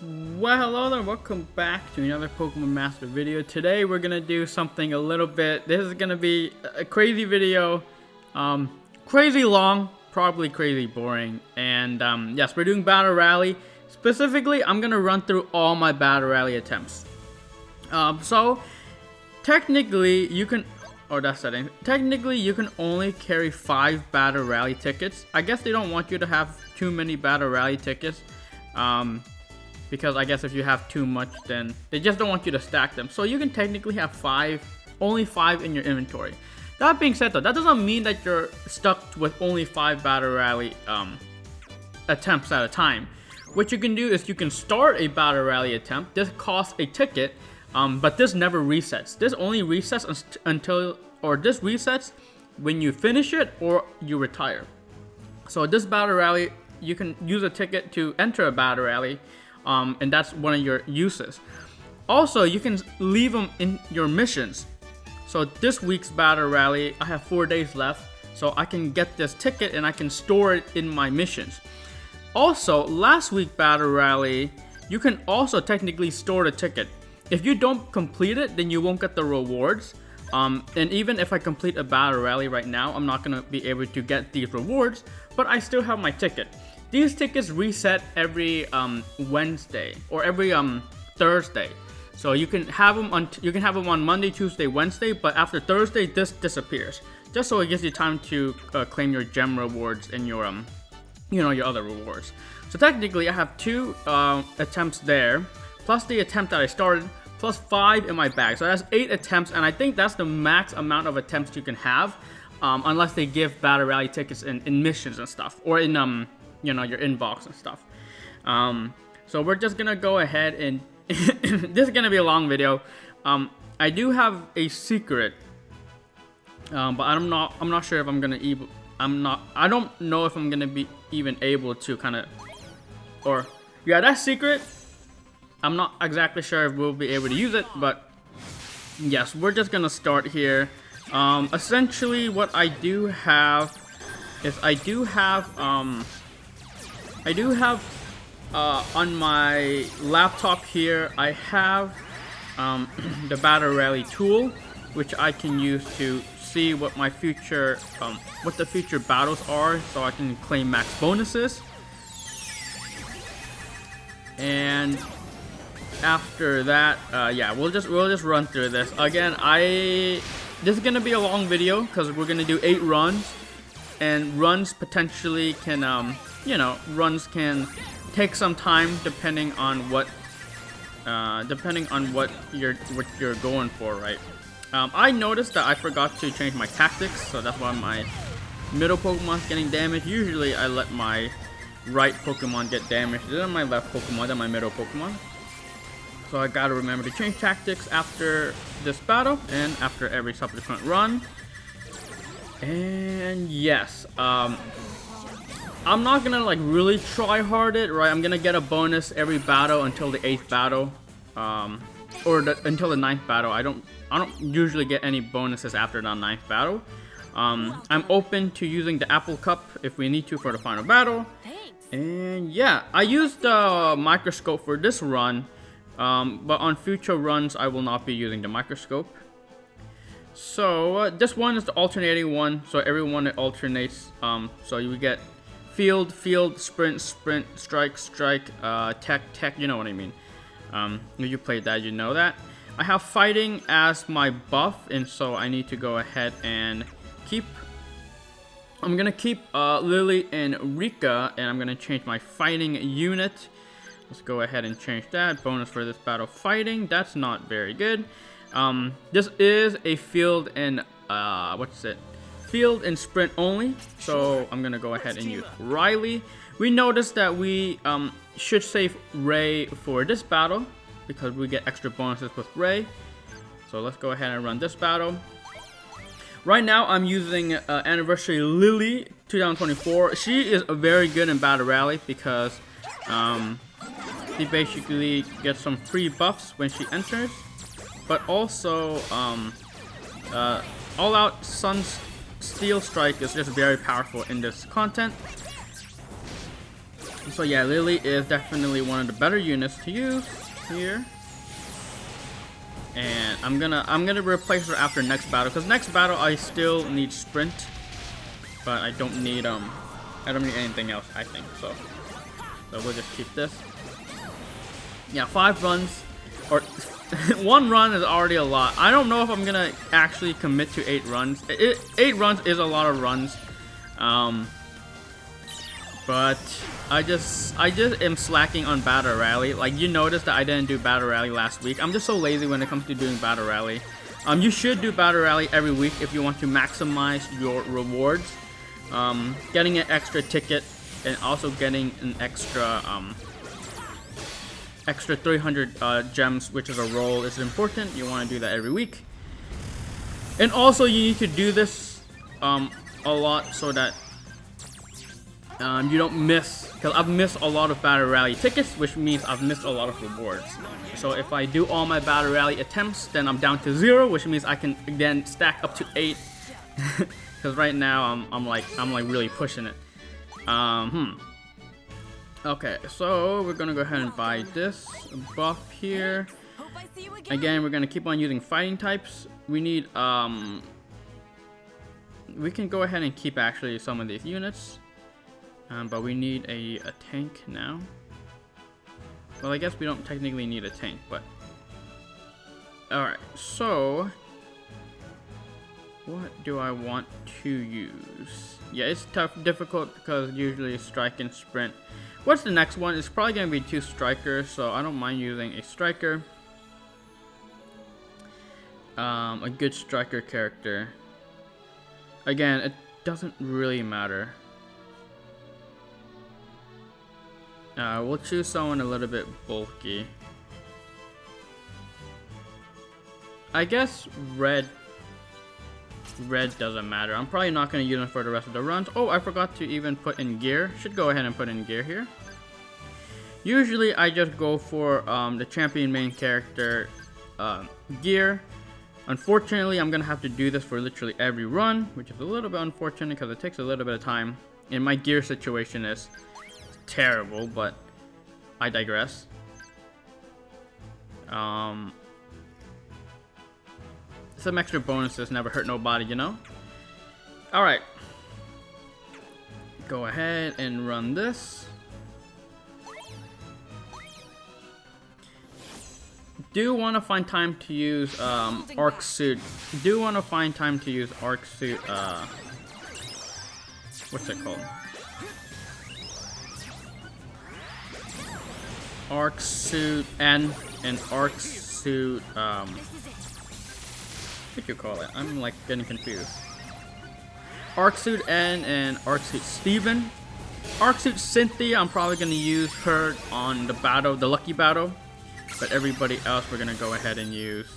Well, hello there, welcome back to another Pokemon Master video. Today we're gonna do something a little bit, this is gonna be a crazy video, crazy long, probably crazy boring, and yes, we're doing Battle Rally. Specifically, I'm gonna run through all my Battle Rally attempts. So, technically, you can, technically you can only carry 5 Battle Rally tickets. I guess they don't want you to have too many Battle Rally tickets. Because I guess if you have too much, then they just don't want you to stack them. So you can technically have only 5 in your inventory. That being said though, that doesn't mean that you're stuck with only 5 Battle Rally attempts at a time. What you can do is you can start a Battle Rally attempt. This costs a ticket, but this never resets. This only resets this resets when you finish it or you retire. So this Battle Rally, you can use a ticket to enter a Battle Rally. And that's one of your uses. Also, you can leave them in your missions. So this week's Battle Rally, I have 4 days left, so I can get this ticket and I can store it in my missions. Also, last week Battle Rally, you can also technically store the ticket. If you don't complete it, then you won't get the rewards. And even if I complete a Battle Rally right now, I'm not gonna be able to get these rewards, but I still have my ticket. These tickets reset every Wednesday or every Thursday, so you can have them on Monday, Tuesday, Wednesday. But after Thursday, this disappears, just so it gives you time to claim your gem rewards and your your other rewards. So technically, I have 2 attempts there, plus the attempt that I started, plus 5 in my bag. So that's 8 attempts, and I think that's the max amount of attempts you can have, unless they give Battle Rally tickets in missions and stuff, or in your inbox and stuff. So we're just gonna go ahead and this is gonna be a long video. I do have a secret, but I'm not sure if I'm gonna I don't know if I'm gonna be even able to that secret. I'm not exactly sure if we'll be able to use it, but yes, we're just gonna start here. Essentially what I do have is I do have on my laptop here, I have the Battle Rally tool, which I can use to see what my future, what the future battles are, so I can claim max bonuses. And after that, yeah, we'll just run through this again. This is gonna be a long video because we're gonna do 8 runs, and runs potentially can runs can take some time depending on what you're going for, right? I noticed that I forgot to change my tactics, so that's why my middle Pokemon's getting damaged. Usually I let my right Pokemon get damaged, then my left Pokemon, then my middle Pokemon. So I gotta remember to change tactics after this battle and after every subsequent run. And yes, I'm not gonna really try hard it, right? I'm gonna get a bonus every battle until the 8th battle, until the 9th battle. I don't usually get any bonuses after the 9th battle. I'm open to using the Apple Cup if we need to for the final battle. And yeah, I used the microscope for this run, but on future runs I will not be using the microscope. So this one is the alternating one, so everyone it alternates. So you get field, sprint, strike, tech, you know what I mean. If you played that, you know that. I have fighting as my buff, and so I need to go ahead and I'm gonna keep Lily and Rika, and I'm gonna change my fighting unit. Let's go ahead and change that. Bonus for this battle, fighting. That's not very good. This is a field and field and sprint only, so I'm gonna go ahead and use Riley. We noticed that we should save Ray for this battle because we get extra bonuses with Ray. So let's go ahead and run this battle. Right now I'm using Anniversary Lily 2024. She is very good in Battle Rally because she basically gets some free buffs when she enters. But also, All Out Sun's Steel Strike is just very powerful in this content. So yeah, Lily is definitely one of the better units to use here. And I'm gonna replace her after next battle, because next battle I still need sprint, but I don't need anything else, I think. So we'll just keep this. Yeah, 5 runs or 1 run is already a lot. I don't know if I'm gonna actually commit to 8 runs. 8 runs is a lot of runs, but I just am slacking on Battle Rally. Like, you noticed that I didn't do Battle Rally last week. I'm just so lazy when it comes to doing Battle Rally. You should do Battle Rally every week if you want to maximize your rewards. Getting an extra ticket and also getting an extra 300 gems, which is a roll, is important. You want to do that every week. And also you need to do this a lot so that you don't miss, because I've missed a lot of Battle Rally tickets, which means I've missed a lot of rewards. So if I do all my Battle Rally attempts, then I'm down to 0, which means I can then stack up to 8. Because right now I'm like really pushing it. Okay, so we're gonna go ahead and buy this buff here. Again, we're gonna keep on using fighting types. We need we can go ahead and keep actually some of these units. But we need a tank now. Well, I guess we don't technically need a tank, but... Alright, so... what do I want to use? Yeah, it's difficult because usually strike and sprint. What's the next one? It's probably going to be 2 strikers, so I don't mind using a striker. A good striker character. Again, it doesn't really matter. We'll choose someone a little bit bulky. I guess red doesn't matter. I'm probably not going to use them for the rest of the runs. Oh, I forgot to even put in gear. Should go ahead and put in gear here. Usually I just go for the champion main character gear. Unfortunately, I'm going to have to do this for literally every run, which is a little bit unfortunate because it takes a little bit of time. And my gear situation is terrible, but I digress. Some extra bonuses never hurt nobody, you know? Alright. Go ahead and run this. Do want to find time to use arc suit. Do want to find time to use arc suit. What's it called? Arc suit and arc suit. What do you call it? I'm like getting confused. Arc suit N and arc suit Steven. Arc suit Cynthia, I'm probably gonna use her on the battle, the lucky battle. But everybody else, we're gonna go ahead and use.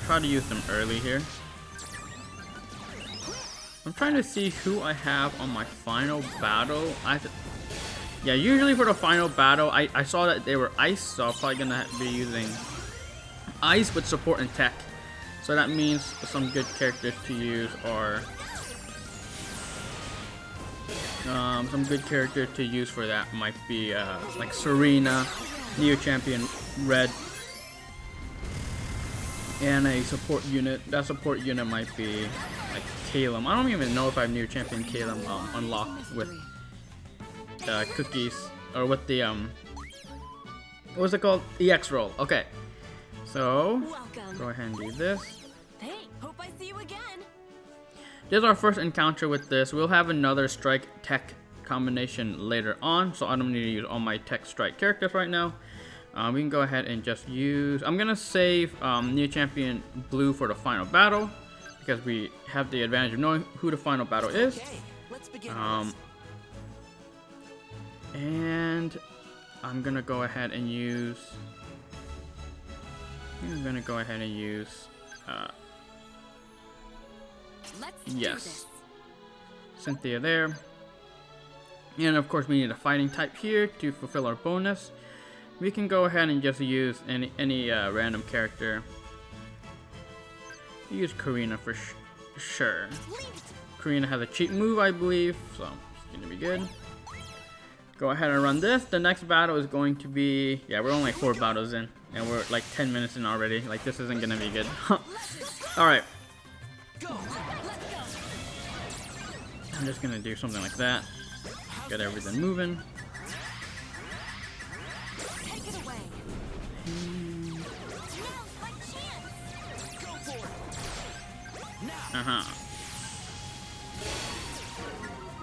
Try to use them early here. I'm trying to see who I have on my final battle. Yeah, usually for the final battle, I saw that they were ice, so I'm probably gonna be using ice with support and tech. So that means some good characters to use are some good character to use for that might be like Serena, Neo Champion Red, and a support unit. That support unit might be like Caleb. I don't even know if I have Neo Champion Caleb unlocked with cookies or with the what's it called? EX roll. Okay, so go ahead and do this. Hey, hope I see you again. This is our first encounter with this. We'll have another strike tech combination later on, so I don't need to use all my tech strike characters right now. We can go ahead and just use. I'm gonna save Neo Champion Blue for the final battle because we have the advantage of knowing who the final battle is. Okay, let's begin And I'm gonna go ahead and use. Yes, Cynthia there. And of course we need a fighting type here to fulfill our bonus. We can go ahead and just use any random character. Use Karina for sure. Karina has a cheat move, I believe, so it's gonna be good. go ahead and run this. The next battle is going to be, yeah, we're only like 4 battles in, and we're like 10 minutes in already. Like, this isn't gonna be good. Alright. I'm just gonna do something like that. Get everything moving. Take it away.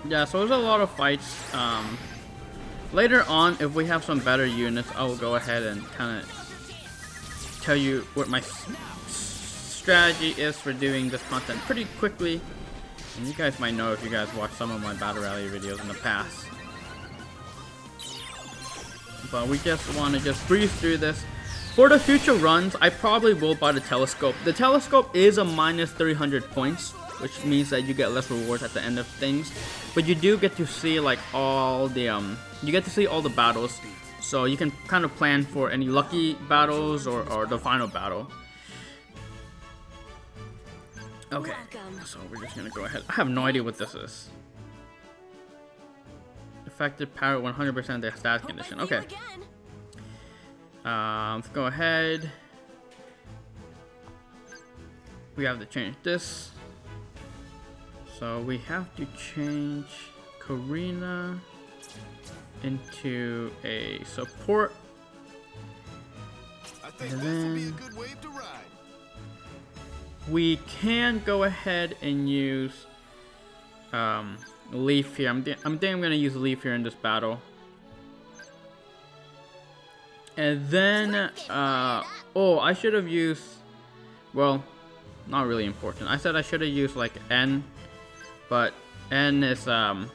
Yeah, so there's a lot of fights. Later on, if we have some better units, I will go ahead and kind of tell you what my strategy is for doing this content pretty quickly. And you guys might know if you guys watched some of my battle rally videos in the past. But we just want to just breeze through this. For the future runs, I probably will buy the telescope. The telescope is a minus 300 points, which means that you get less rewards at the end of things. But you do get to see like all the you get to see all the battles, so you can kind of plan for any lucky battles or the final battle. Okay, so we're just gonna go ahead. I have no idea what this is. Effective power 100% their status condition. Okay. Let's go ahead. We have to change this. So we have to change Karina into a support. And then we can go ahead and use Leaf here. I think I'm gonna use Leaf here in this battle. And then oh, I should have used, well, not really important. I said I should have used like N, but N is I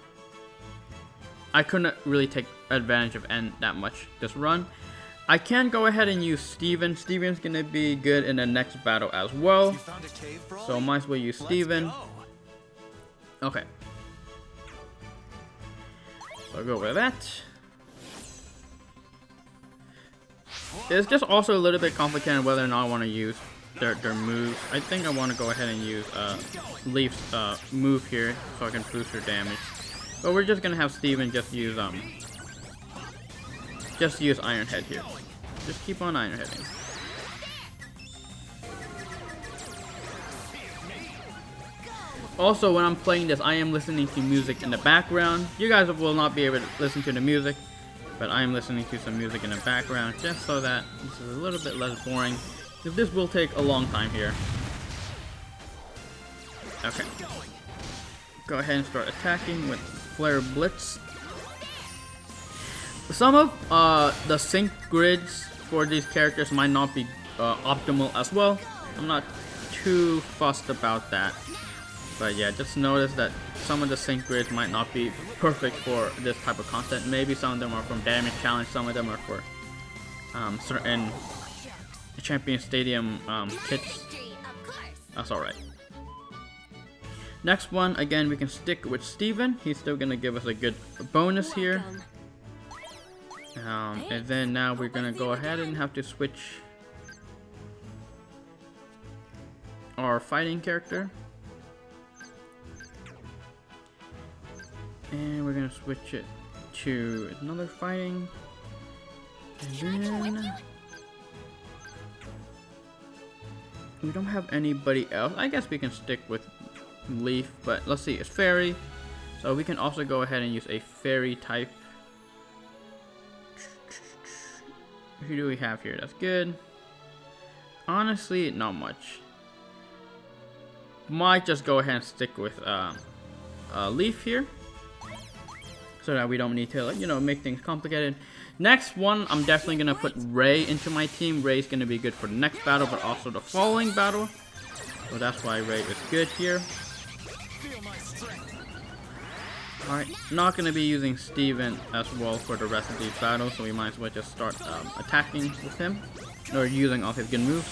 couldn't really take advantage of N that much this run. I can go ahead and use Steven. Steven's gonna be good in the next battle as well. So might as well use Steven. Okay. So I'll go with that. It's just also a little bit complicated whether or not I want to use their moves. I think I want to go ahead and use Leaf's move here so I can boost her damage. But we're just gonna have Steven just use Iron Head here. Just keep on Iron Heading. Also, when I'm playing this, I am listening to music in the background. You guys will not be able to listen to the music, but I am listening to some music in the background just so that this is a little bit less boring. Because this will take a long time here. Okay. Go ahead and start attacking with Flare Blitz. Some of the sync grids for these characters might not be optimal as well. I'm not too fussed about that. But yeah, just notice that some of the sync grids might not be perfect for this type of content. Maybe some of them are from Damage Challenge, some of them are for certain Champion Stadium kits. That's alright. Next one, again, we can stick with Steven. He's still gonna give us a good bonus here. And then now we're gonna go ahead and have to switch our fighting character. And we're gonna switch it to another fighting. And then we don't have anybody else. I guess we can stick with Leaf, but let's see, it's Fairy. So we can also go ahead and use a Fairy type. Who do we have here? That's good. Honestly, not much. Might just go ahead and stick with Leaf here, so that we don't need to, you know, make things complicated. Next one, I'm definitely gonna put Ray into my team. Ray's gonna be good for the next battle, but also the following battle. So that's why Ray is good here. Alright, not gonna be using Steven as well for the rest of these battles, so we might as well just start attacking with him, or using all his good moves.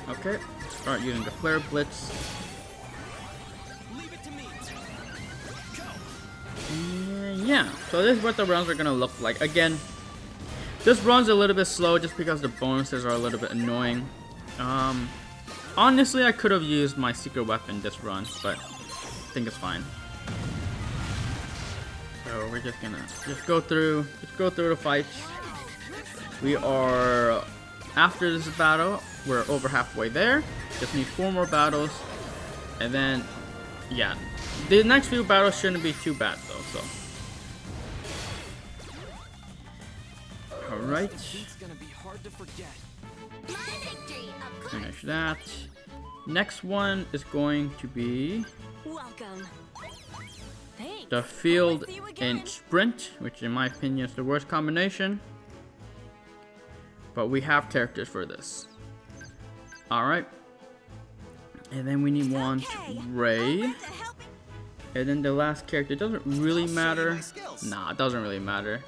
Okay, start using the Flare Blitz. Yeah, so this is what the runs are gonna look like. Again, this run's a little bit slow just because the bonuses are a little bit annoying. Honestly, I could have used my secret weapon this run, but think it's fine. So we're just gonna go through the fights. We are after this battle. We're over halfway there. Just need 4 more battles, and then yeah, the next few battles shouldn't be too bad though. So all right, It's gonna be hard to forget. finish that. Next one is going to be Welcome. Thanks. the field Hope I see you again. and sprint, which in my opinion is the worst combination. But we have characters for this. Alright. And then we need one Okay, Ray. I'll lend a helping- And then the last character doesn't really I'll show you matter. my skills. Nah, it doesn't really matter.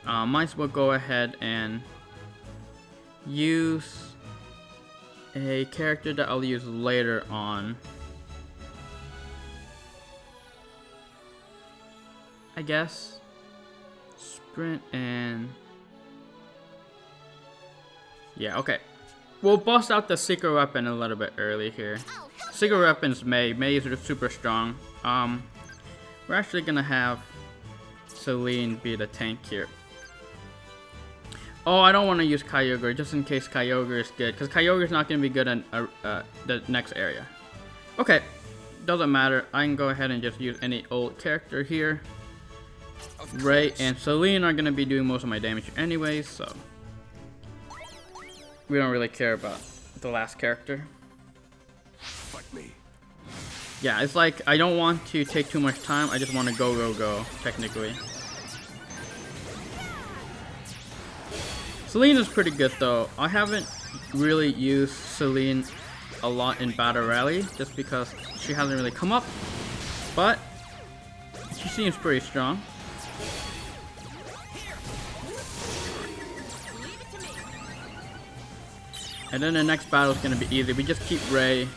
Might as well go ahead and use a character that I'll use later on. I guess. Sprint and... yeah, okay. We'll bust out the secret weapon a little bit early here. Secret weapon's May. May is super strong. We're actually gonna have Celine be the tank here. Oh, I don't want to use Kyogre just in case Kyogre is good, because Kyogre is not gonna be good in the next area. Okay, doesn't matter. I can go ahead and just use any old character here. Ray and Celine are gonna be doing most of my damage anyways, so we don't really care about the last character. Fight me. Yeah, it's like I don't want to take too much time. I just want to go, technically. Celine is pretty good though. I haven't really used Celine a lot in Battle Rally just because she hasn't really come up. But she seems pretty strong. Leave it to me. And then the next battle is going to be easy. We just keep Ray.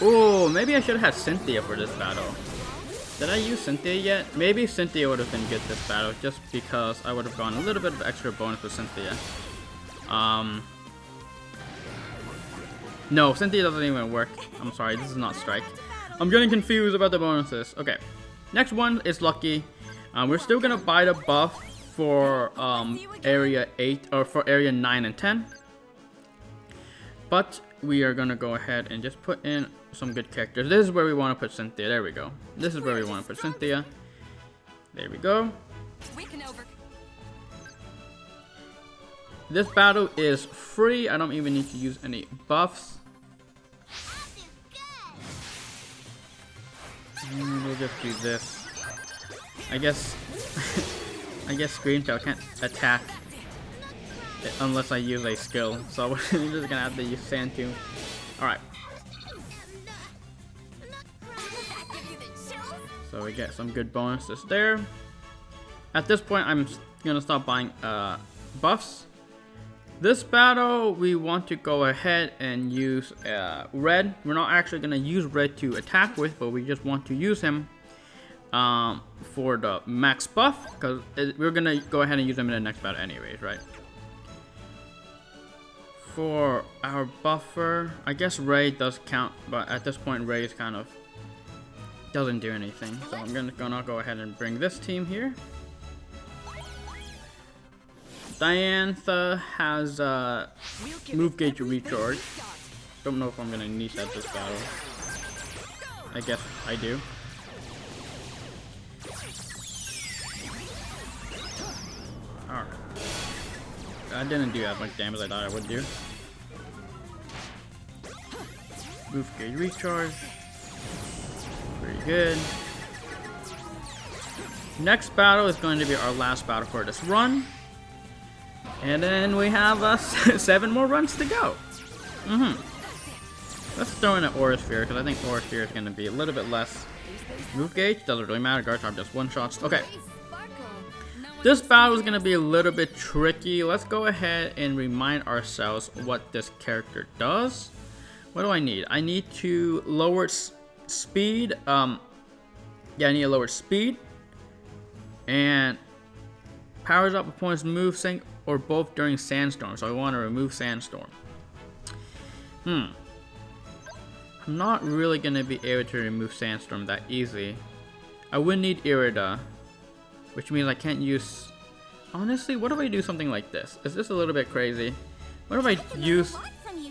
Oh, maybe I should have had Cynthia for this battle. Did I use Cynthia yet? Maybe Cynthia would have been good this battle just because I would have gone a little bit of extra bonus with Cynthia. No, Cynthia doesn't even work. I'm sorry, this is not Strike. I'm getting confused about the bonuses. Okay, next one is Lucky. We're still gonna buy the buff for area 8 or for area 9 and 10. But we are gonna go ahead and just put in some good characters. This is where we want to put Cynthia. There we go. This is where we want to put Cynthia. There we go. We can over. This battle is free. I don't even need to use any buffs. And we'll just do this. I guess I guess Screamtail can't attack unless I use a skill. So we're just gonna have to use Sand Tomb. Alright. So we get some good bonuses there. At this point, I'm gonna stop buying buffs. This battle, we want to go ahead and use Red. We're not actually gonna use Red to attack with, but we just want to use him for the max buff, because we're gonna go ahead and use him in the next battle anyways, right? For our buffer, I guess Ray does count, but at this point Ray is kind of doesn't do anything. So I'm gonna go ahead and bring this team here. Diantha has move gauge recharge. Don't know if I'm gonna need that this battle. I guess I do. Alright. I didn't do as much damage as I thought I would do. Move gauge recharge. Pretty good. Next battle is going to be our last battle for this run. And then we have 7 more runs to go. Let's throw in an Aura Sphere, because I think Aura Sphere is going to be a little bit less. Move gauge doesn't really matter. Guard Charm just one shots. Okay. This battle is going to be a little bit tricky. Let's go ahead and remind ourselves what this character does. What do I need? I need to lower speed. Yeah, I need to lower speed. And powers up opponent's move sync or both during Sandstorm. So I want to remove Sandstorm. I'm not really gonna be able to remove Sandstorm that easy. I would need Irida, which means I can't use... Honestly, what if I do something like this? Is this a little bit crazy? What if I use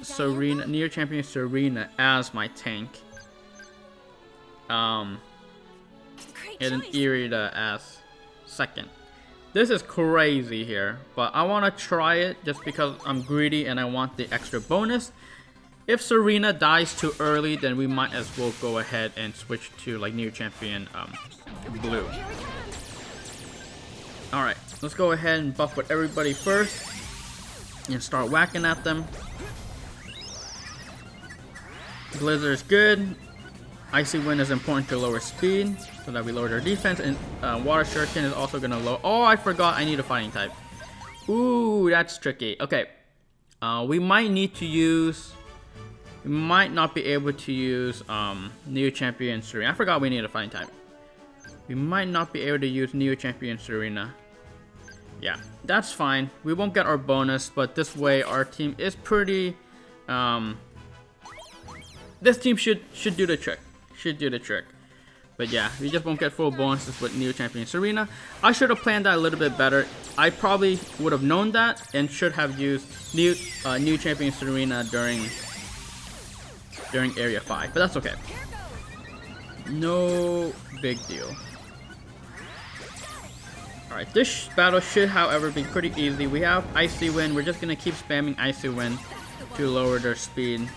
Serena, Neo Champion Serena as my tank? And then Irida as second. This is crazy here, but I want to try it just because I'm greedy and I want the extra bonus. If Serena dies too early, then we might as well go ahead and switch to like Neo Champion Blue. Alright, let's go ahead and buff with everybody first and start whacking at them. Blizzard is good. Icy Wind is important to lower speed so that we lower their defense, and Water Shuriken is also gonna lower. Oh, I forgot I need a fighting type. Ooh, that's tricky. Okay, we might need to use. We might not be able to use Neo Champion Serena. I forgot we need a fighting type. We might not be able to use Neo Champion Serena. Yeah, that's fine. We won't get our bonus, but this way our team is pretty. This team should do the trick. Should do the trick. But yeah, we just won't get full bonuses with Neo Champion Serena. I should have planned that a little bit better. I probably would have known that and should have used Neo Champion Serena during Area 5. But that's okay. No big deal. Alright, this battle should, however, be pretty easy. We have Icy Wind. We're just going to keep spamming Icy Wind to lower their speed.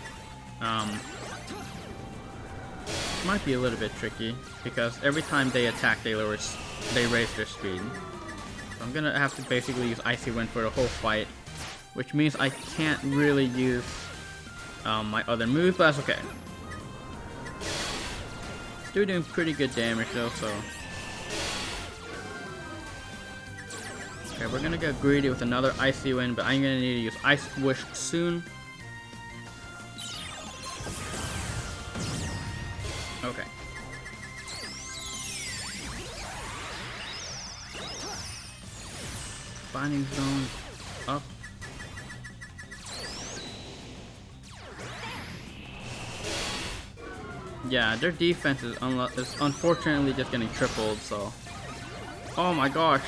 Might be a little bit tricky because every time they attack, they raise their speed. So I'm gonna have to basically use Icy Wind for the whole fight, which means I can't really use my other moves, but that's okay. Still doing pretty good damage though, so. Okay, we're gonna get greedy with another Icy Wind, but I'm gonna need to use Ice Wish soon. Okay. Binding zone up. Yeah, their defense is unfortunately just getting tripled, so. Oh my gosh,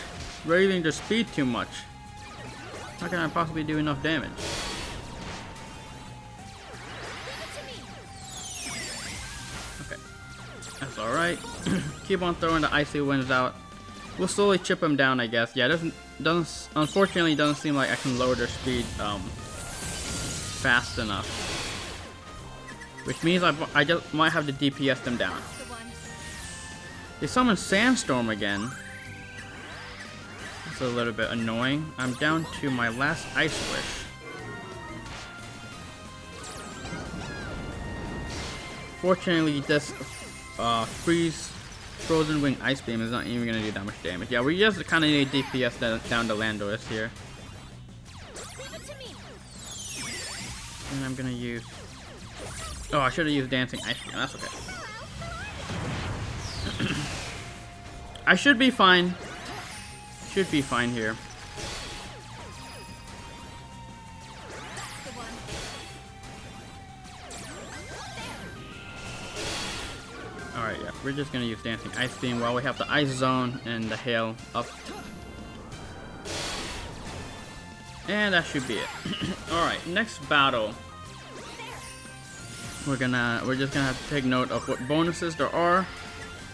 raising their speed too much. How can I possibly do enough damage? That's alright. Keep on throwing the Icy Winds out. We'll slowly chip them down, I guess. Yeah, unfortunately doesn't seem like I can lower their speed fast enough. Which means I just might have to DPS them down. They summoned Sandstorm again. That's a little bit annoying. I'm down to my last Ice Wish. Fortunately, this Frozen Wing Ice Beam is not even gonna do that much damage. Yeah, we just kind of need DPS down to Landorus here. And I'm gonna use. Oh, I should have used Dancing Ice Beam. That's okay. I should be fine. Should be fine here. Alright, yeah, we're just gonna use Dancing Ice Beam while we have the Ice Zone and the Hail up. And that should be it. Alright, next battle. We're just gonna have to take note of what bonuses there are.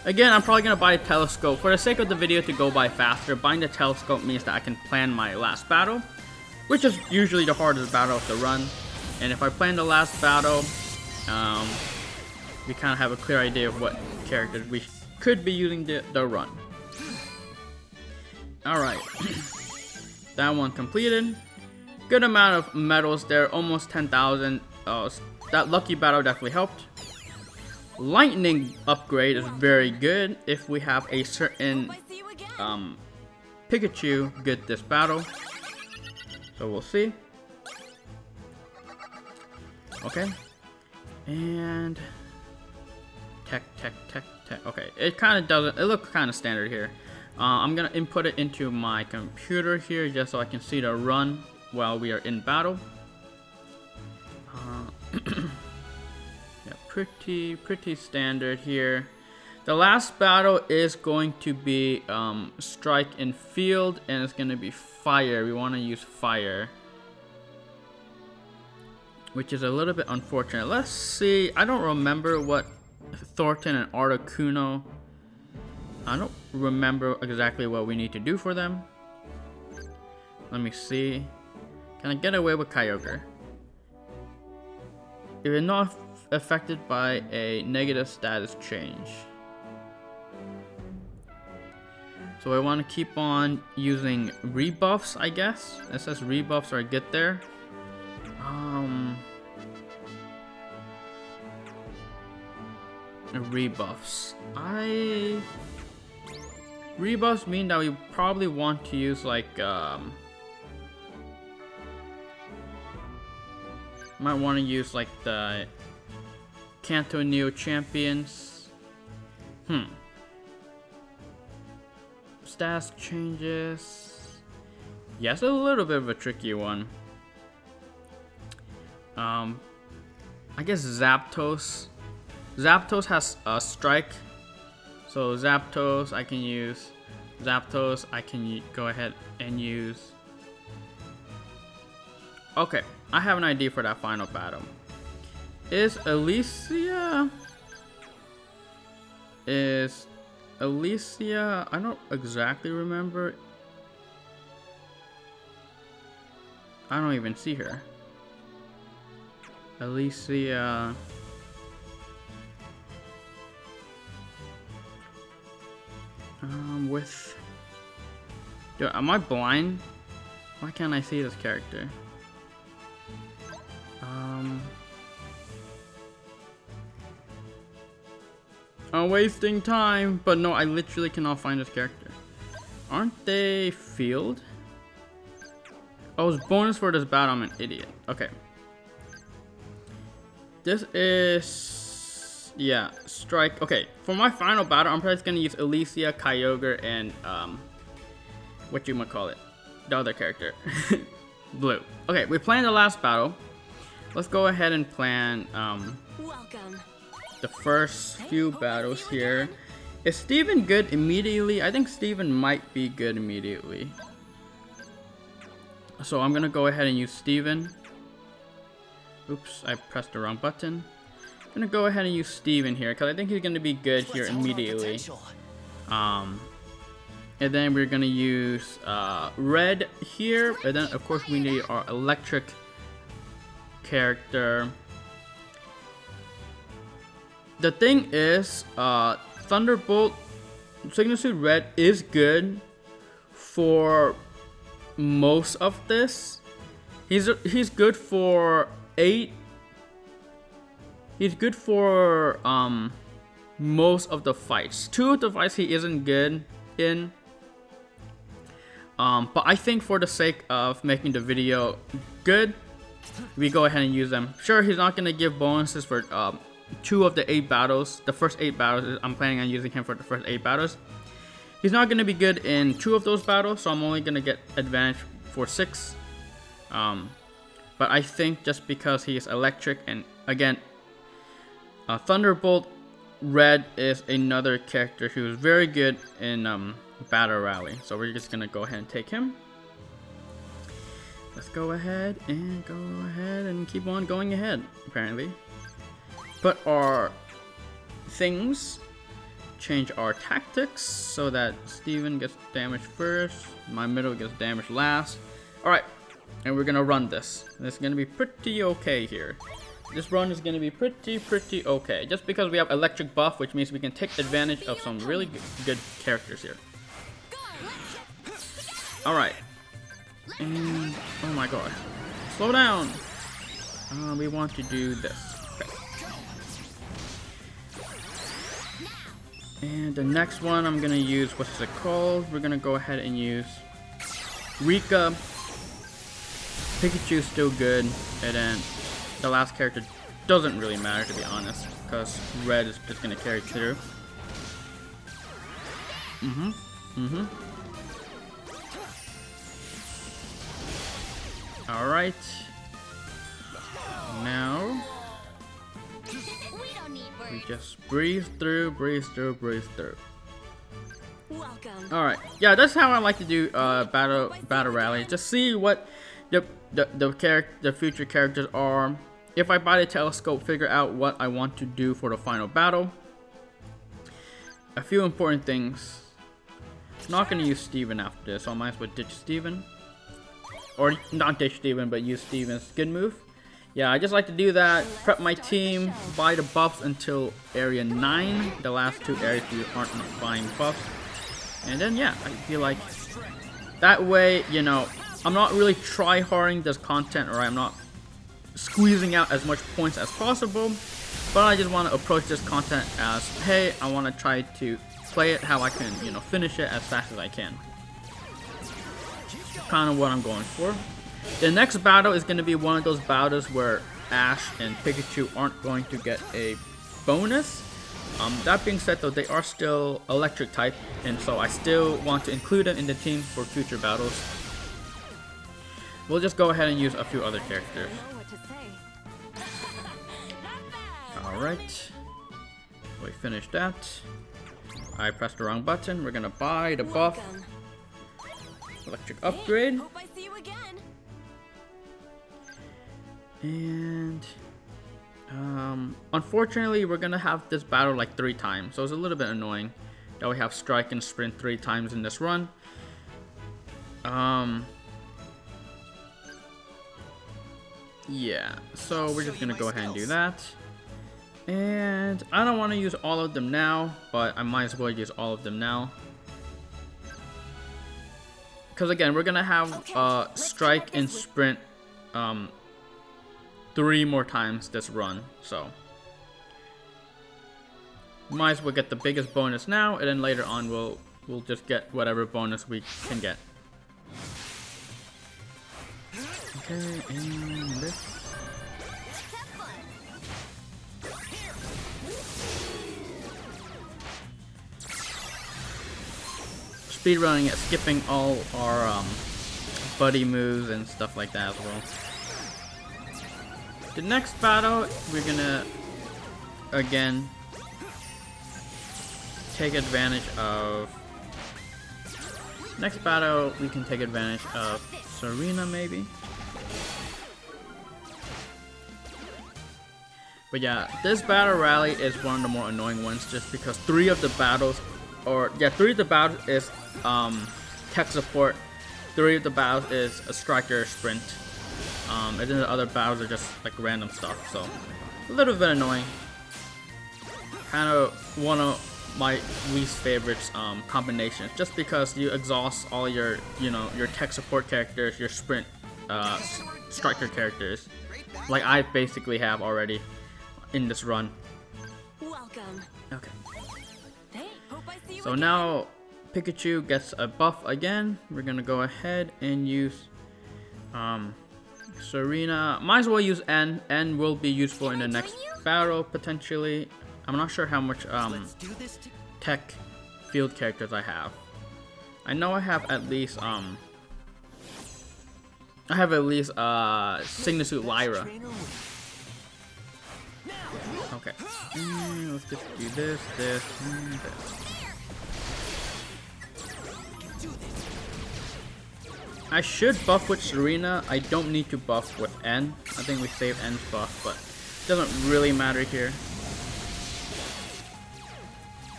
Again, I'm probably gonna buy a telescope. For the sake of the video to go by faster, buying the telescope means that I can plan my last battle, which is usually the hardest battle of the run. And if I plan the last battle, we kind of have a clear idea of what characters we could be using the run. Alright. That one completed. Good amount of medals there, almost 10,000. That lucky battle definitely helped. Lightning upgrade is very good if we have a certain Pikachu get this battle. So we'll see. Okay. And tech. Okay, it kind of doesn't. It looks kind of standard here. I'm gonna input it into my computer here just so I can see the run while we are in battle. Yeah, pretty standard here. The last battle is going to be strike in field, and it's going to be fire. We want to use fire, which is a little bit unfortunate. Let's see. I don't remember what Thornton and Articuno. I don't remember exactly what we need to do for them. Let me see. Can I get away with Kyogre? If you're not affected by a negative status change. So I want to keep on using rebuffs, I guess. It says rebuffs are good there. Rebuffs. Rebuffs mean that we probably want to use like might want to use like the Kanto Neo champions. Stats changes. Yes, a little bit of a tricky one. I guess Zapdos. Zapdos has a strike. So Zapdos, I can use Zapdos. I can go ahead and use. Okay, I have an idea for that final battle. Is Alicia? I don't exactly remember. I don't even see her. Alicia. Dude, am I blind? Why can't I see this character? I'm wasting time, but no, I literally cannot find this character. Aren't they field? Oh, it's bonus for this battle. I'm an idiot. Okay. This is... yeah, strike. Okay, for my final battle, I'm probably gonna use Alicia, Kyogre, and what you might call it, the other character, Blue. Okay, we planned the last battle. Let's go ahead and plan Welcome. the first few battles here. Is Steven good immediately? I think Steven might be good immediately. So I'm gonna go ahead and use Steven. Oops, I pressed the wrong button. I'm gonna go ahead and use Steven here because I think he's gonna be good here immediately. And then we're gonna use Red here, and then of course we need our electric character. The thing is, Thunderbolt Signal Suit Red is good for most of this. He's good for 8. He's good for most of the fights. 2 of the fights he isn't good in. But I think for the sake of making the video good, we go ahead and use them. Sure, he's not gonna give bonuses for 2 of the 8 battles. The first 8 battles, I'm planning on using him for the first 8 battles. He's not gonna be good in 2 of those battles, so I'm only gonna get advantage for 6. But I think just because he is electric, and again, Thunderbolt Red is another character who is very good in Battle Rally. So we're just gonna go ahead and take him. Let's go ahead and keep on going ahead, apparently. Put our things, change our tactics so that Steven gets damaged first, my middle gets damaged last. Alright, and we're gonna run this. It's gonna be pretty okay here. This run is gonna be pretty okay. Just because we have electric buff, which means we can take advantage of some really good characters here. Alright. And, oh my god. Slow down! We want to do this. Okay. And the next one I'm gonna use, what's it called? We're gonna go ahead and use Rika. Pikachu's still good, and then the last character doesn't really matter, to be honest, because Red is just gonna carry through. Alright. Now. We don't just breeze through, breeze through, breeze through. Welcome. All right, yeah, that's how I like to do battle rally. Just see what the future characters are. If I buy the telescope, figure out what I want to do for the final battle. A few important things. Not gonna use Steven after this, so I might as well ditch Steven. Or not ditch Steven, but use Steven's good move. Yeah, I just like to do that. Prep my team, buy the buffs until area 9. The last 2 areas you aren't buying buffs. And then yeah, I feel like that way, you know, I'm not really try-harding this content, or I'm not squeezing out as much points as possible, but I just want to approach this content as, hey, I want to try to play it how I can, you know, finish it as fast as I can. Kind of what I'm going for. The next battle is going to be one of those battles where Ash and Pikachu aren't going to get a bonus. That being said though, they are still electric type, and so I still want to include them in the team for future battles. We'll just go ahead and use a few other characters. Alright. We finished that. I pressed the wrong button. We're gonna buy the buff. Welcome. Electric upgrade. Hope I see you again. And unfortunately we're gonna have this battle like 3 times, so it's a little bit annoying that we have strike and sprint 3 times in this run. Yeah, so we're just gonna go ahead and do that. And I don't want to use all of them now, but I might as well use all of them now. Because again, we're gonna have strike and sprint 3 more times this run, so might as well get the biggest bonus now, and then later on we'll just get whatever bonus we can get. Okay, and this. Speedrunning it, skipping all our buddy moves and stuff like that as well. The next battle, we're gonna again take advantage of. Next battle, we can take advantage of Serena maybe. But yeah, this battle rally is one of the more annoying ones, just because 3 of the battles, is tech support, 3 of the battles is a striker sprint, and then the other battles are just like random stuff, so a little bit annoying. Kind of one of my least favorites combinations, just because you exhaust all your, you know, your tech support characters, your sprint striker characters, like I basically have already in this run. Welcome. Okay. Hey, hope I see you So again. now Pikachu gets a buff again. We're gonna go ahead and use Serena. Might as well use N. N will be useful in the next battle potentially. I'm not sure how much tech field characters I have. I know I have at least Signasuit Lyra. Okay. Let's just do this, and this. I should buff with Serena. I don't need to buff with N. I think we saved N's buff, but it doesn't really matter here.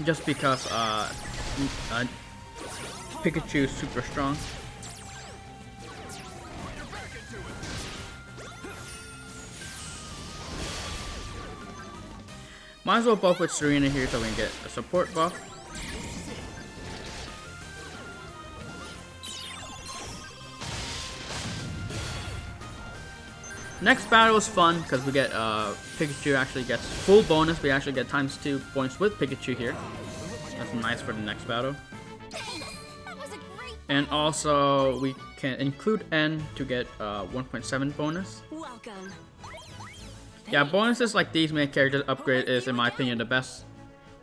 Just because Pikachu is super strong. Might as well buff with Serena here so we can get a support buff. Next battle is fun because we get Pikachu actually gets full bonus. We actually get ×2 points with Pikachu here. That's nice for the next battle. That was a great. And also we can include N to get 1.7 bonus. Welcome. Yeah, bonuses like these make characters upgrade is, in my opinion, the best.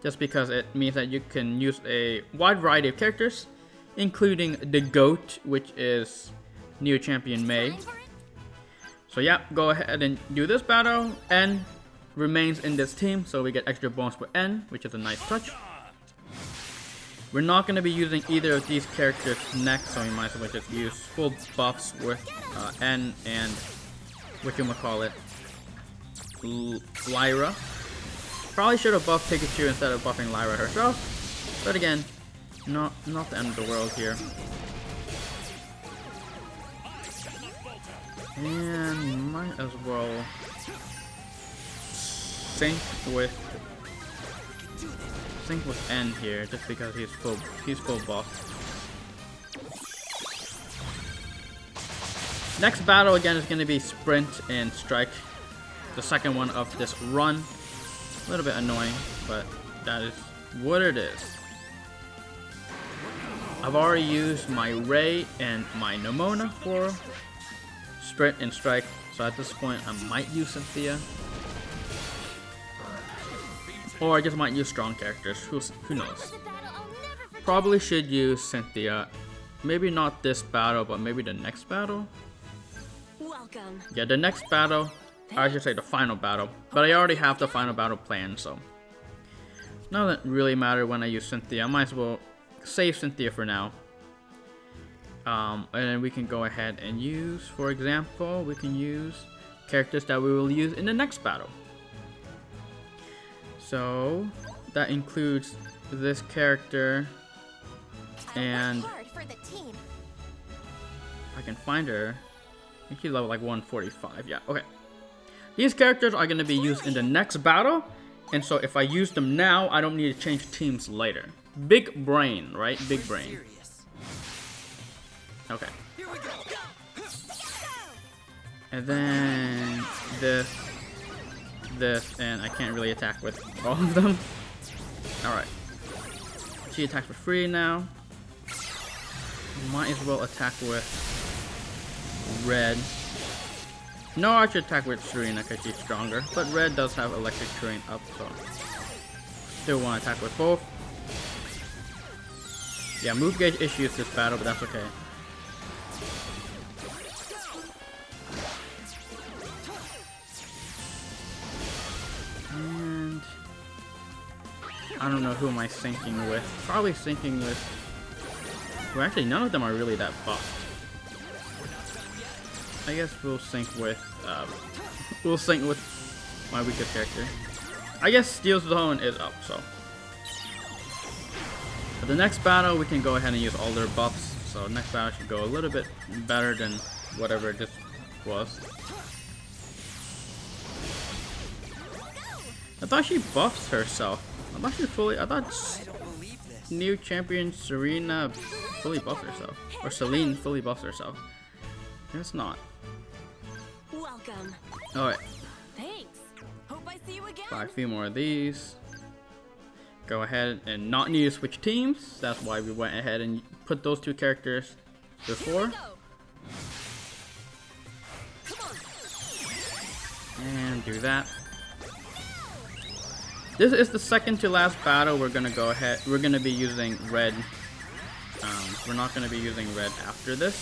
Just because it means that you can use a wide variety of characters, including the GOAT, which is Neo Champion May. Time for it? So yeah, go ahead and do this battle, and remains in this team, so we get extra bonus with N, which is a nice touch. We're not going to be using either of these characters next, so we might as well just use full buffs with N and whatchamacallit, Lyra. Probably should have buffed Pikachu instead of buffing Lyra herself, but again, not the end of the world here. And might as well sync with N here, just because he's full buff. Next battle again is going to be Sprint and Strike, the second one of this run. A little bit annoying, but that is what it is. I've already used my Ray and my Nomona for Sprint and Strike, so at this point I might use Cynthia. Or I just might use strong characters, who knows. Probably should use Cynthia. Maybe not this battle, but maybe the next battle. Welcome. Yeah, the next battle, I should say the final battle. But I already have the final battle planned, so it doesn't really matter when I use Cynthia. I might as well save Cynthia for now. And then we can go ahead and use, for example, we can use characters that we will use in the next battle. So that includes this character, and if I can find her, I think she's level like 145. Yeah, okay. These characters are going to be used in the next battle, and so if I use them now, I don't need to change teams later. Big brain, right? Big brain. Okay. And then this, and I can't really attack with all of them. Alright. She attacks for free now. Might as well attack with Red. No, I should attack with Serena because she's stronger. But Red does have electric terrain up, so still want to attack with both. Yeah, move gauge issues this battle, but that's okay. And I don't know who am I syncing with. Probably syncing with. Well, actually, none of them are really that buffed. I guess we'll sync with my weakest character. I guess Steel Zone is up, so. For the next battle, we can go ahead and use all their buffs. So next battle should go a little bit better than whatever this was. I thought she buffs herself. I thought new champion Serena fully buffed herself. Or Celine fully buffs herself. It's not. Welcome. Alright. Thanks. Hope I see you again. Buy a few more of these. Go ahead and not need to switch teams. That's why we went ahead and put those two characters before. And do that. This is the second to last battle. We're gonna go ahead. We're gonna be using Red. We're not gonna be using Red after this.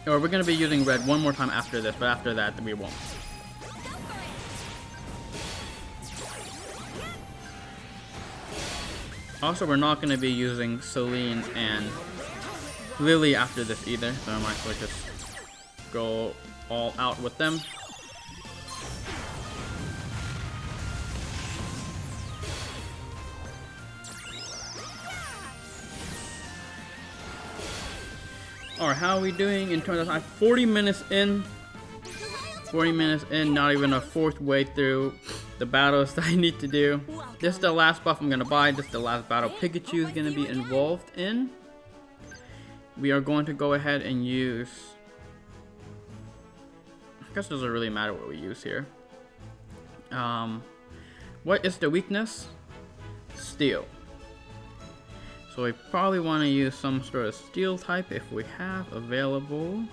Or we're gonna be using Red one more time after this, but after that we won't. Also, we're not gonna be using Celine and Lily after this either, so I might as well just go all out with them. Alright, how are we doing in terms of time? 40 minutes in. 40 minutes in, not even a fourth way through the battles that I need to do. This is the last buff I'm going to buy. This is the last battle Pikachu is going to be involved in. We are going to go ahead and use... I guess it doesn't really matter what we use here. What is the weakness? Steel. So we probably want to use some sort of steel type if we have available.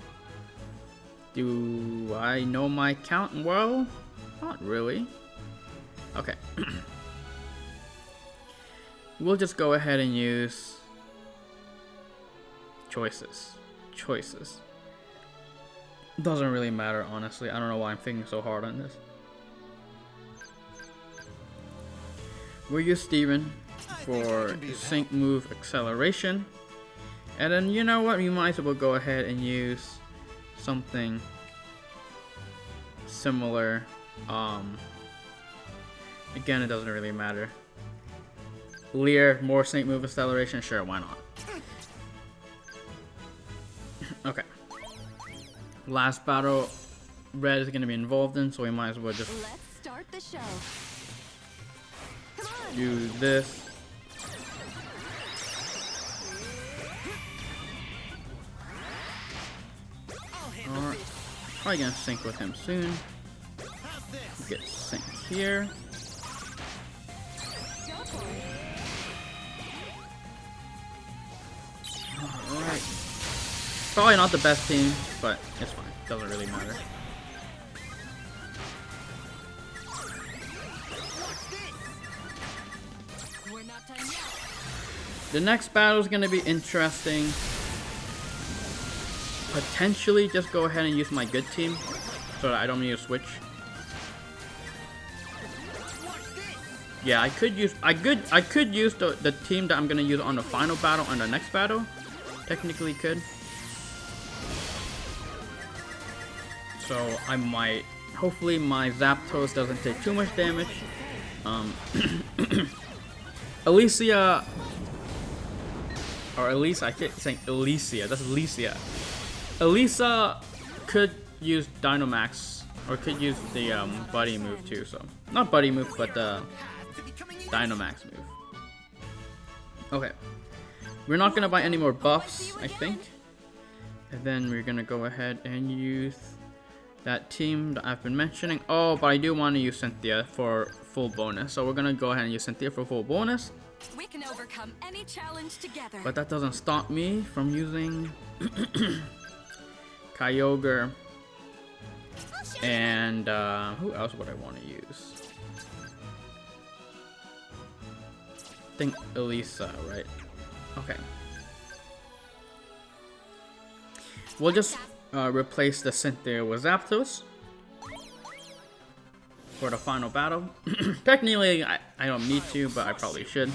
Do I know my count well? Not really. Okay. We'll just go ahead and use choices. Doesn't really matter, honestly. I don't know why I'm thinking so hard on this. We'll use Steven for sync move acceleration. And then, you know what? We might as well go ahead and use something similar. Again, it doesn't really matter. Lear, more sync move acceleration. Sure, why not? Okay. Last battle, Red is going to be involved in, so we might as well just Let's start the show. Come on. do this. Alright. Probably gonna sync with him soon. Get synced here. Go for it. Alright. Probably not the best team, but it's fine. Doesn't really matter. We're not done yet. The next battle is gonna be interesting. Potentially just go ahead and use my good team so that I don't need to switch. Yeah, I could use the team that I'm gonna use on the final battle and the next battle. Technically could. So I might, hopefully my Zapdos doesn't take too much damage. Alicia, or Elisa, I keep saying Alicia, that's Alicia. Elisa could use Dynamax, or could use the buddy move too, so. Not buddy move, but the Dynamax move. Okay. We're not gonna buy any more buffs, I think. And then we're gonna go ahead and use that team that I've been mentioning. Oh, but I do want to use Cynthia for full bonus. So we're gonna go ahead and use Cynthia for full bonus. We can overcome any challenge together. But that doesn't stop me from using Kyogre. And who else would I want to use? I think Elisa, right? Okay. We'll just replace the Cynthia with Zapdos for the final battle. Technically, I don't need to, but I probably should.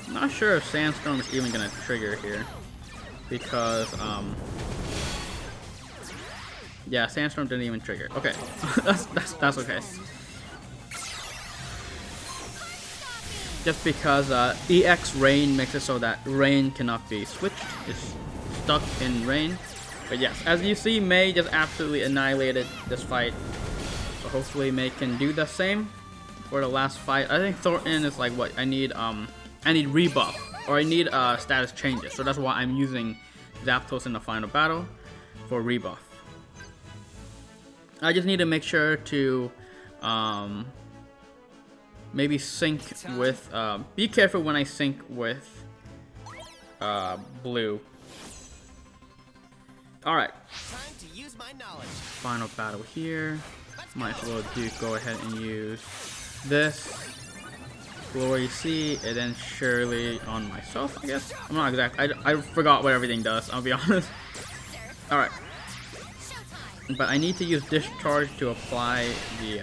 Not sure if Sandstorm is even gonna trigger here, because yeah, Sandstorm didn't even trigger. Okay, that's okay. Just because EX Rain makes it so that Rain cannot be switched. It's stuck in Rain. But yes, as you see, May just absolutely annihilated this fight. So hopefully May can do the same for the last fight. I think Thornton is like what I need rebuff, or I need status changes. So that's why I'm using Zapdos in the final battle for rebuff. I just need to make sure to maybe sync with be careful when I sync with Blue. Alright. Final battle here. Might as well go ahead and use this. Glory Sea, and then Shirley on myself, I guess. I'm not exact. I forgot what everything does, I'll be honest. Alright. But I need to use Discharge to apply the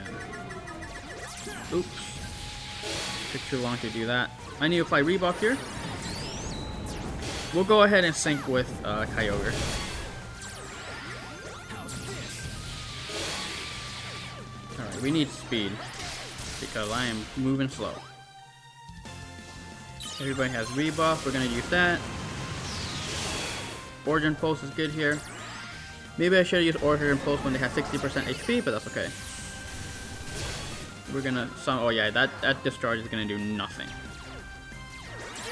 oops. Took too long to do that. I need to apply rebuff here. We'll go ahead and sync with Kyogre. Alright, we need speed because I am moving slow. Everybody has rebuff, we're gonna use that. Origin Pulse is good here. Maybe I should use Origin Pulse when they have 60% HP, but that's okay. We're gonna oh yeah, that discharge is gonna do nothing.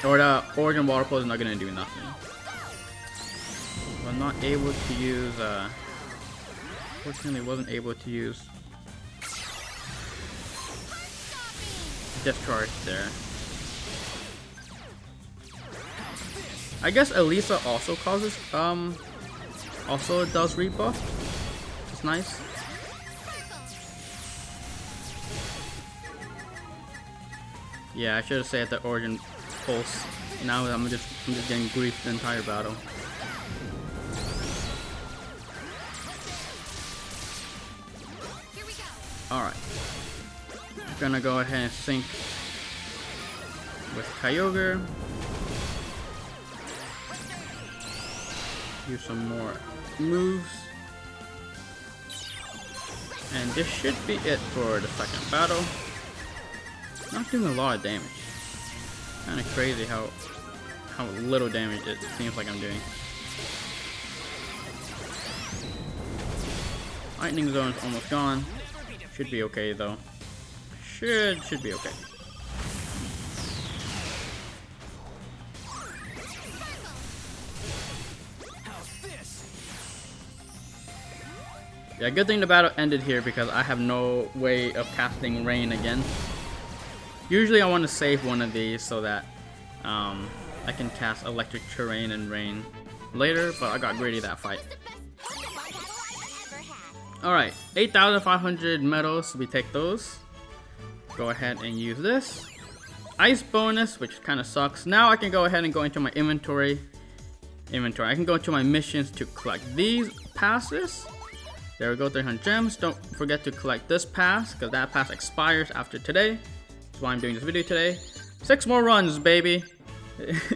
Or the Origin Water Pulse is not gonna do nothing. I'm not able to use fortunately wasn't able to use discharge there. I guess Elisa also causes also does rebuff. It's nice. Yeah, I should have said the Origin Pulse Now I'm just getting griefed the entire battle. Alright. Gonna go ahead and sync with Kyogre. Use some more moves. And this should be it for the second battle. Not doing a lot of damage. Kinda crazy how little damage it seems like I'm doing. Lightning zone's almost gone. Should be okay though. Should be okay. Yeah, good thing the battle ended here because I have no way of casting rain again. Usually I want to save one of these so that I can cast electric terrain and rain later, but I got greedy that fight. Alright, 8,500 medals, we take those. Go ahead and use this. Ice bonus, which kind of sucks. Now I can go ahead and go into my inventory. I can go into my missions to collect these passes. There we go, 300 gems. Don't forget to collect this pass, because that pass expires after today. That's why I'm doing this video today. 6 more runs, baby.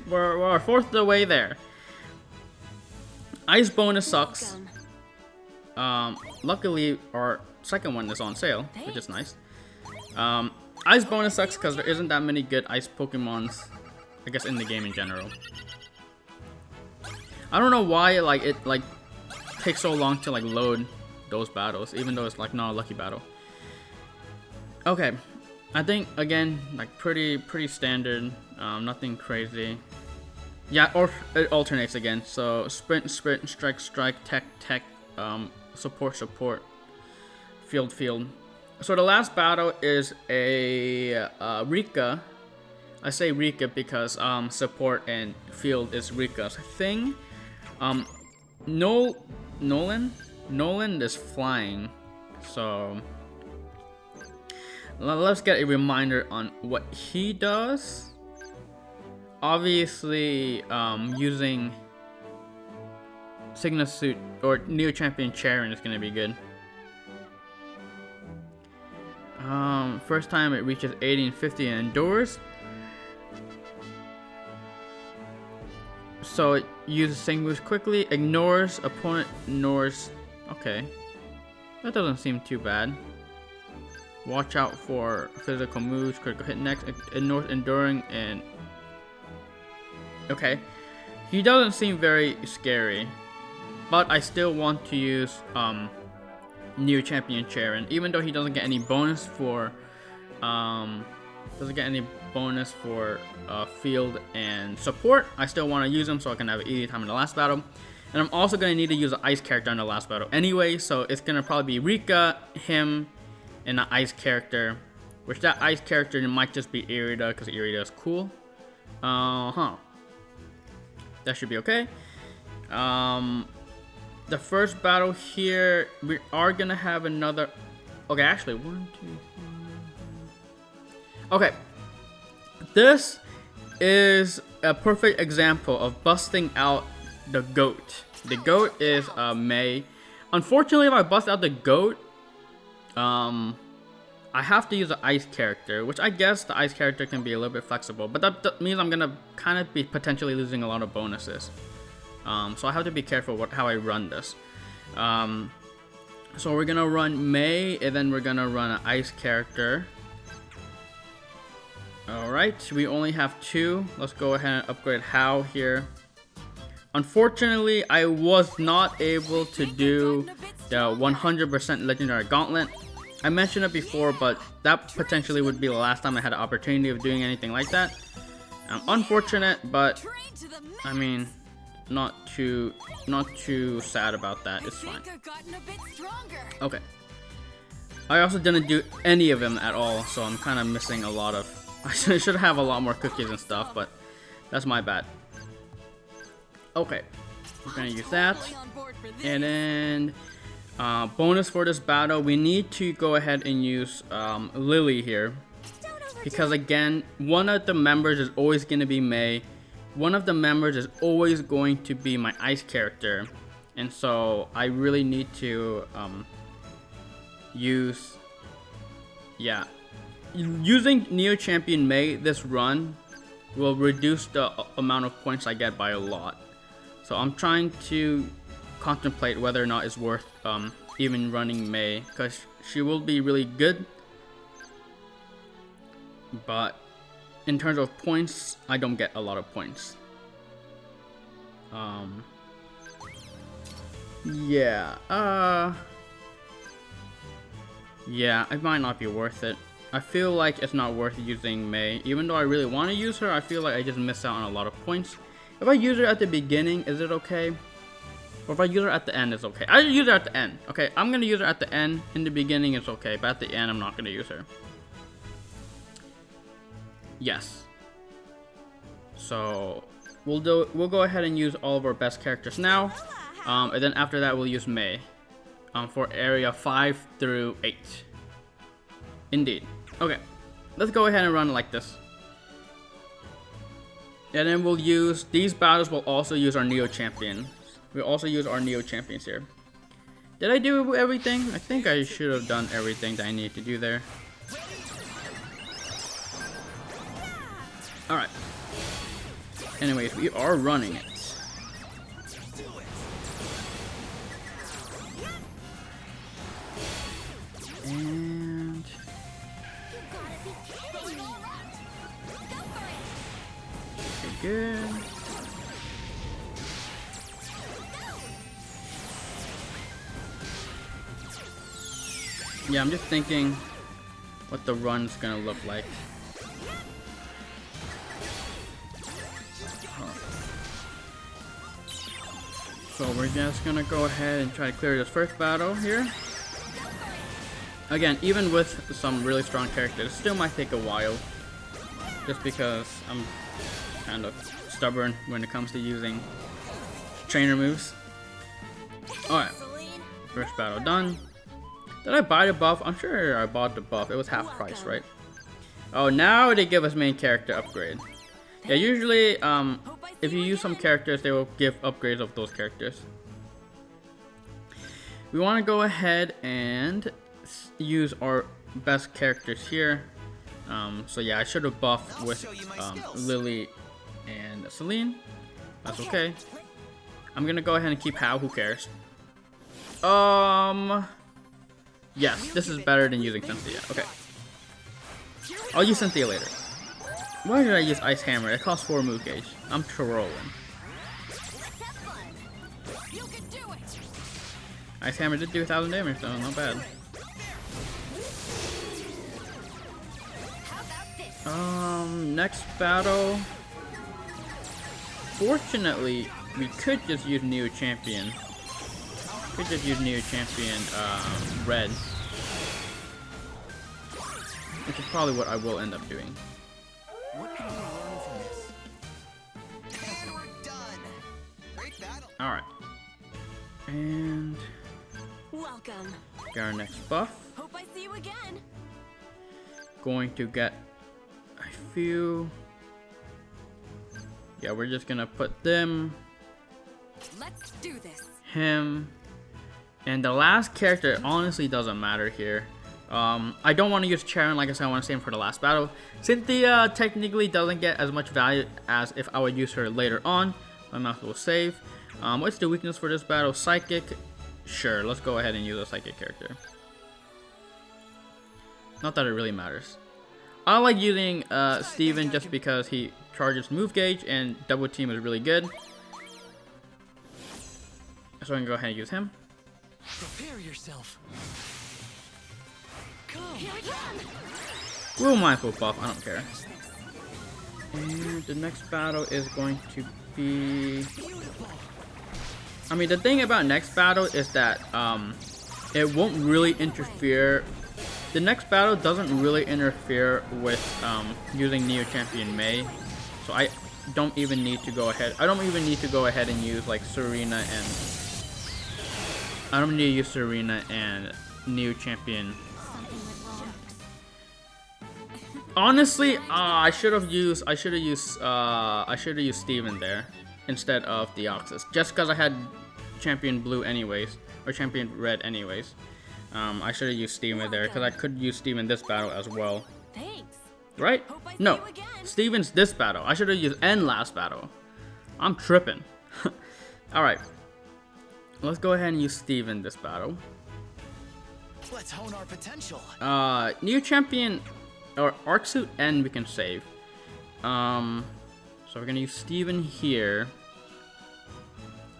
we're a fourth of the way there. Ice bonus sucks. Luckily, our second one is on sale, which is nice. Ice bonus sucks because there isn't that many good ice Pokemons, I guess, in the game in general. I don't know why it takes so long to load those battles, even though it's not a lucky battle. Okay, I think again pretty standard, nothing crazy. Yeah, or it alternates again. So sprint, strike, tech, support, field. So the last battle is a Rika. I say Rika because support and field is Rika's thing. Nolan is flying, so let's get a reminder on what he does. Obviously, using Signa Suit or Neo Champion Charon is gonna be good. First time it reaches 80 and 50 and endures. So it uses Sing moves quickly, ignores opponent, ignores. Okay, that doesn't seem too bad. Watch out for physical moves, critical hit next, ignores enduring, and okay, he doesn't seem very scary, but I still want to use Neo Champion Charon, even though he doesn't get any bonus for field and support. I still want to use him so I can have an easy time in the last battle. And I'm also going to need to use an ice character in the last battle anyway, so it's going to probably be Rika, him, and an ice character, which that ice character might just be Irida because Irida is cool. That should be okay. The first battle here, we are going to have another. Okay, actually, 1, 2, 3. Okay. This is a perfect example of busting out the goat. The goat is May. Unfortunately, if I bust out the goat, I have to use an ice character, which I guess the ice character can be a little bit flexible, but that means I'm gonna kind of be potentially losing a lot of bonuses. So I have to be careful how I run this. So we're gonna run May, and then we're gonna run an ice character. Alright, we only have 2. Let's go ahead and upgrade How here. Unfortunately, I was not able to do the 100% Legendary Gauntlet. I mentioned it before, but that potentially would be the last time I had an opportunity of doing anything like that. Unfortunate, but I mean, not too sad about that. It's fine. Okay. I also didn't do any of them at all, so I'm kind of missing a lot of. I should have a lot more cookies and stuff, but that's my bad. Okay, we're gonna use that, and then bonus for this battle, we need to go ahead and use Lily here, because again, one of the members is always gonna be May, one of the members is always going to be my ice character, and so I really need to use, yeah, using Neo Champion Mei this run will reduce the amount of points I get by a lot. So I'm trying to contemplate whether or not it's worth even running Mei, because she will be really good, but in terms of points, I don't get a lot of points. Yeah, it might not be worth it. I feel like it's not worth using Mei. Even though I really want to use her, I feel like I just miss out on a lot of points. If I use her at the beginning, is it okay? Or if I use her at the end, it's okay. I use her at the end. Okay, I'm gonna use her at the end. In the beginning, it's okay, but at the end, I'm not gonna use her. Yes. So we'll go ahead and use all of our best characters now, and then after that, we'll use Mei for area 5 through 8. Indeed. Okay, let's go ahead and run like this. And then we'll use, these battles will also use our Neo Champion. We'll also use our Neo Champions here. Did I do everything? I think I should have done everything that I needed to do there. Alright. Anyways, we are running it. And okay, good. Yeah, I'm just thinking what the run's gonna look like. So we're just gonna go ahead and try to clear this first battle here. Again, even with some really strong characters, it still might take a while. Just because I'm kind of stubborn when it comes to using trainer moves. Alright, first battle done. Did I buy the buff? I'm sure I bought the buff. It was half price, right? Oh, now they give us main character upgrade. Yeah, usually, if you use some characters, they will give upgrades of those characters. We want to go ahead and use our best characters here. So yeah, I should have buffed with Lily and Celine. That's okay. I'm gonna go ahead and keep Hao. Who cares? Yes, this is better than using Cynthia. Okay. I'll use Cynthia later. Why did I use Ice Hammer? It costs 4 move gauge. I'm trolling. Ice Hammer did do 1,000 damage though, not bad. Next battle. Fortunately, we could just use Neo Champion. Could just use Neo Champion Red. Which is probably what I will end up doing. What can we learn from this? And we're done. Great battle. Alright. And Welcome. get our next buff. Hope I see you again. Going to get a few. Yeah, we're just gonna put them, Let's do this. him, and the last character honestly doesn't matter here. I don't want to use Charon, like I said, I want to save him for the last battle. Cynthia technically doesn't get as much value as if I would use her later on. I might as well save. What's the weakness for this battle? Psychic? Sure, let's go ahead and use a psychic character. Not that it really matters. I like using Steven just because he charges move gauge and double team is really good. So I can go ahead and use him. Prepare yourself. Come. Here we come. We'll mindful buff, I don't care. And the next battle is going to be... I mean, the thing about next battle is that it won't really interfere. The next battle doesn't really interfere with using Neo Champion Mei. So I don't even need to go ahead. I don't even need to go ahead and use like Serena and... I don't need to use Serena and Neo Champion. Honestly, I should have used Steven there instead of Deoxys, just because I had Champion Blue anyways, or Champion Red anyways. I should have used Steven there because I could use Steven this battle as well. Thanks. Right? Hope I see No, you again. Steven's this battle. I should have used N last battle. I'm tripping. All right, let's go ahead and use Steven this battle. Let's hone our potential. New champion or Arc Suit N we can save. So we're gonna use Steven here.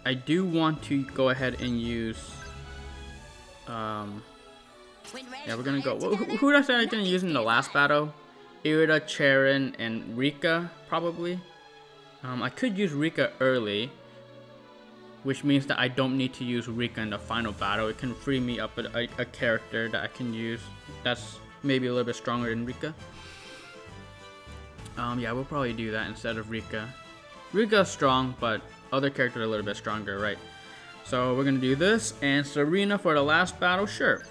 I do want to go ahead and use. Yeah, we're gonna go. Who did I say I was gonna use in the last battle? Irida, Charon, and Rika probably. I could use Rika early, which means that I don't need to use Rika in the final battle. It can free me up a character that I can use that's maybe a little bit stronger than Rika. Yeah, we'll probably do that instead of Rika. Rika's strong, but other characters are a little bit stronger, right? So we're gonna do this, and Serena for the last battle, sure.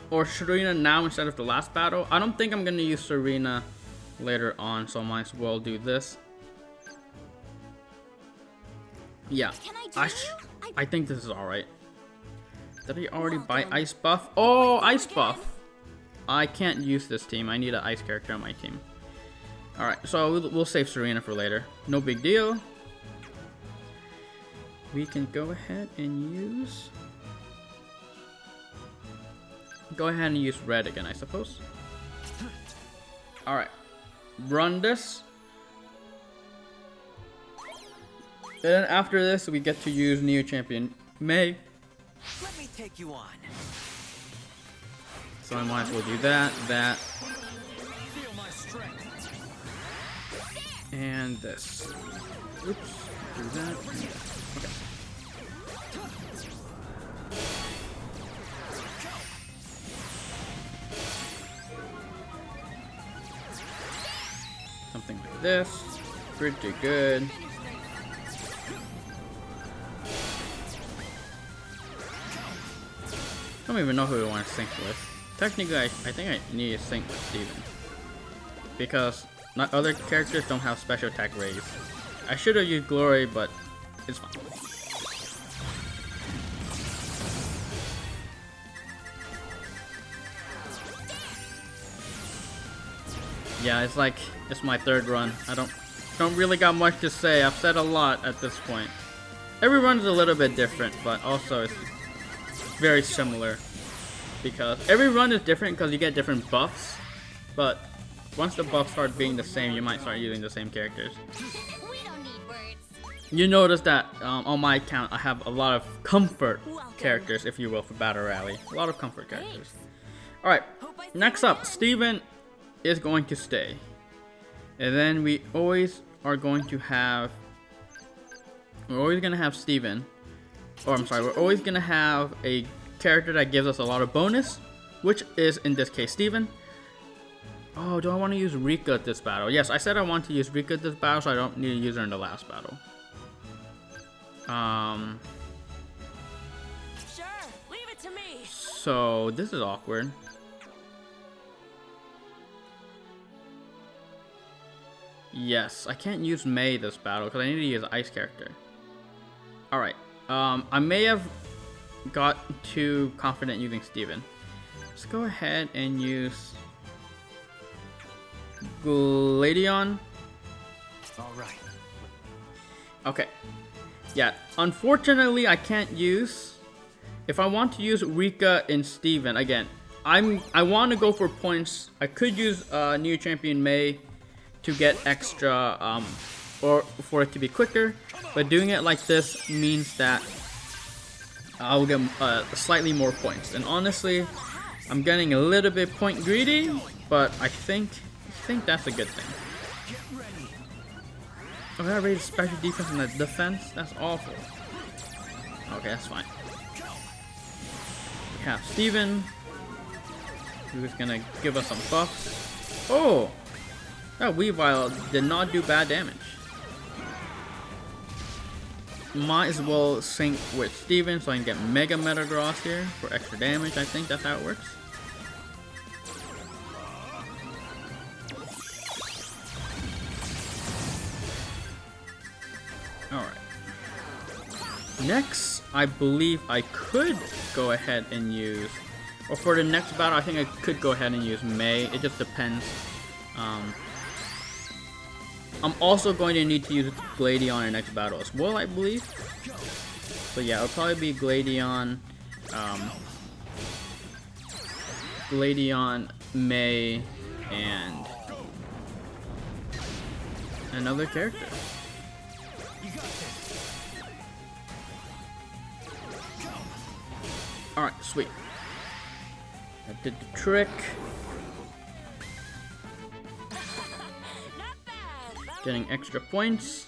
Or Serena now instead of the last battle. I don't think I'm gonna use Serena later on, so I might as well do this. Yeah, I think this is alright. Did I already buy Ice Buff? Oh, Ice Buff! I can't use this team. I need an Ice character on my team. Alright, so we'll save Serena for later. No big deal. We can go ahead and use... Go ahead and use red again, I suppose. Alright. Run this. And then after this, we get to use Neo Champion May. Let me take you on. So I might as well do that, Feel my strength. and this. Oops. Do that. Okay. Something like this. Pretty good. I don't even know who I want to sync with. Technically, I think I need to sync with Steven. Because not other characters don't have special attack raise. I should have used Glory, but it's fine. Yeah, it's like it's my third run. I don't really got much to say. I've said a lot at this point. Every run is a little bit different, but also it's very similar. Because every run is different because you get different buffs. But once the buffs start being the same, you might start using the same characters. We don't need words. You notice that on my account, I have a lot of comfort characters, if you will, for Battle Rally. A lot of comfort characters. Alright, next up, Steven is going to stay. And then we always are going to have... We're always going to have Steven. Or I'm sorry, we're always going to have a character that gives us a lot of bonus, which is, in this case, Steven. Oh, do I want to use Rika at this battle? Yes, I said I want to use Rika at this battle, so I don't need to use her in the last battle. Sure, leave it to me. So this is awkward. Yes, I can't use May this battle because I need to use an ice character. Alright, I may have got too confident using Steven. Let's go ahead and use Gladion. Alright. Okay. Yeah, unfortunately I can't use... If I want to use Rika and Steven, again, I want to go for points. I could use New Champion May to get extra, or for it to be quicker. But doing it like this means that I'll get slightly more points. And honestly, I'm getting a little bit point greedy, but I think that's a good thing. Oh, I raised special defense and the defense? That's awful. Okay, that's fine. We have Steven, who's gonna give us some buffs. Oh! That Weavile did not do bad damage. Might as well sync with Steven so I can get Mega Metagross here for extra damage. I think that's how it works. Alright. Next, I believe I could go ahead and use, or for the next battle, I think I could go ahead and use Mei. It just depends. I'm also going to need to use Gladion in the next battle as well, I believe. So yeah, it'll probably be Gladion, Mei, and another character. Alright, sweet. That did the trick. Getting extra points.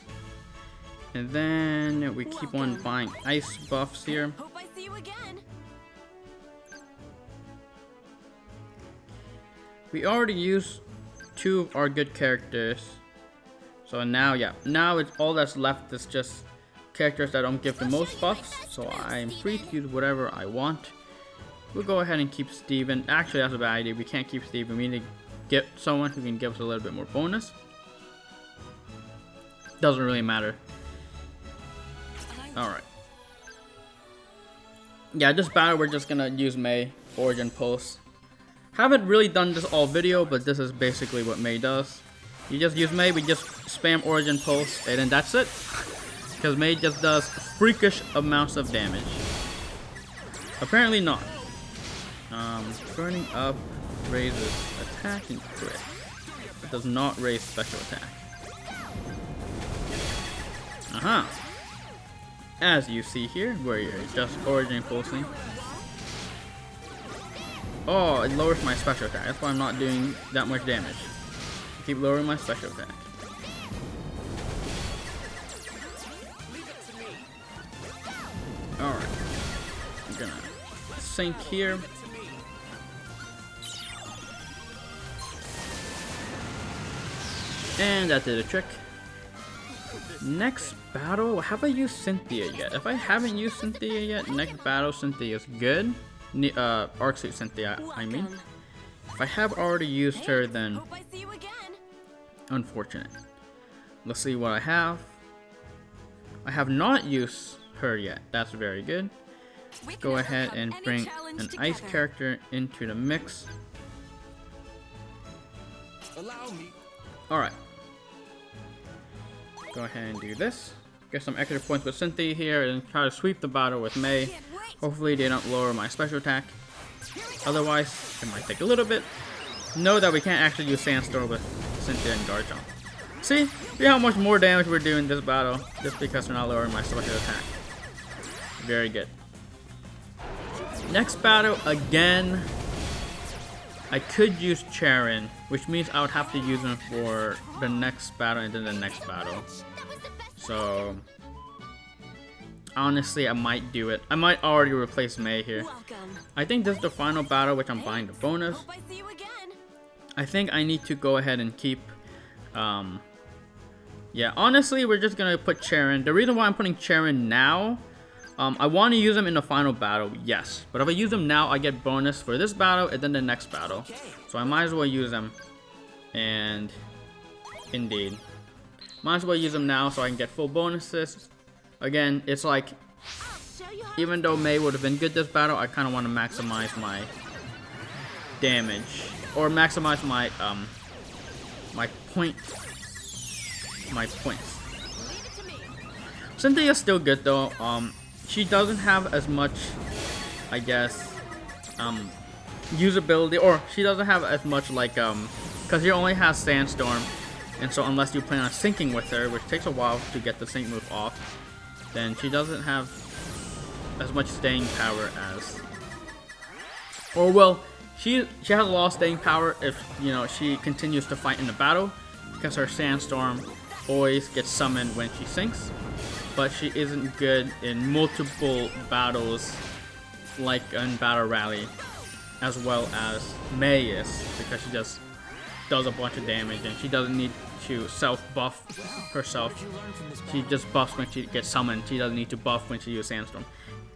And then we keep on buying ice buffs here. Hope I see you again. We already used 2 of our good characters. So now, yeah, now it's all that's left is just characters that don't give the most buffs. So I'm free to use whatever I want. We'll go ahead and keep Steven. Actually, that's a bad idea. We can't keep Steven. We need to get someone who can give us a little bit more bonus. Doesn't really matter. Alright. Yeah, this battle we're just gonna use Mei, Origin Pulse. Haven't really done this all video, but this is basically what Mei does. You just use Mei, we just spam Origin Pulse, and then that's it. Because Mei just does freakish amounts of damage. Apparently not. Burning up raises attack and crit. It does not raise special attack. As you see here, where you're just Origin Pulsing. Oh, it lowers my special attack. That's why I'm not doing that much damage. I keep lowering my special attack. Alright. I'm gonna sink here. And that did a trick. Next battle, have I used Cynthia yet? If I haven't used Cynthia yet, next battle Cynthia is good. Arc Suit Cynthia, I mean. If I have already used her, then Hope I see you again. unfortunate. Let's see what I have. I have not used her yet. That's very good. Go ahead and bring an ice character into the mix. Allow me. Alright. Go ahead and do this. Get some extra points with Cynthia here and try to sweep the battle with Mei. Hopefully they don't lower my special attack. Otherwise, it might take a little bit. Know that we can't actually use Sandstorm with Cynthia and Guard Jump. See how much more damage we're doing this battle just because we're not lowering my special attack. Very good. Next battle, again, I could use Charon, which means I would have to use him for the next battle and then the next battle. So, honestly, I might do it. I might already replace Mei here. I think this is the final battle, which I'm buying the bonus. Hope I see you again. I think I need to go ahead and keep, yeah, honestly, we're just gonna put Charon. The reason why I'm putting Charon now, I want to use him in the final battle, yes. But if I use him now, I get bonus for this battle and then the next battle. So I might as well use him. And indeed, might as well use him now so I can get full bonuses. Again, it's like, even though Mei would have been good this battle, I kind of want to maximize my damage or maximize my my points. Cynthia's still good though. She doesn't have as much, I guess, usability, or she doesn't have as much like because she only has Sandstorm, and so unless you plan on syncing with her, which takes a while to get the sync move off, then she doesn't have as much staying power as, or well, she has a lot of staying power if, you know, she continues to fight in the battle, because her Sandstorm always gets summoned when she sinks. But she isn't good in multiple battles like in Battle Rally, as well as Mei is, because she just does a bunch of damage and she doesn't need to self-buff herself. She just buffs when she gets summoned. She doesn't need to buff when she uses Sandstorm.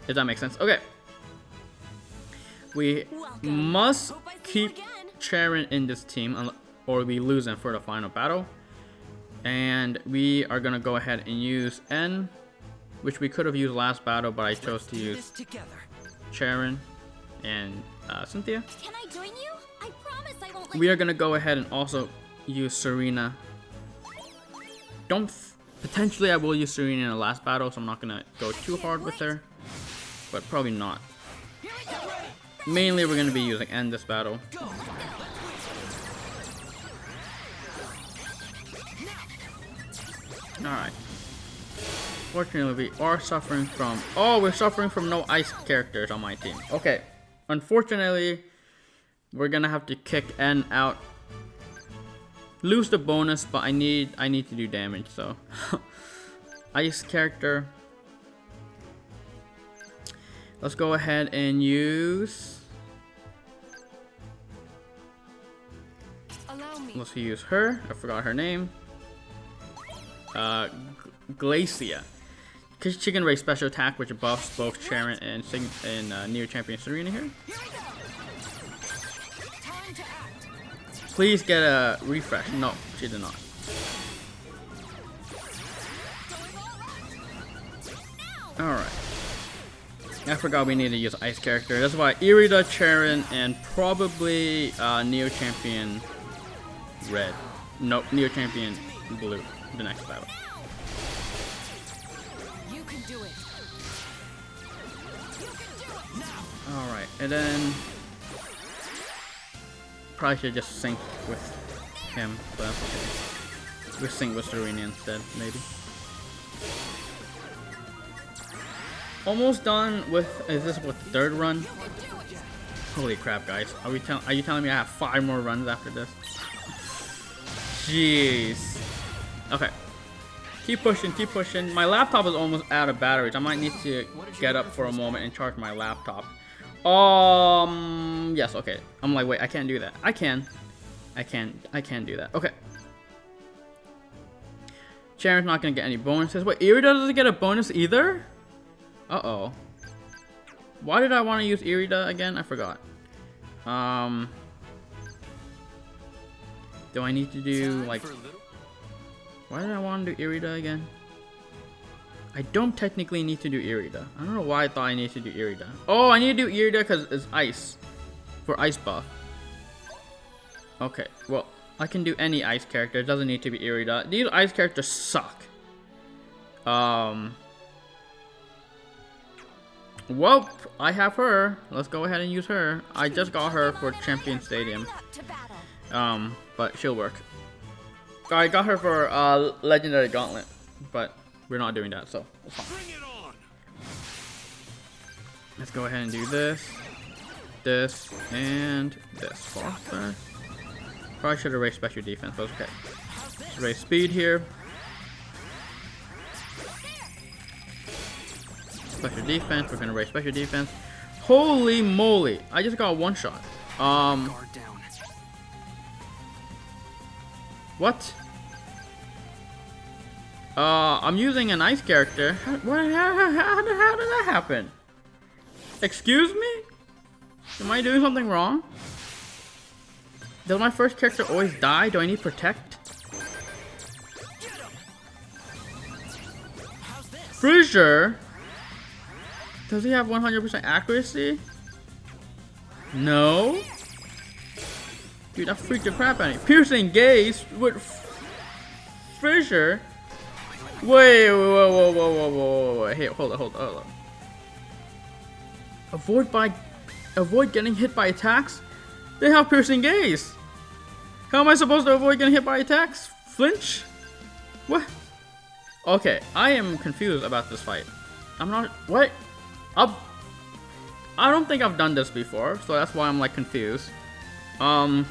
If that makes sense. Okay. We must keep Charon in this team or we lose him for the final battle. And we are gonna go ahead and use N, which we could have used last battle, but I chose to use Sharon and Cynthia. Can I join you? I promise I won't. We are gonna go ahead and also use Serena. Potentially I will use Serena in the last battle, so I'm not gonna go too hard with her, but probably not. Mainly we're gonna be using N this battle. Alright. Fortunately, we are suffering from... Oh, we're suffering from no ice characters on my team. Okay. Unfortunately, we're gonna have to kick N out. Lose the bonus, but I need to do damage, so... Ice character. Let's go ahead and use... Allow me. Let's use her. I forgot her name. Glacia. Cause she can raise special attack, which buffs both Sharon and Neo Champion Serena here. Please get a refresh. No, she did not. Alright. I forgot we need to use ice character. That's why Irida, Sharon, and probably Neo Champion Red. No, Neo Champion Blue. The next battle. You can do it. Alright, and then probably should just sync with him, but that's okay. We'll sync with Serena instead, maybe. Almost done with, is this what, third run? Holy crap, guys. Are you telling me I have 5 more runs after this? Jeez. Okay. Keep pushing, keep pushing. My laptop is almost out of batteries. I might need to get up for a moment and charge my laptop. Yes, okay. I'm like, wait, I can't do that. I can do that. Okay. Sharon's not gonna get any bonuses. Wait, Irida doesn't get a bonus either? Uh-oh. Why did I want to use Irida again? I forgot. Do I need to do, like... Why did I want to do Irida again? I don't technically need to do Irida. I don't know why I thought I needed to do Irida. Oh, I need to do Irida because it's ice. For ice buff. Okay, well, I can do any ice character. It doesn't need to be Irida. These ice characters suck. Well, I have her. Let's go ahead and use her. I just got her for Champion Stadium. But she'll work. I got her for Legendary Gauntlet, but we're not doing that, so it's fine. Let's go ahead and do this, and this. Foster. Probably should have raised special defense, but it's okay. Let's raise speed here. Special defense, we're gonna raise special defense. Holy moly, I just got one shot. What? I'm using an ice character. How did that happen? Excuse me? Am I doing something wrong? Does my first character always die? Do I need protect? Frazier? Does he have 100% accuracy? No. Dude, that freaked the crap out of me. Piercing gaze with Frazier. Wait, whoa. Hey, hold on. Avoid getting hit by attacks? They have piercing gaze. How am I supposed to avoid getting hit by attacks? Flinch? What? Okay, I am confused about this fight. I'm not. What? I don't think I've done this before, so that's why I'm like confused. How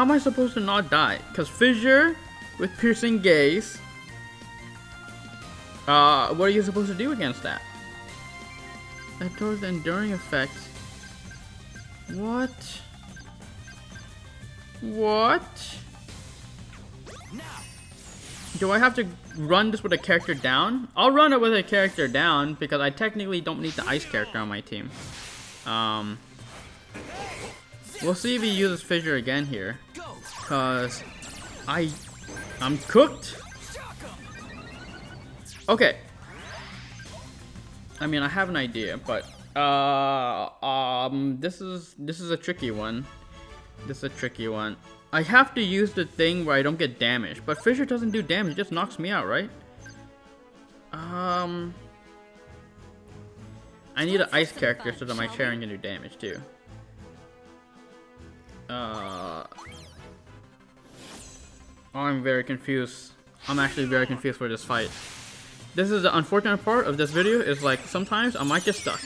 am I supposed to not die? Because Fissure with piercing gaze. What are you supposed to do against that? That towards the enduring effect. What? Do I have to run this with a character down? I'll run it with a character down because I technically don't need the ice character on my team. We'll see if he uses Fissure again here. Because I'm cooked. Okay. I mean, I have an idea, but this is a tricky one. This is a tricky one. I have to use the thing where I don't get damaged, but Fissure doesn't do damage; it just knocks me out, right? I need an ice character so that my Sharon can do damage too. Oh, I'm very confused. I'm actually very confused for this fight. This is the unfortunate part of this video, is like sometimes I might get stuck.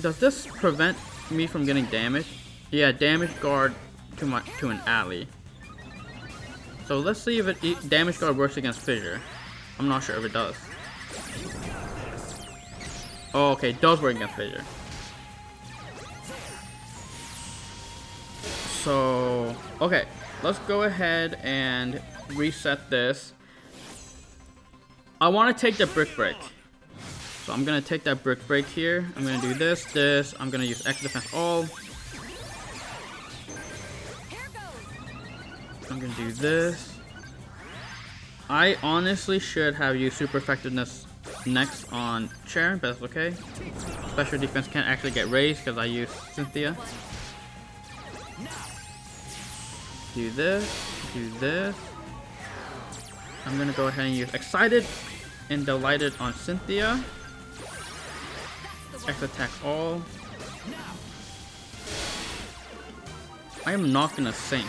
Does this prevent me from getting damaged? Yeah, damage guard to an ally. So let's see if damage guard works against Fissure. I'm not sure if it does. Oh, okay, it does work against Fissure. So, okay, let's go ahead and reset this. I want to take the brick break. So I'm going to take that brick break here. I'm going to do this. I'm going to use X defense all. I'm going to do this. I honestly should have used super effectiveness next on Sharon, but that's okay. Special defense can't actually get raised because I use Cynthia. Do this. I'm gonna go ahead and use Excited and Delighted on Cynthia. X attack all. I am not gonna sink.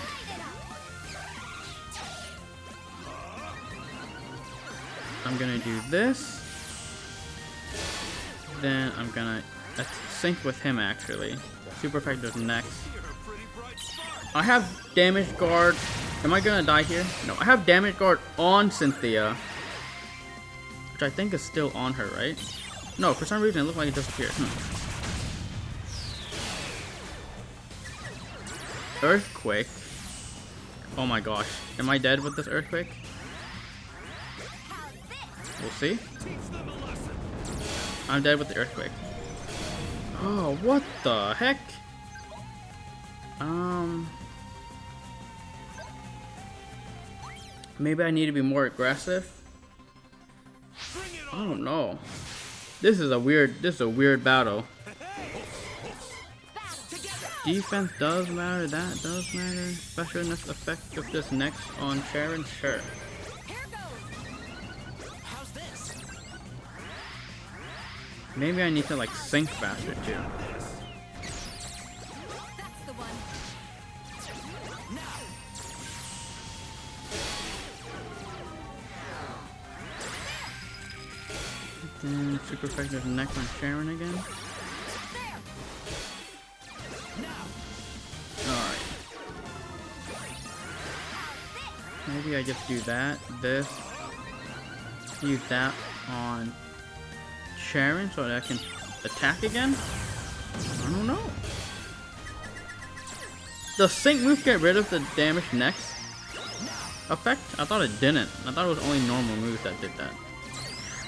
I'm gonna do this. Then I'm gonna sync with him actually. Super effective next. I have damage guard. Am I gonna die here? No, I have damage guard on Cynthia, which I think is still on her, right? No, for some reason it looked like it disappeared. Earthquake. Oh my gosh, am I dead with this earthquake? We'll see. I'm dead with the earthquake. Oh, what the heck? Maybe I need to be more aggressive. I don't know. This is a weird battle. Defense does matter, that does matter. Specialness effect of this next on Sharon, sure. Maybe I need to like sync faster too. Then super effective next on Sharon again. Alright. Maybe I just do that, this. Use that on Sharon so that I can attack again? I don't know. Does sync move get rid of the damage next effect? I thought it didn't. I thought it was only normal moves that did that.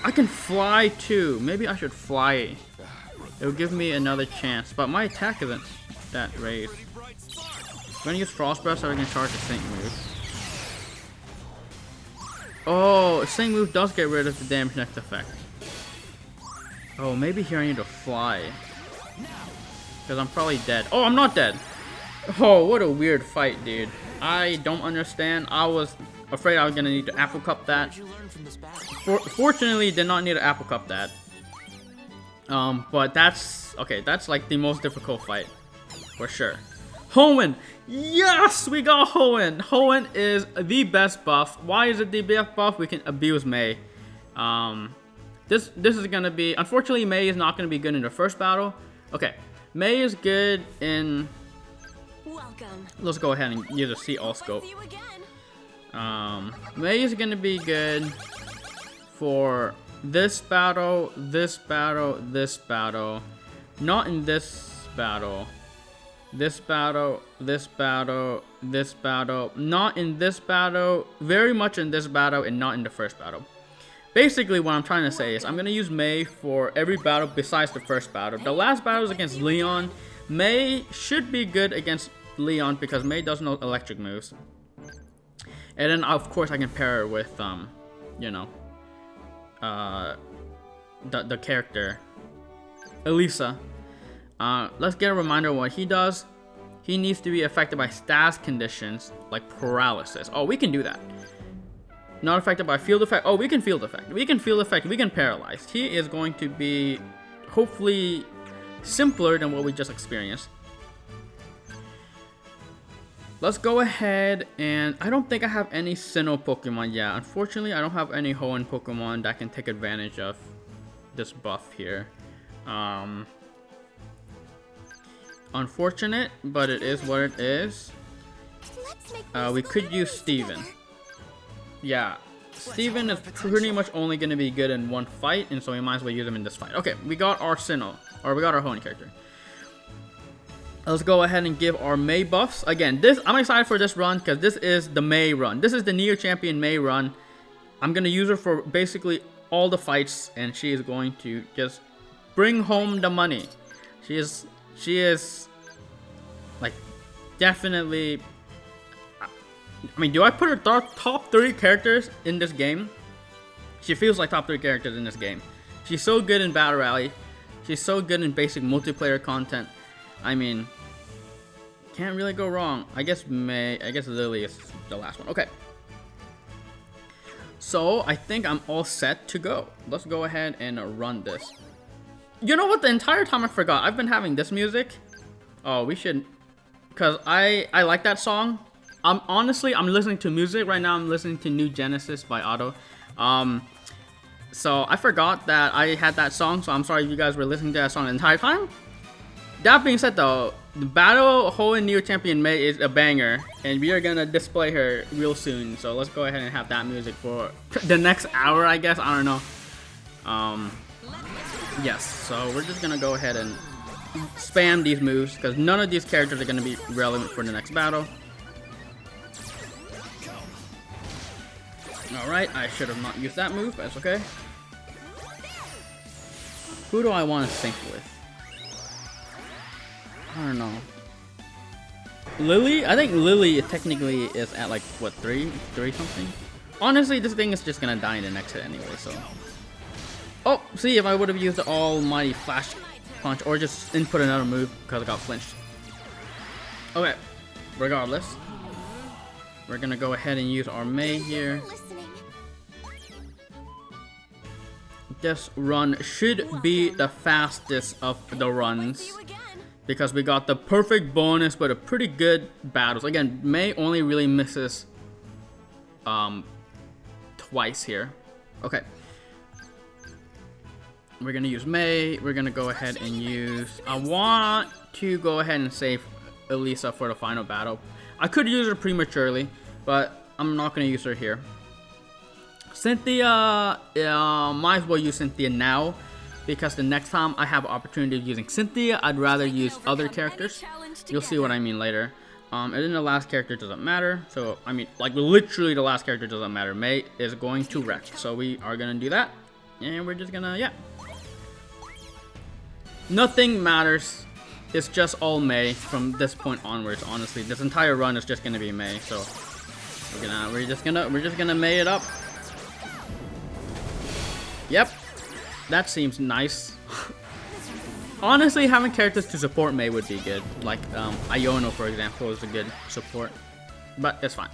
I can fly too. Maybe I should fly. It will give me another chance, but my attack isn't that raised. I'm gonna use Frost Breath so I can charge the sync move. Oh, sync move does get rid of the damage next effect. Oh, maybe here I need to fly. Because I'm probably dead. Oh, I'm not dead. Oh, what a weird fight, dude. I don't understand. I was afraid I was gonna need to Apple Cup that. Fortunately, did not need to Apple Cup that. But that's okay. That's like the most difficult fight for sure. Hoenn, yes, we got Hoenn. Hoenn is the best buff. Why is it the best buff? We can abuse Mei. This is gonna be. Unfortunately, Mei is not gonna be good in the first battle. Okay, Mei is good in. Welcome. Let's go ahead and use a see all scope. Mei is gonna be good for this battle, this battle, this battle. Not in this battle. This battle, this battle, this battle. Not in this battle. Very much in this battle and not in the first battle. Basically, what I'm trying to say is I'm gonna use Mei for every battle besides the first battle. The last battle is against Leon. Mei should be good against Leon because Mei does know electric moves. And then of course I can pair it with you know, the character Elisa. Let's get a reminder of what he does. He needs to be affected by status conditions like paralysis. Oh, we can do that. Not affected by field effect. Oh, we can field effect. We can field effect. We can paralyze. He is going to be hopefully simpler than what we just experienced. Let's go ahead, and I don't think I have any Sinnoh Pokemon yet. Unfortunately, I don't have any Hoenn Pokemon that can take advantage of this buff here. Unfortunate, but it is what it is. We could use Steven. Yeah, Steven is pretty much only going to be good in one fight, and so we might as well use him in this fight. Okay, we got our Sinnoh, or we got our Hoenn character. Let's go ahead and give our Mei buffs. Again, I'm excited for this run because this is the Mei run. This is the Neo Champion Mei run. I'm going to use her for basically all the fights, and she is going to just bring home the money. She is like definitely, I mean, do I put her top 3 characters in this game? She feels like top 3 characters in this game. She's so good in Battle Rally. She's so good in basic multiplayer content. I mean, can't really go wrong. I guess Lily is the last one. Okay. So I think I'm all set to go. Let's go ahead and run this. You know what? The entire time I forgot. I've been having this music. Oh, we should, because I like that song. I'm listening to music right now. I'm listening to New Genesis by Otto. So I forgot that I had that song. So I'm sorry if you guys were listening to that song the entire time. That being said, though, the Battle Hoenn Neo Champion Mei is a banger, and we are gonna display her real soon. So let's go ahead and have that music for the next hour, I guess. I don't know. Yes. So we're just gonna go ahead and spam these moves because none of these characters are gonna be relevant for the next battle. All right. I should have not used that move, but it's okay. Who do I want to sync with? I don't know. Lily? I think Lily technically is at like, what, 3 something? Honestly, this thing is just gonna die in the next hit anyway, so. Oh, see, if I would have used the almighty flash punch or just input another move because I got flinched. Okay, regardless. We're gonna go ahead and use our Mei here. This run should be the fastest of the runs, because we got the perfect bonus but a pretty good battles. Again, Mei only really misses twice here. Okay. We're gonna use Mei. We're gonna go ahead and use, I want to go ahead and save Elisa for the final battle. I could use her prematurely, but I'm not gonna use her here. Cynthia, might as well use Cynthia now, because the next time I have opportunity of using Cynthia, I'd rather use other characters. You'll see what I mean later. And then the last character doesn't matter. So, I mean, like literally the last character doesn't matter. Mei is going to wreck. So we are going to do that. And we're just going to, yeah. Nothing matters. It's just all Mei from this point onwards, honestly. This entire run is just going to be Mei. So we're just gonna Mei it up. Yep. That seems nice. Honestly, having characters to support Mei would be good. Like Iono, for example, is a good support. But it's fine.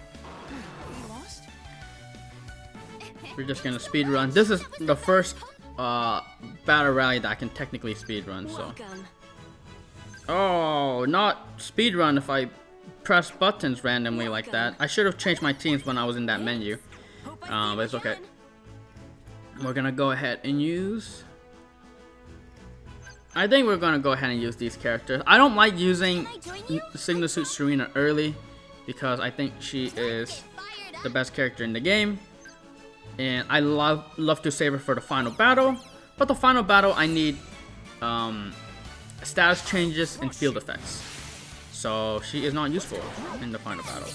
We're just gonna speed run. This is the first battle rally that I can technically speed run. So. Oh, not speed run if I press buttons randomly like that. I should have changed my teams when I was in that menu. But it's okay. We're gonna go ahead and use, I think we're gonna go ahead and use these characters. I don't like using Signal Suit Serena early because I think she is the best character in the game, and I love to save her for the final battle. But the final battle, I need status changes and field effects, so she is not useful in the final battle.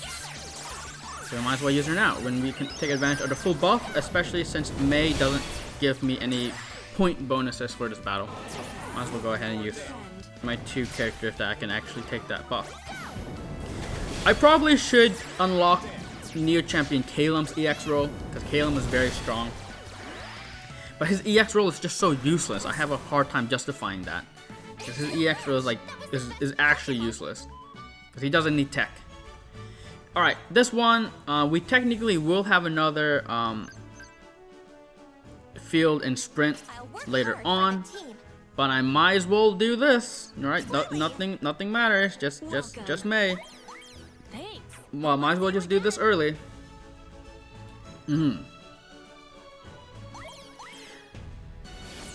So we might as well use her now when we can take advantage of the full buff, especially since Mei doesn't give me any point bonuses for this battle. Might as well go ahead and use my 2 characters that I can actually take that buff. I probably should unlock Neo Champion Calum's EX roll, because Calum is very strong. But his EX roll is just so useless. I have a hard time justifying that. Because his EX roll is like is actually useless. Because he doesn't need tech. Alright, this one, we technically will have another field and sprint later on. But I might as well do this. Alright, nothing matters. Just May. Well, might as well just do this early.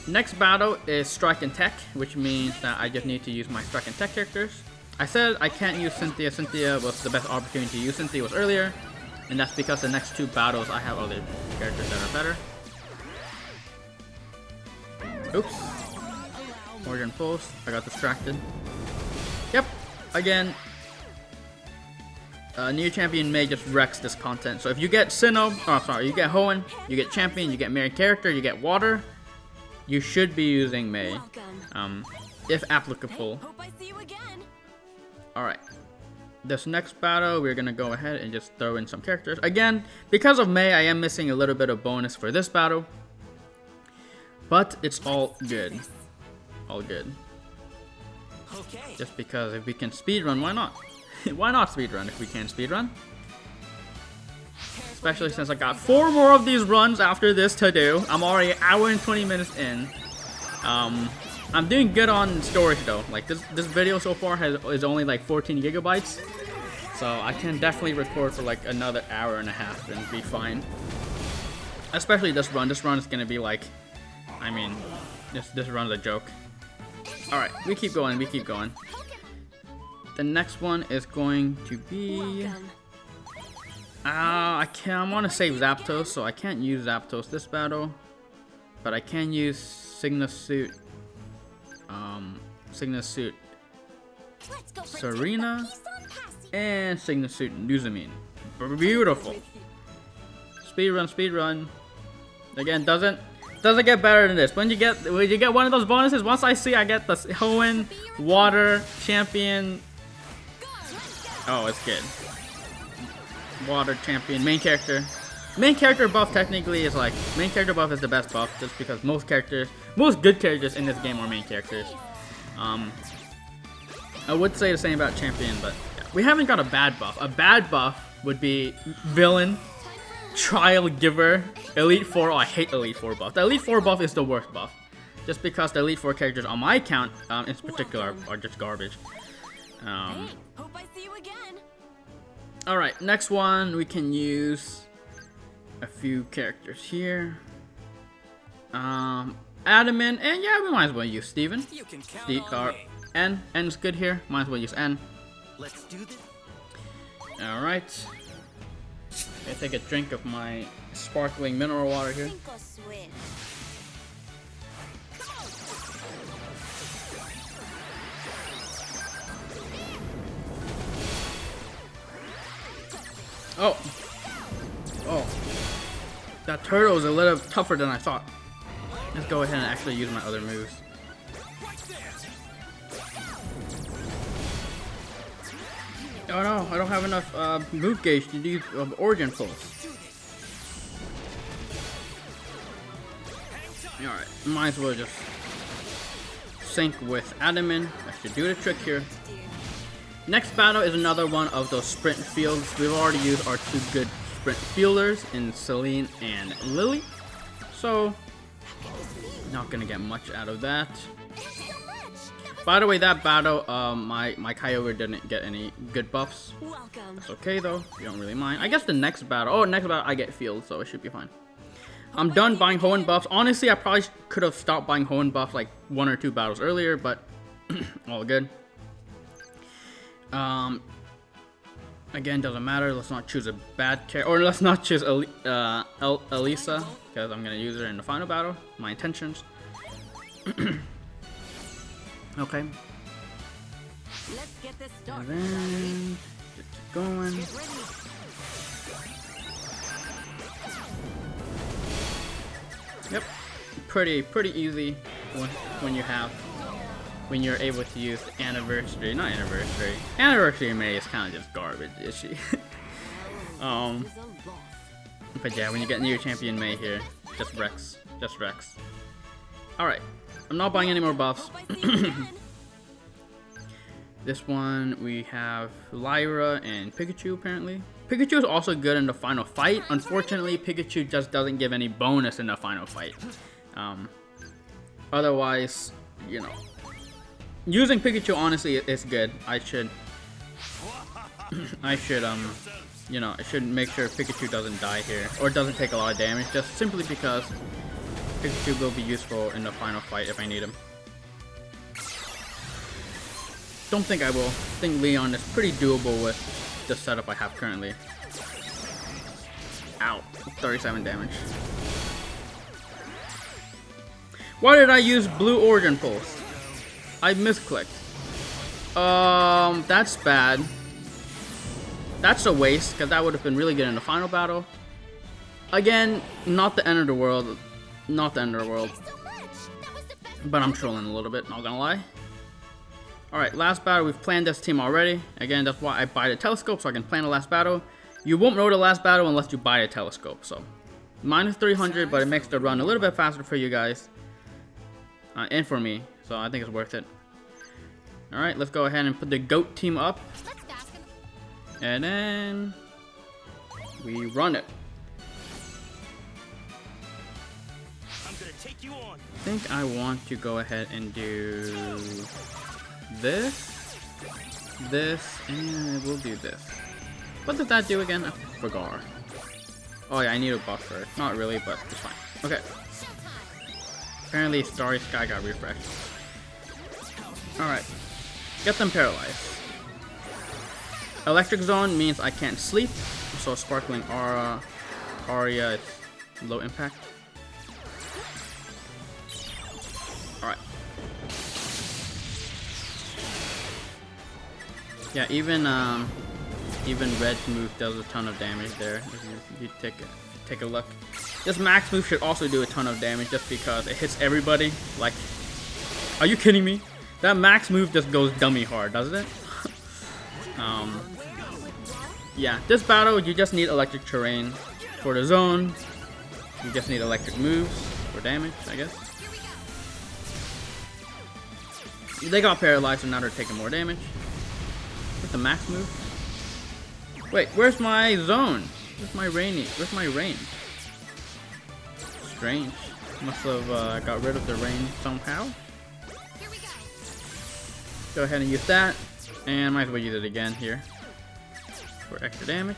Next battle is Strike and Tech, which means that I just need to use my Strike and Tech characters. I said I can't use Cynthia. Cynthia was the best opportunity to use Cynthia was earlier, and that's because the next two battles I have other characters that are better. Oops. Origin Pulse. I got distracted. Yep. Again, Neo Champion May just wrecks this content. So if you get Sinnoh, oh sorry, you get Hoenn, you get Champion, you get Married Character, you get Water, you should be using May, if applicable. Alright. This next battle, we're gonna go ahead and just throw in some characters. Again, because of May, I am missing a little bit of bonus for this battle. But it's all good. All good. Just because if we can speedrun, why not? Why not speedrun if we can speedrun? Especially since I got 4 more of these runs after this to do. I'm already an hour and 20 minutes in. I'm doing good on storage though. Like this video so far is only like 14 gigabytes. So I can definitely record for like another hour and a half and be fine. Especially this run. This run is gonna be like, I mean, this run's a joke. Alright, we keep going, we keep going. The next one is going to be... I want to save Zapdos, so I can't use Zapdos this battle. But I can use Suit Serena and Suit Nuzamine. Beautiful. Speedrun. Again, doesn't get better than this. When you get one of those bonuses, once I see I get the Hoenn, Water, Champion. Oh, it's good. Water, Champion, main character. Main character buff technically is like, main character buff is the best buff just because most good characters in this game are main characters. I would say the same about Champion, but yeah. We haven't got a bad buff. A bad buff would be Villain, Trial Giver, Elite 4. Oh, I hate Elite 4 buff. The Elite 4 buff is the worst buff. Just because the Elite 4 characters on my account, in particular, are just garbage. Alright, next one, we can use a few characters here. Adamant, and yeah, we might as well use Steven. N's good here, might as well use N. Let's do this. Alright. I take a drink of my sparkling mineral water here. Oh, that turtle is a little tougher than I thought. Let's go ahead and actually use my other moves. Oh no, I don't have enough move gauge to do Origin Pulse. Alright, might as well just sync with Adamant. I should do the trick here. Next battle is another one of those sprint fields. We've already used our 2 good sprint fielders in Celine and Lily. So, not gonna get much out of that. By the way, that battle, my Kyogre didn't get any good buffs. That's okay though, you don't really mind. I guess the next battle, I get field, so it should be fine. I'm done buying Hoenn buffs. Honestly, I probably could have stopped buying Hoenn buffs like 1 or 2 battles earlier, but all good. Again, doesn't matter. Let's not choose a bad character, or let's not choose Elisa, because I'm gonna use her in the final battle. My intentions. Okay. Let's get this started. And then just keep going. Yep, pretty easy when you're able to use Anniversary May is kind of just garbage, is she? Um, Is a loss. but yeah, when you get new champion May here, just Rex. Just Rex. Alright. I'm not buying any more buffs. Hope I see you again. This one, we have Lyra and Pikachu, apparently. Pikachu is also good in the final fight. Unfortunately, Pikachu just doesn't give any bonus in the final fight. Otherwise, you know, using Pikachu, honestly, is good. I should, you know, I should make sure Pikachu doesn't die here. Or doesn't take a lot of damage, just simply because Pikachu will be useful in the final fight if I need him. Don't think I will. I think Leon is pretty doable with the setup I have currently. Ow. 37 damage. Why did I use Blue Origin Pulse? I misclicked. That's bad. That's a waste, because that would have been really good in the final battle. Again, not the end of the world. Not the end of the world. But I'm trolling a little bit, not gonna lie. Alright, last battle. We've planned this team already. Again, that's why I buy the telescope, so I can plan the last battle. You won't know the last battle unless you buy a telescope, so. Minus 300, but it makes the run a little bit faster for you guys. And for me, so I think it's worth it. Alright, let's go ahead and put the GOAT team up. And then we run it. I'm gonna take you on. I think I want to go ahead and do this, and we'll do this. What does that do again? I forgot. Oh yeah, I need a buff for it. Not really, but it's fine. Okay. Apparently Starry Sky got refreshed. Alright. Get them paralyzed. Electric Zone means I can't sleep, so Sparkling Aria is low impact. Alright. Yeah, even Red's move does a ton of damage there. If you take a look. This max move should also do a ton of damage just because it hits everybody. Like, are you kidding me? That max move just goes dummy hard, doesn't it? Yeah, this battle you just need electric terrain for the zone. You just need electric moves for damage, I guess. They got paralyzed, so now they're taking more damage. What's the max move? Wait, where's my zone? Where's my range? Where's my range? Strange. Must have got rid of the range somehow. Go ahead and use that, and might as well use it again here for extra damage.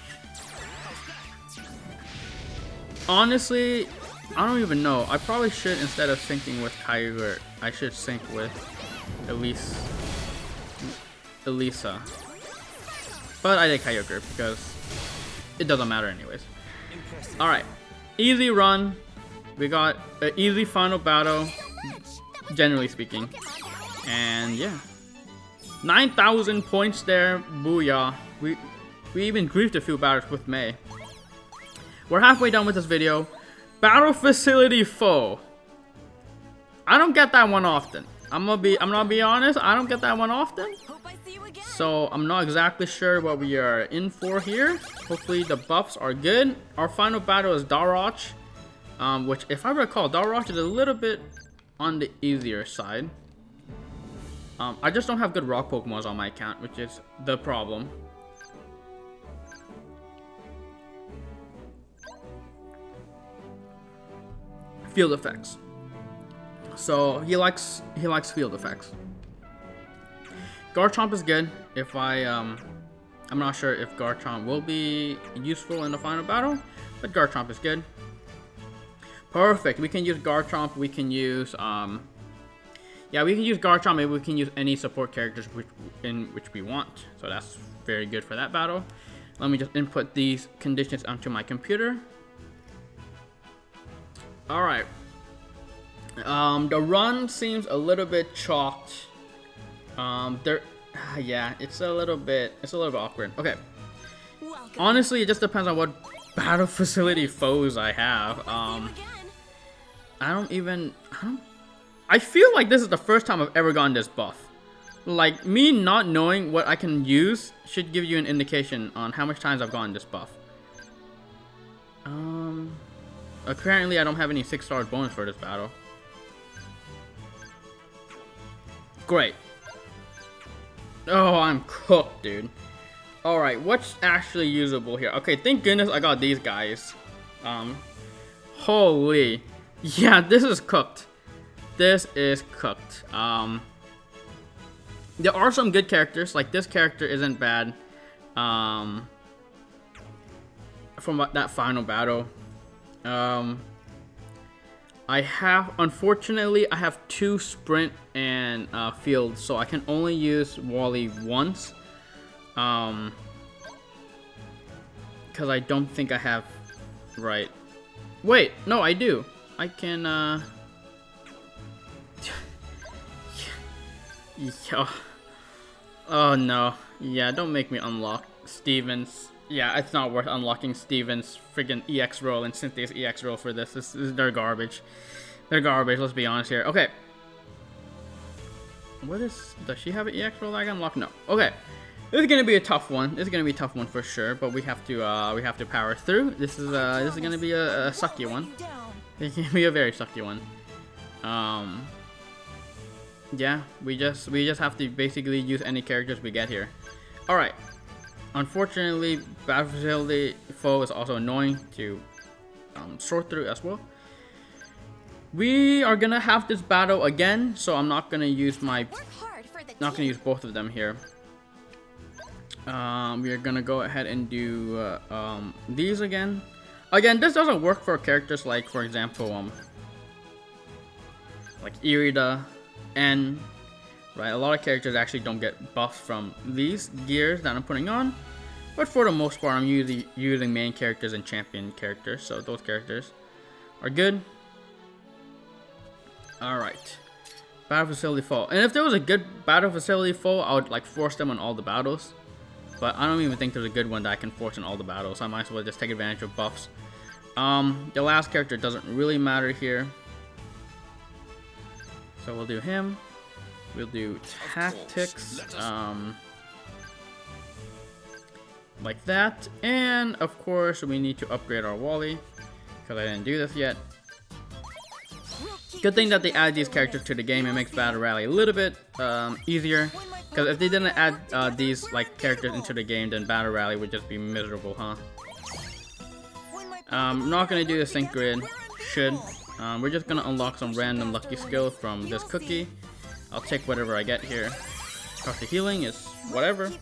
Honestly, I don't even know. I probably should, instead of syncing with Kyogre, I should sync with Elisa. But I did Kyogre because it doesn't matter anyways. Alright, easy run. We got an easy final battle, generally speaking. And yeah. 9,000 points there, booyah. We even griefed a few battles with May. We're halfway done with this video. Battle Facility Foe. I don't get that one often. I'm gonna be honest, I don't get that one often. So I'm not exactly sure what we are in for here. Hopefully the buffs are good. Our final battle is Darach. Which, if I recall, Darach is a little bit on the easier side. I just don't have good rock Pokemons on my account, which is the problem. Field effects. So he likes field effects. Garchomp is good. If I'm not sure if Garchomp will be useful in the final battle, but Garchomp is good. Perfect. We can use Garchomp. We can use yeah, we can use Garchomp. Maybe we can use any support characters which we want. So that's very good for that battle. Let me just input these conditions onto my computer. All right. The run seems a little bit chalked. Yeah, it's a little bit awkward. Okay. Honestly, it just depends on what battle facility foes I have. I feel like this is the first time I've ever gotten this buff. Like, me not knowing what I can use should give you an indication on how much times I've gotten this buff. Apparently, I don't have any 6-star bonus for this battle. Great. Oh, I'm cooked, dude. Alright, what's actually usable here? Okay, thank goodness I got these guys. Holy. Yeah, this is cooked. This is cooked. There are some good characters. Like, this character isn't bad. From that final battle. Unfortunately, I have 2 sprint and field, so I can only use Wally once. Because I don't think I have, right. Wait, no, I do. I can, oh no. Yeah, don't make me unlock Steven's. Yeah, it's not worth unlocking Steven's friggin' EX roll and Cynthia's EX roll for this. They're garbage. They're garbage, let's be honest here. Okay. Does she have an EX roll I can unlock? No. Okay. This is gonna be a tough one. This is gonna be a tough one for sure, but we have to power through. This is gonna be a sucky one. It's gonna be a very sucky one. Yeah, we just have to basically use any characters we get here. Alright. Unfortunately, battle facility foe is also annoying to sort through as well. We are gonna have this battle again, so I'm not gonna use both of them here. We are gonna go ahead and do these again. Again, this doesn't work for characters like, for example, like Irida and right. A lot of characters actually don't get buffs from these gears that I'm putting on, but for the most part, I'm using main characters and champion characters, so those characters are good. All right, battle facility foe. And if there was a good battle facility foe, I would like force them on all the battles. But I don't even think there's a good one that I can force on all the battles. I might as well just take advantage of buffs. The last character doesn't really matter here. So we'll do him. We'll do tactics. Like that. And of course we need to upgrade our Wally, because I didn't do this yet. Good thing that they add these characters to the game. It makes Battle Rally a little bit easier. Because if they didn't add these like characters into the game, then Battle Rally would just be miserable, huh? I'm not gonna do the sync grid. We're just gonna unlock some random lucky skill from this cookie. I'll take whatever I get here. Cost of healing is whatever.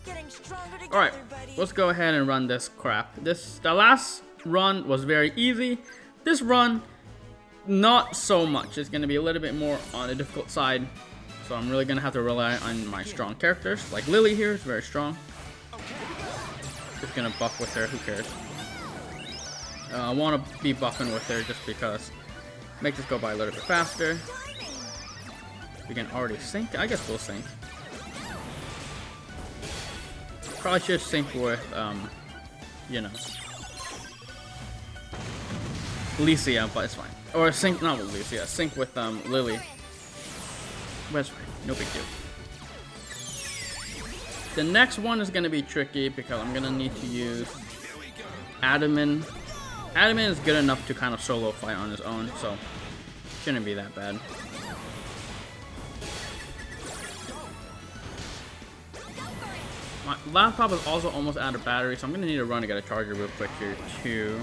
Alright, let's go ahead and run this crap. The last run was very easy. This run, not so much. It's gonna be a little bit more on the difficult side. So I'm really gonna have to rely on my strong characters. Like Lily here is very strong. Just gonna buff with her, who cares? I wanna be buffing with her just because. Make this go by a little bit faster. We can already sync. I guess we'll sync. Probably should sync with, you know, Licia, but it's fine. Or sync, not with Licia, sync with, Lily. But it's fine, no big deal. The next one is gonna be tricky because I'm gonna need to use Adaman. Adaman is good enough to kind of solo fight on his own, so shouldn't be that bad. My laptop is also almost out of battery, so I'm gonna need to run to get a charger real quick here too.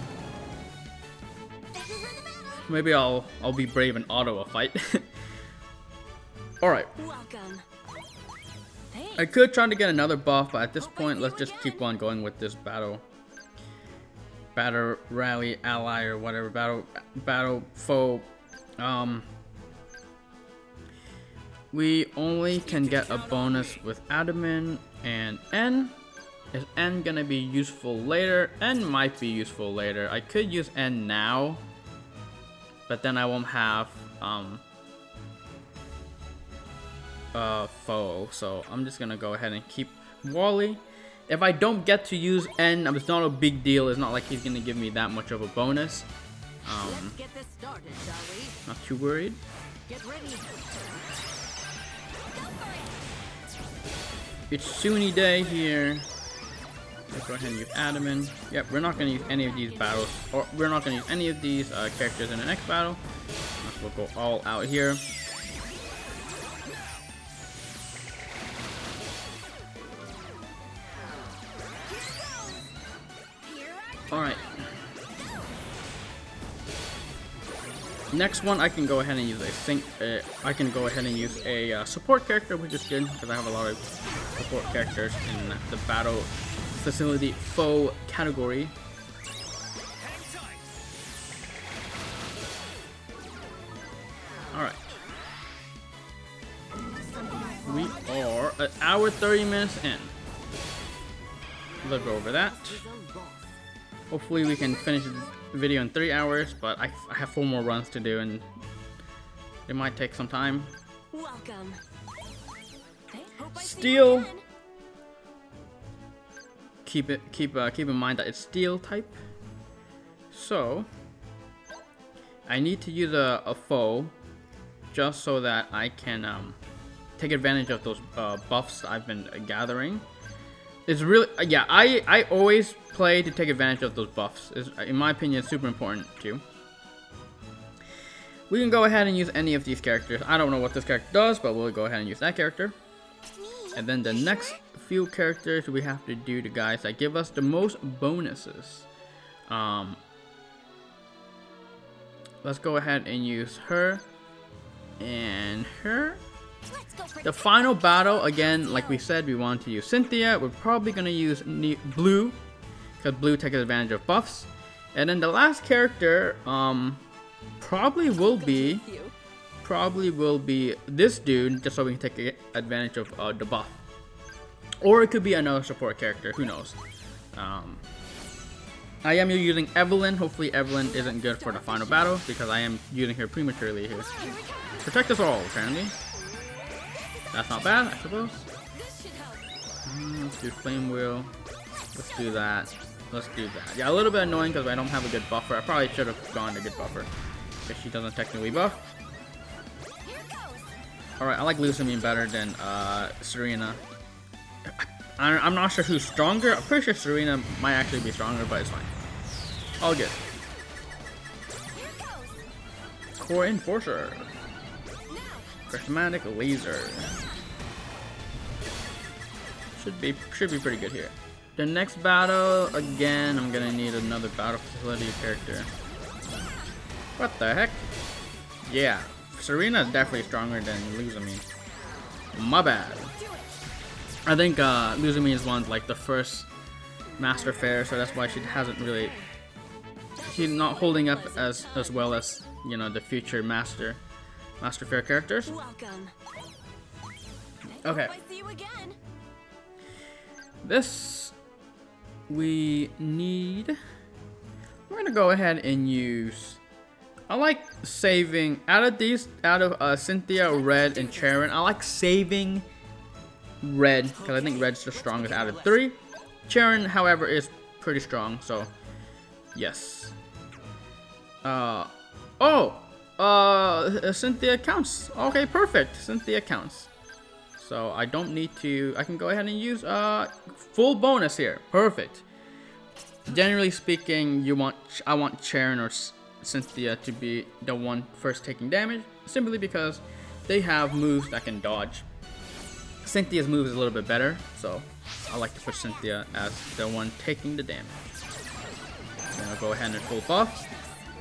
Maybe I'll be brave and auto a fight. All right. I could try to get another buff, but at this point, let's just keep on going with this battle rally ally or whatever battle foe. We only can get a bonus with Adaman and N. Is N gonna be useful later? N might be useful later. I could use N now, but then I won't have foe. So I'm just gonna go ahead and keep Wally. If I don't get to use N, it's not a big deal. It's not like he's gonna give me that much of a bonus. Let's get this started, shall we? Not too worried. Get ready. It's Sunny Day here. Let's go ahead and use admin. Yep, we're not gonna use any of these battles, or we're not gonna use any of these characters in the next battle. We'll go all out here. Alright. Next one, I can go ahead and use a support character, which is good because I have a lot of support characters in the battle facility foe category. Alright. We are an hour 30 minutes in. Let's go over that. Hopefully we can finish the video in 3 hours, but I have 4 more runs to do and it might take some time. Welcome. Steel. Keep in mind that it's steel type. So I need to use a foe just so that I can take advantage of those buffs I've been gathering. It's really, yeah, I always play to take advantage of those buffs. In my opinion, it's super important too. We can go ahead and use any of these characters. I don't know what this character does, but we'll go ahead and use that character. And then the next few characters we have to do the guys that give us the most bonuses. Let's go ahead and use her and her. The final battle, again, like we said, we want to use Cynthia. We're probably going to use Blue, because Blue takes advantage of buffs. And then the last character probably will be this dude, just so we can take advantage of the buff. Or it could be another support character, who knows. I am using Evelyn. Hopefully Evelyn isn't good for the final battle, because I am using her prematurely here. Protect us all, apparently. That's not bad, I suppose. Let's do Flame Wheel. Let's do that. Let's do that. Yeah, a little bit annoying because I don't have a good buffer. I probably should have gone to good buffer, because she doesn't technically buff. Alright, I like Lusamine better than Serena. I'm not sure who's stronger. I'm pretty sure Serena might actually be stronger, but it's fine. All good. Core Enforcer. Prismatic Laser. Should be pretty good here. The next battle, again, I'm gonna need another battle facility character. What the heck? Yeah, Serena is definitely stronger than Lusamine. My bad. I think Lusamine is one of, like, the first Master Fair, so that's why she hasn't really. She's not holding up as well as, you know, the future Master Fair characters. Okay. This we need. We're gonna go ahead and use. I like saving out of Cynthia, Red, and Charon. I like saving Red because I think Red's the strongest out of 3. Charon, however, is pretty strong. So yes. Cynthia counts. Okay, perfect. Cynthia counts. So I don't need to. I can go ahead and use full bonus here. Perfect. Generally speaking, I want Charon or Cynthia to be the one first taking damage, simply because they have moves that can dodge. Cynthia's move is a little bit better, so I like to put Cynthia as the one taking the damage. Then I'll go ahead and full buff.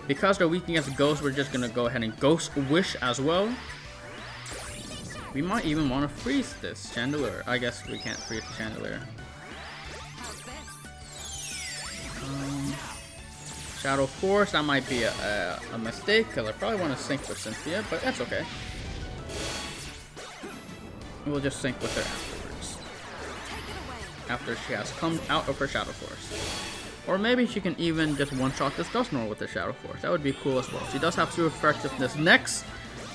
Because they're weak against Ghost, we're just gonna go ahead and Ghost Wish as well. We might even want to freeze this Chandelier. I guess we can't freeze the Chandelier. Shadow Force, that might be a mistake, because I probably want to sync with Cynthia, but that's okay. We'll just sync with her afterwards. After she has come out of her Shadow Force. Or maybe she can even just one-shot this Dusknoir with her Shadow Force. That would be cool as well. She does have super effectiveness next,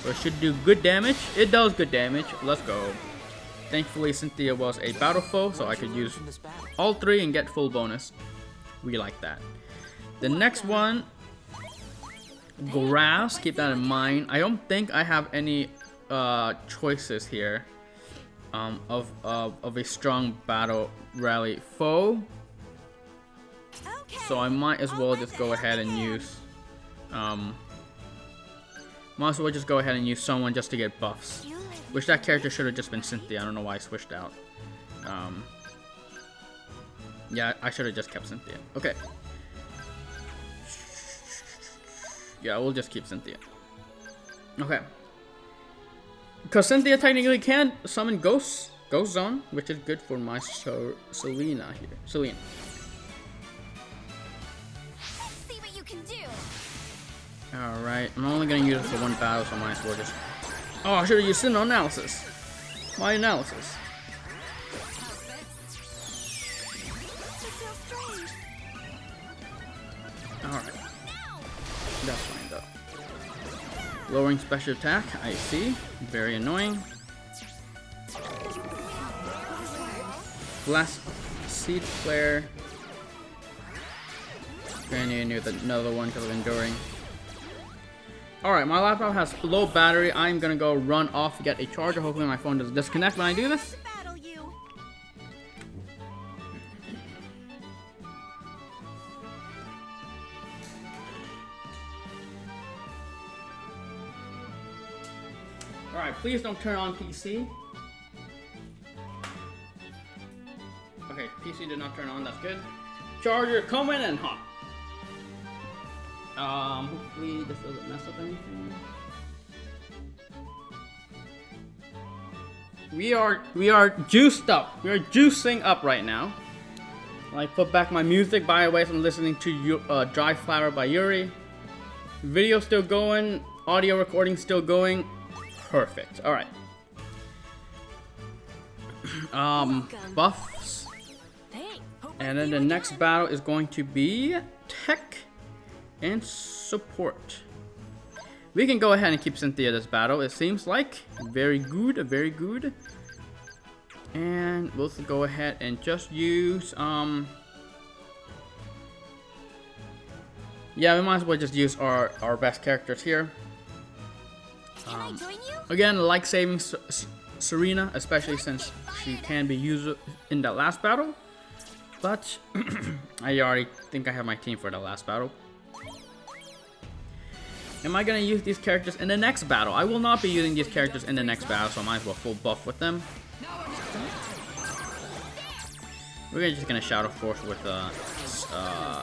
so it should do good damage. It does good damage. Let's go. Thankfully, Cynthia was a battle foe, so I could use all 3 and get full bonus. We like that. The next one, Grass. Keep that in mind. I don't think I have any choices here of a strong battle rally foe. so I might as well just go ahead and use someone just to get buffs. Which that character should have just been Cynthia. I don't know why I switched out. Yeah, I should have just kept Cynthia. Okay. Yeah, we'll just keep Cynthia. Okay. Because Cynthia technically can summon Ghost Zone, which is good for my Selena here. Selena. See what you can do. Alright, I'm only gonna use it for one battle, so I might as well just... Oh, I should have used Signal Analysis. My analysis. Alright. That's fine though. Lowering special attack, I see. Very annoying. Blast Seed Flare. Granny with another one because of enduring. Alright, my laptop has low battery. I'm gonna go run off to get a charger. Hopefully my phone doesn't disconnect when I do this. Alright, please don't turn on PC. Okay, PC did not turn on, that's good. Charger coming and hot. Hopefully this doesn't mess up anything. We are juiced up. We are juicing up right now. I put back my music, by the way, from listening to Dry Flower by Yuri. Video still going, audio recording still going. Perfect. All right. Buffs. And then the next battle is going to be Tech and Support. We can go ahead and keep Cynthia this battle, it seems like. Very good, very good. And we'll go ahead and just use, yeah, we might as well just use our best characters here. Again, like saving Serena, especially since she can be used in that last battle. But I already think I have my team for the last battle. Am I gonna use these characters in the next battle? I will not be using these characters in the next battle, so I might as well full buff with them. We're just gonna Shadow Force with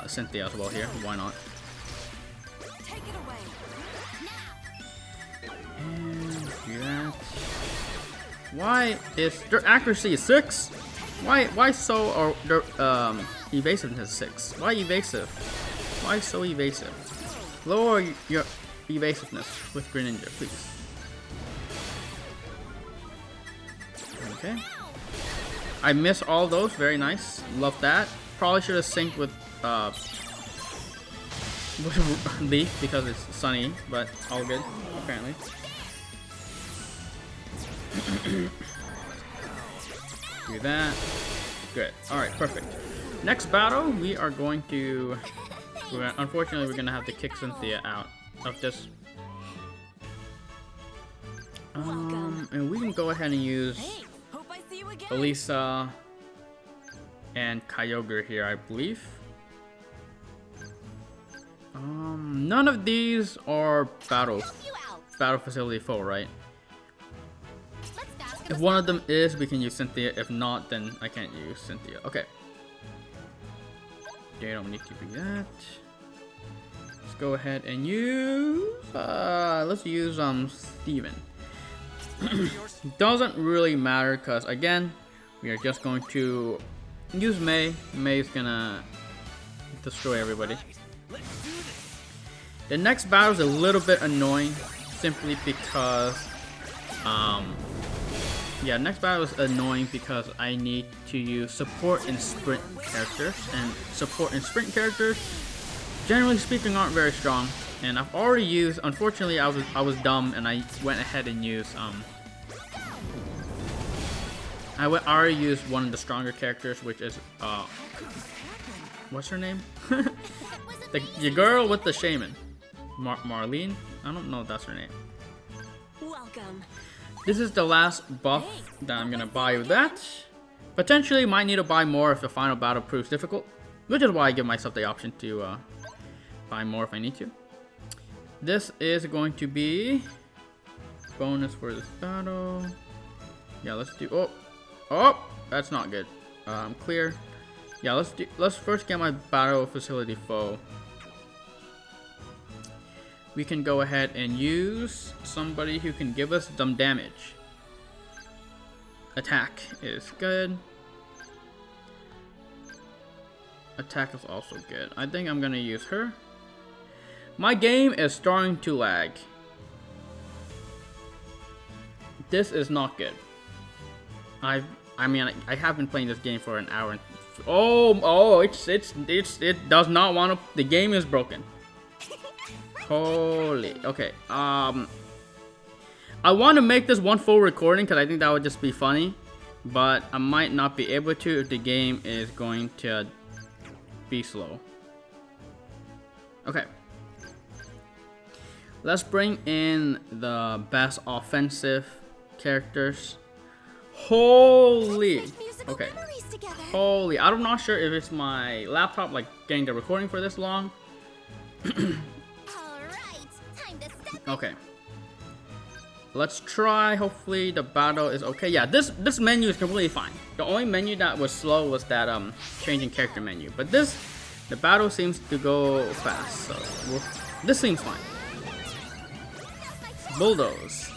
Cynthia as well here. Why not? And do that. Why is their accuracy 6? Why so or their evasiveness 6? Why evasive? Why so evasive? Lower your evasiveness with Greninja, please. Okay. I missed all those. Very nice. Love that. Probably should have synced with Leaf because it's sunny, but all good apparently. Do that. Good. Alright, perfect. Next battle, we are going to... unfortunately, we're going to have to kick Cynthia out of this. And we can go ahead and use Elisa and Kyogre here, I believe. None of these are battle facility full, right? If one of them is, we can use Cynthia. If not, then I can't use Cynthia. Okay. They don't need to do that. Let's go ahead and use... let's use Steven. Doesn't really matter because, again, we are just going to use May. May's gonna destroy everybody. The next battle is a little bit annoying simply because... yeah, next battle is annoying because I need to use support and sprint characters, and support and sprint characters, generally speaking, aren't very strong. And I've already used. Unfortunately, I was dumb and I went ahead and used I already used one of the stronger characters, which is what's her name? the girl with the shaman, Marlene. I don't know if that's her name. Welcome. This is the last buff that I'm gonna buy with that. Potentially might need to buy more if the final battle proves difficult. which is why I give myself the option to buy more if I need to. This is going to be bonus for this battle. Yeah, let's do. Oh, that's not good. Clear. Yeah, let's first get my battle facility full. We can go ahead and use somebody who can give us some damage. Attack is good. Attack is also good. I think I'm gonna use her. My game is starting to lag. This is not good. I mean, I have been playing this game for an hour. It does not want to. The game is broken. Holy. Okay. I want to make this one full recording because I think that would just be funny, but I might not be able to if the game is going to be slow. Okay. Let's bring in the best offensive characters. Holy. Okay. Holy. I'm not sure if it's my laptop like getting the recording for this long. Okay. Let's try. Hopefully the battle is okay. Yeah, this menu is completely fine. The only menu that was slow was that changing character menu. But the battle seems to go fast. So this seems fine. Bulldoze.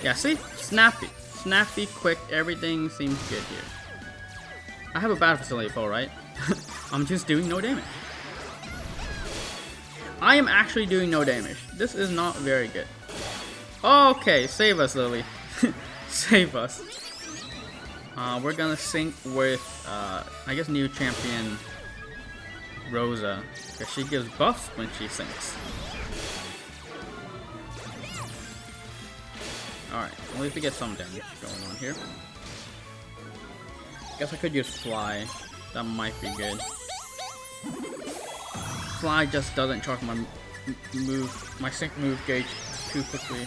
Yeah, see? Snappy. Snappy, quick, everything seems good here. I have a battle facility full, right? I'm just doing no damage. I am actually doing no damage. This is not very good. Okay, save us, Lily. Save us. We're gonna sync with, I guess, new champion Rosa. Because she gives buffs when she syncs. Alright, at least we get some damage going on here. Guess I could use Fly. That might be good. Fly just doesn't charge my sync move gauge too quickly.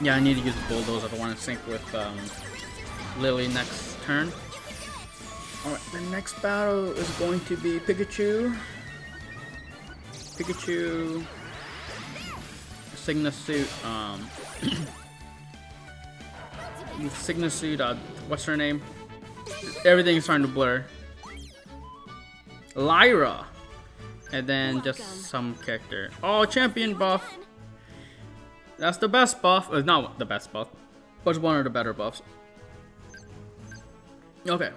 Yeah, I need to use Bulldoze if I want to sync with Lily next turn. Alright, the next battle is going to be Pikachu. Pikachu, Signa Suit, Signa Suit, what's her name? Everything's starting to blur. Lyra, and then just some character. Oh, champion buff. That's the best buff. It's not the best buff, but it's one of the better buffs. Okay.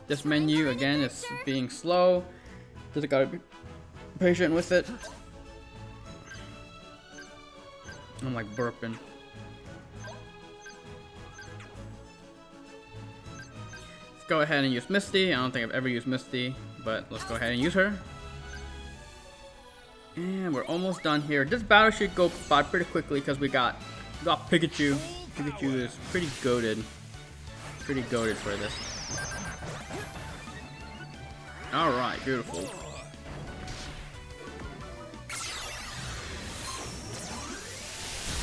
This menu again is being slow. Just gotta be patient with it. I'm like burping. Let's go ahead and use Misty. I don't think I've ever used Misty, but let's go ahead and use her. And we're almost done here. This battle should go by pretty quickly because we got Pikachu. Pikachu is pretty goated. Pretty goated for this. Alright, beautiful.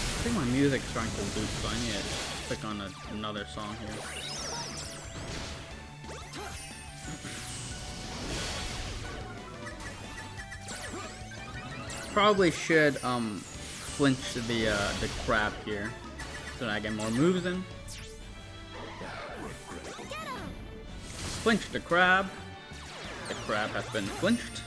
I think my music's trying to loop, so I need to click on another song here. Probably should flinch the crab here so that I get more moves in. Flinch the crab. The crab has been flinched.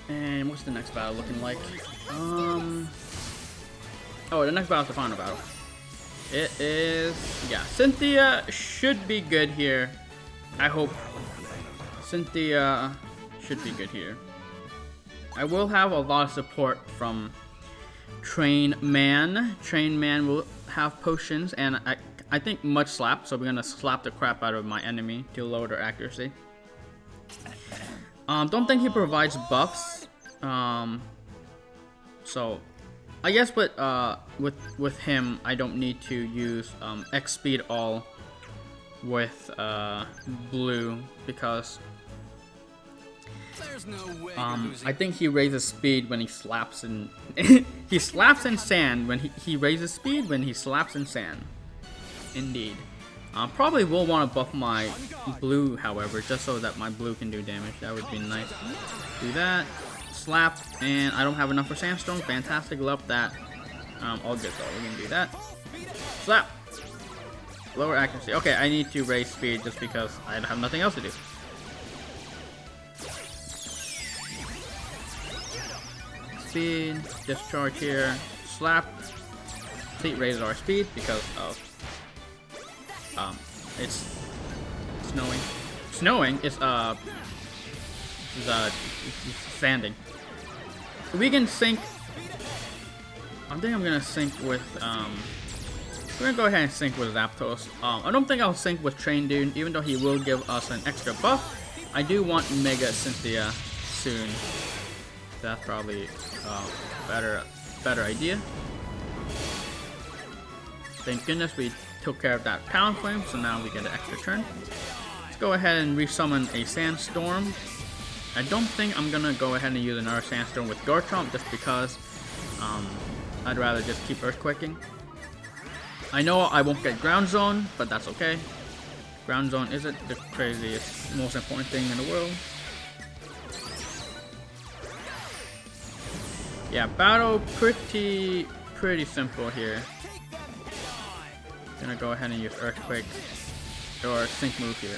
And what's the next battle looking like? Oh, the next battle is the final battle. It is, yeah, Cynthia should be good here. I hope Cynthia should be good here. I will have a lot of support from Train Man. Train Man will have potions, and I think much slap, so we're gonna slap the crap out of my enemy to lower their accuracy. Don't think he provides buffs. So I guess with him I don't need to use X speed all with blue because There's no way you're losing. I think he raises speed when he slaps in. He slaps in sand when he raises speed when he slaps in sand. Indeed. Probably will want to buff my blue, however, just so that my blue can do damage. That would be nice. Do that. Slap, and I don't have enough for Sandstorm. Fantastic, love that. All good though. We can do that. Slap. Lower accuracy. Okay, I need to raise speed just because I have nothing else to do. Speed, discharge here, slap. Complete raises our speed because of it's snowing. Snowing is sanding. We can sync. I think I'm gonna sync with we're gonna go ahead and sync with Zapdos. I don't think I'll sync with Train Dude, even though he will give us an extra buff. I do want Mega Cynthia soon. That's probably better idea. Thank goodness we took care of that Pound Flame, so now we get an extra turn. Let's go ahead and resummon a Sandstorm. I don't think I'm gonna go ahead and use another Sandstorm with Garchomp just because I'd rather just keep Earthquaking. I know I won't get Ground Zone, but that's okay. Ground Zone isn't the craziest, most important thing in the world. Yeah, battle pretty simple here. Gonna go ahead and use Earthquake or Sync Move here.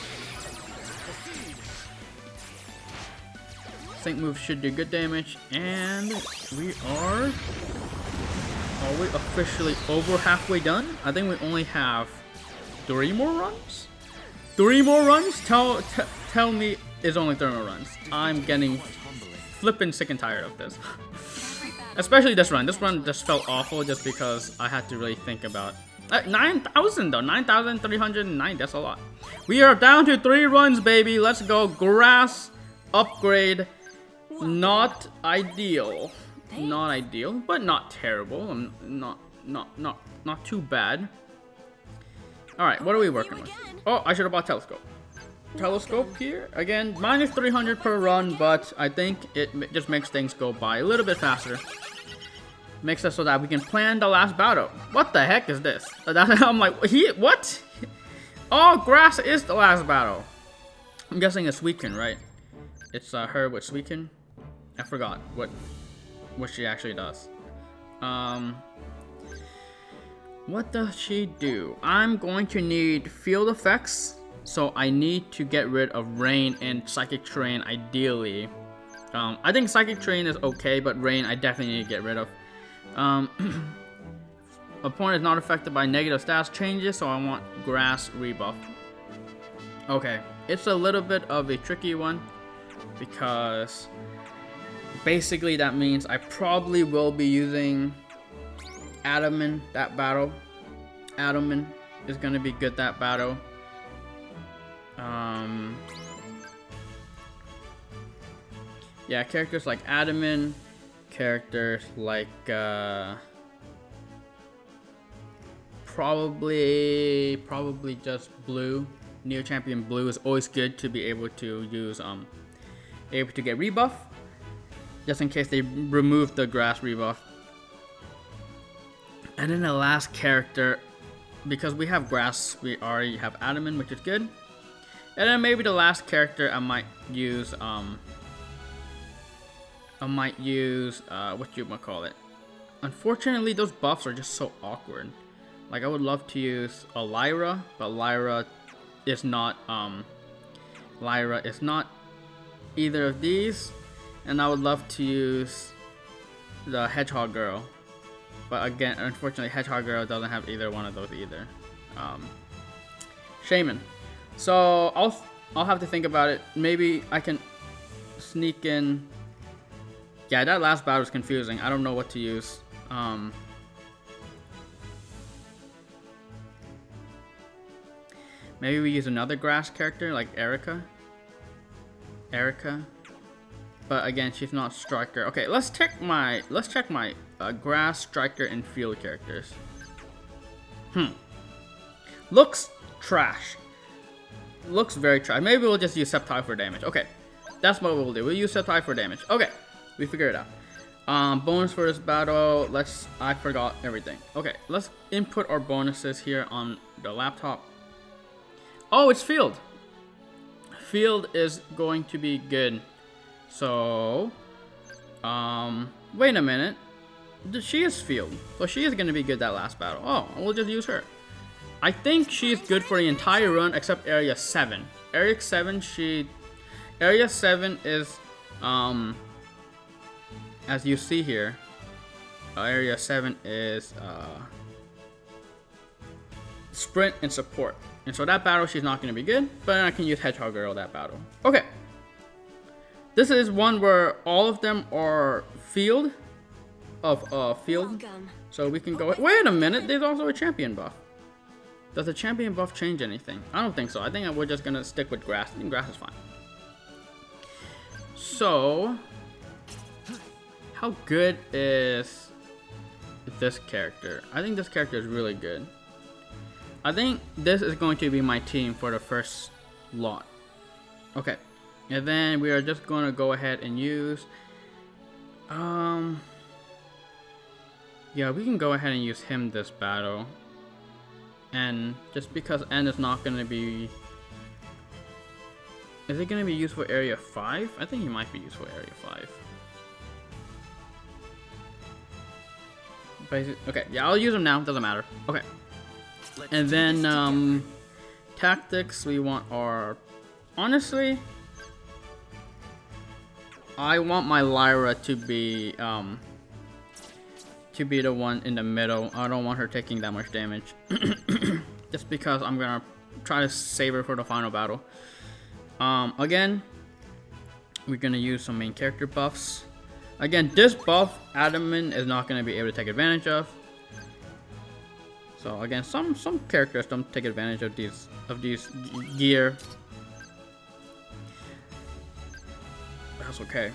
Sync Move should do good damage, and we are we officially over halfway done? I think we only have 3 more runs? 3 more runs? Tell me it's only 3 more runs. I'm getting flippin' sick and tired of this. Especially this run. This run just felt awful just because I had to really think about 9,000 though. 9,309. That's a lot. We are down to 3 runs, baby. Let's go. Grass upgrade. Not ideal. Not ideal, but not terrible. Not too bad. All right, what are we working with? Oh, I should have bought Telescope. Telescope here again, minus 300 per run, but I think it just makes things go by a little bit faster. Makes it so that we can plan the last battle. What the heck is this? I'm like, what? Oh, Grass is the last battle. I'm guessing it's Suicune, right? It's her with Suicune. I forgot what she actually does. What does she do? I'm going to need field effects, so I need to get rid of Rain and Psychic Terrain ideally. I think Psychic Terrain is okay, but Rain I definitely need to get rid of. Opponent is not affected by negative stats changes, so I want Grass rebuff. Okay, it's a little bit of a tricky one because basically that means I probably will be using Adaman that battle. Adaman is gonna be good that battle. Yeah, characters like Adaman, characters like probably just Blue. Neo Champion Blue is always good to be able to use able to get rebuff just in case they remove the Grass rebuff. And then the last character, because we have Grass, we already have Adaman, which is good. And then maybe the last character I might use what you might call it. Unfortunately, those buffs are just so awkward. Like I would love to use a Lyra, but Lyra is not either of these. And I would love to use the Hedgehog Girl, but again, unfortunately, Hedgehog Girl doesn't have either one of those either. Shaman. So I'll have to think about it. Maybe I can sneak in. Yeah, that last battle is confusing. I don't know what to use. Maybe we use another Grass character like Erica. But again, she's not Striker. Okay, let's check my Grass, Striker, and Field characters. Looks trash. Looks very trash. Maybe we'll just use Sceptile for damage. Okay, that's what we'll do. We'll use Setai for damage. Okay, we figured it out. Bonus for this battle. I forgot everything. Okay, let's input our bonuses here on the laptop. Oh, it's field. Field is going to be good. So, wait a minute. She is field, so she is going to be good that last battle. Oh, we'll just use her. I think she's good for the entire run except area 7. Area 7 is as you see here, area 7 is sprint and support. And so that battle she's not going to be good, but I can use Hedgehog Girl that battle. Okay. This is one where all of them are field. Welcome. So we can go. Wait a minute, there's also a champion buff. Does the champion buff change anything? I don't think so. I think we're just gonna stick with grass. I think grass is fine. So, how good is this character? I think this character is really good. I think this is going to be my team for the first lot. Okay, and then we are just gonna go ahead and use. Yeah, we can go ahead and use him this battle. And just because N is not going to be... Is it going to be used for area 5? I think he might be used for area 5. Okay, yeah, I'll use him now. Doesn't matter. Okay. And then, tactics, we want our... Honestly, I want my Lyra to be the one in the middle. I don't want her taking that much damage. Just because I'm gonna try to save her for the final battle. Again, we're gonna use some main character buffs. Again, this buff, Adamant is not gonna be able to take advantage of. So again, some characters don't take advantage of these gear. That's okay.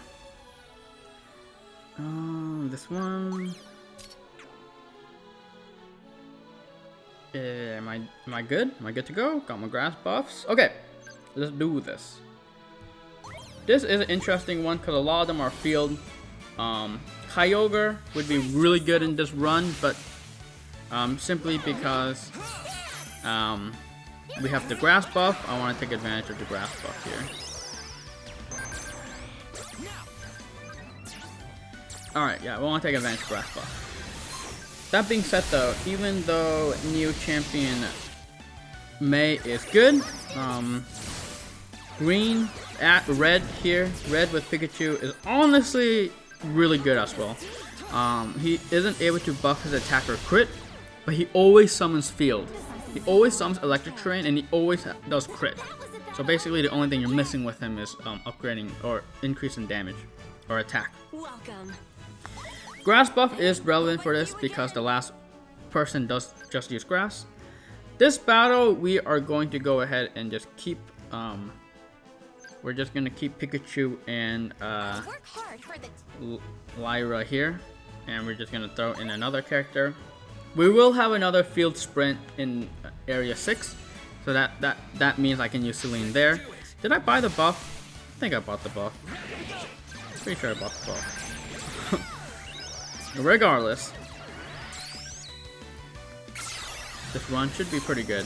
This one. Am I good? Am I good to go? Got my grass buffs. Okay, let's do this. This is an interesting one because a lot of them are field. Kyogre would be really good in this run, but simply because we have the grass buff, I want to take advantage of the grass buff here. Alright, yeah, we want to take advantage of the grass buff. That being said though, even though new champion May is good, green at red here, red with Pikachu is honestly really good as well. He isn't able to buff his attack or crit, but he always summons field. He always summons electric terrain and he always does crit. So basically the only thing you're missing with him is upgrading or increasing damage or attack. Welcome. Grass buff is relevant for this because the last person does just use grass. This battle we are going to go ahead and just keep we're just gonna keep Pikachu and Lyra here, and we're just gonna throw in another character. We will have another field sprint in area 6, so that means I can use Celine there. Did I buy the buff? I think I bought the buff. Pretty sure I bought the buff. Regardless, this run should be pretty good.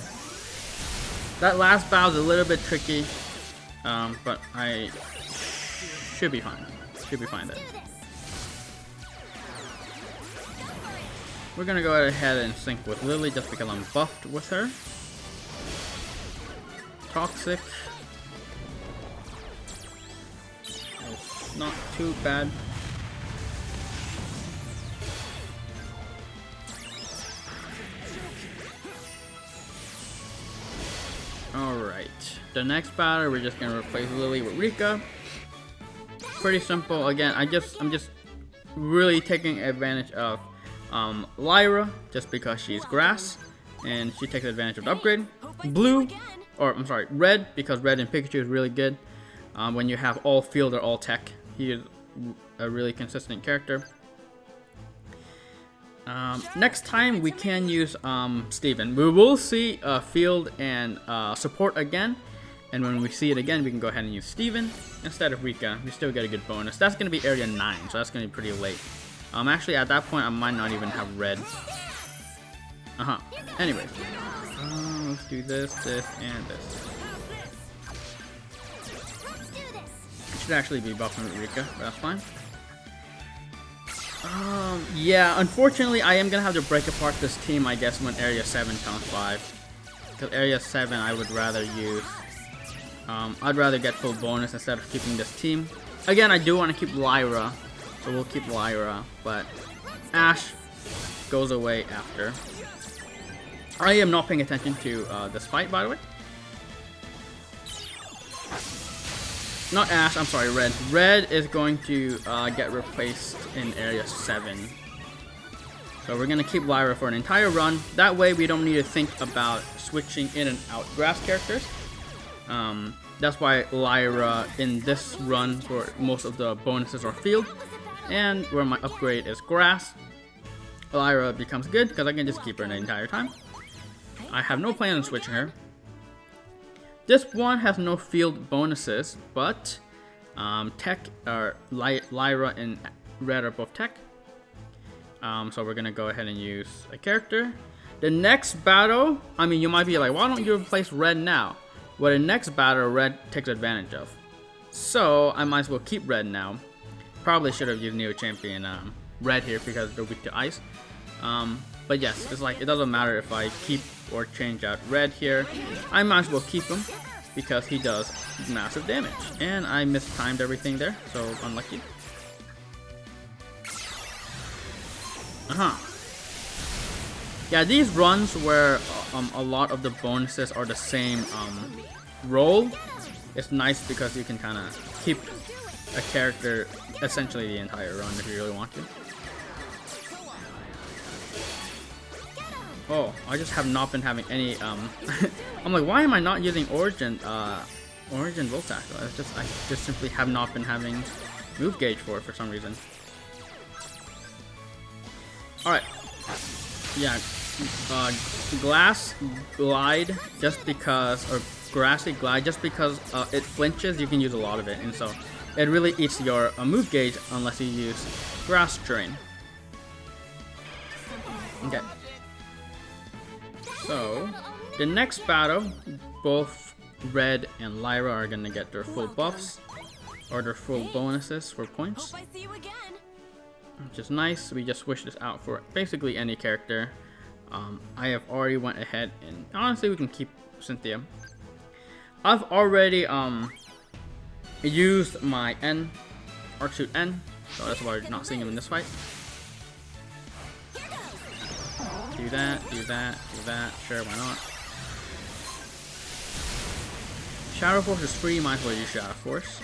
That last battle is a little bit tricky, but I should be fine. Should be fine then. We're gonna go ahead and sync with Lily just because I'm buffed with her. Toxic. It's not too bad. Alright, the next battle we're just gonna replace Lily with Rika. Pretty simple. Again, I'm just really taking advantage of Lyra just because she's grass and she takes advantage of the upgrade. Blue, or I'm sorry, red, because red and Pikachu is really good when you have all field or all tech. He is a really consistent character. Next time we can use Steven. We will see field and support again, And when we see it again, we can go ahead and use Steven instead of Rika. We still get a good bonus. That's going to be area 9, so that's going to be pretty late. Actually, at that point, I might not even have red. Anyways. Let's do this, this, and this. Should actually be buffing Rika, but that's fine. Yeah, unfortunately, I am going to have to break apart this team, I guess, when area 7 comes by. Because area 7, I would rather use... I'd rather get full bonus instead of keeping this team. Again, I do want to keep Lyra, so we'll keep Lyra, but Ash goes away after. I am not paying attention to this fight, by the way. Not Ash, I'm sorry, Red. Red is going to get replaced in area 7. So we're going to keep Lyra for an entire run. That way we don't need to think about switching in and out grass characters. That's why Lyra in this run for most of the bonuses are field, and where my upgrade is grass, Lyra becomes good because I can just keep her the entire time. I have no plan on switching her. This one has no field bonuses, but Tech or Lyra and Red are both Tech. So we're gonna go ahead and use a character. The next battle, I mean, you might be like, why don't you replace Red now? Well, the next battle, Red takes advantage of. So, I might as well keep Red now. Probably should have used Neo Champion Red here because they're weak to ice. But yes, it's like, it doesn't matter if I keep or change out Red here. I might as well keep him because he does massive damage. And I mistimed everything there, so unlucky. Yeah, these runs where a lot of the bonuses are the same role, it's nice because you can kind of keep a character essentially the entire run if you really want to. Oh, I just have not been having any I'm like, why am I not using Origin Volt Tackle? I just simply have not been having move gauge for it for some reason. Alright. Yeah, Glass Glide just because, or Grassy Glide just because it flinches, you can use a lot of it, and so it really eats your move gauge unless you use Grass Drain. Okay. So, the next battle, both Red and Lyra are gonna get their full buffs, or their full bonuses for points. Hope I see you again. Which is nice. We just switch this out for basically any character. I have already went ahead and honestly we can keep Cynthia. I've already used my N, Arc Suit N, so that's why we're not seeing him in this fight. Do that, do that, do that. Sure, why not? Shadow Force is free, might as well use Shadow Force.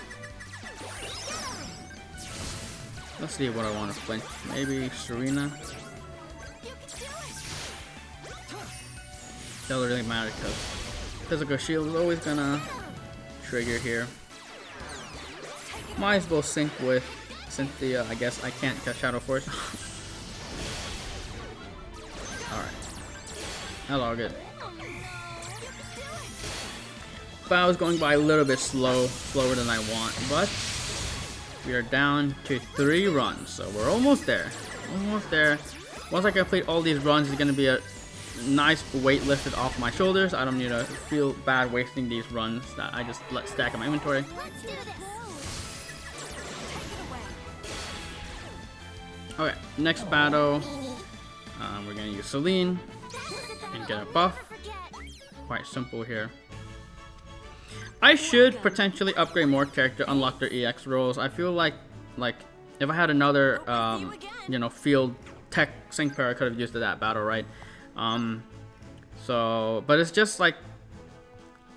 Let's see what I want to flinch. Maybe Serena. Doesn't really matter because physical shield is always gonna trigger here. Might as well sync with Cynthia. I guess I can't catch Shadow Force. Alright. That's all good. Battle's going by a little bit slower than I want, but we are down to 3 runs, so we're almost there. Almost there. Once I complete all these runs, it's gonna be a nice weight lifted off my shoulders. I don't need to feel bad wasting these runs that I just let stack in my inventory. Okay, next battle, we're gonna use Celine and get a buff. Quite simple here. I should potentially upgrade more character, unlock their EX rolls. I feel like if I had another you know, field tech sync pair, I could have used that battle, right? But it's just like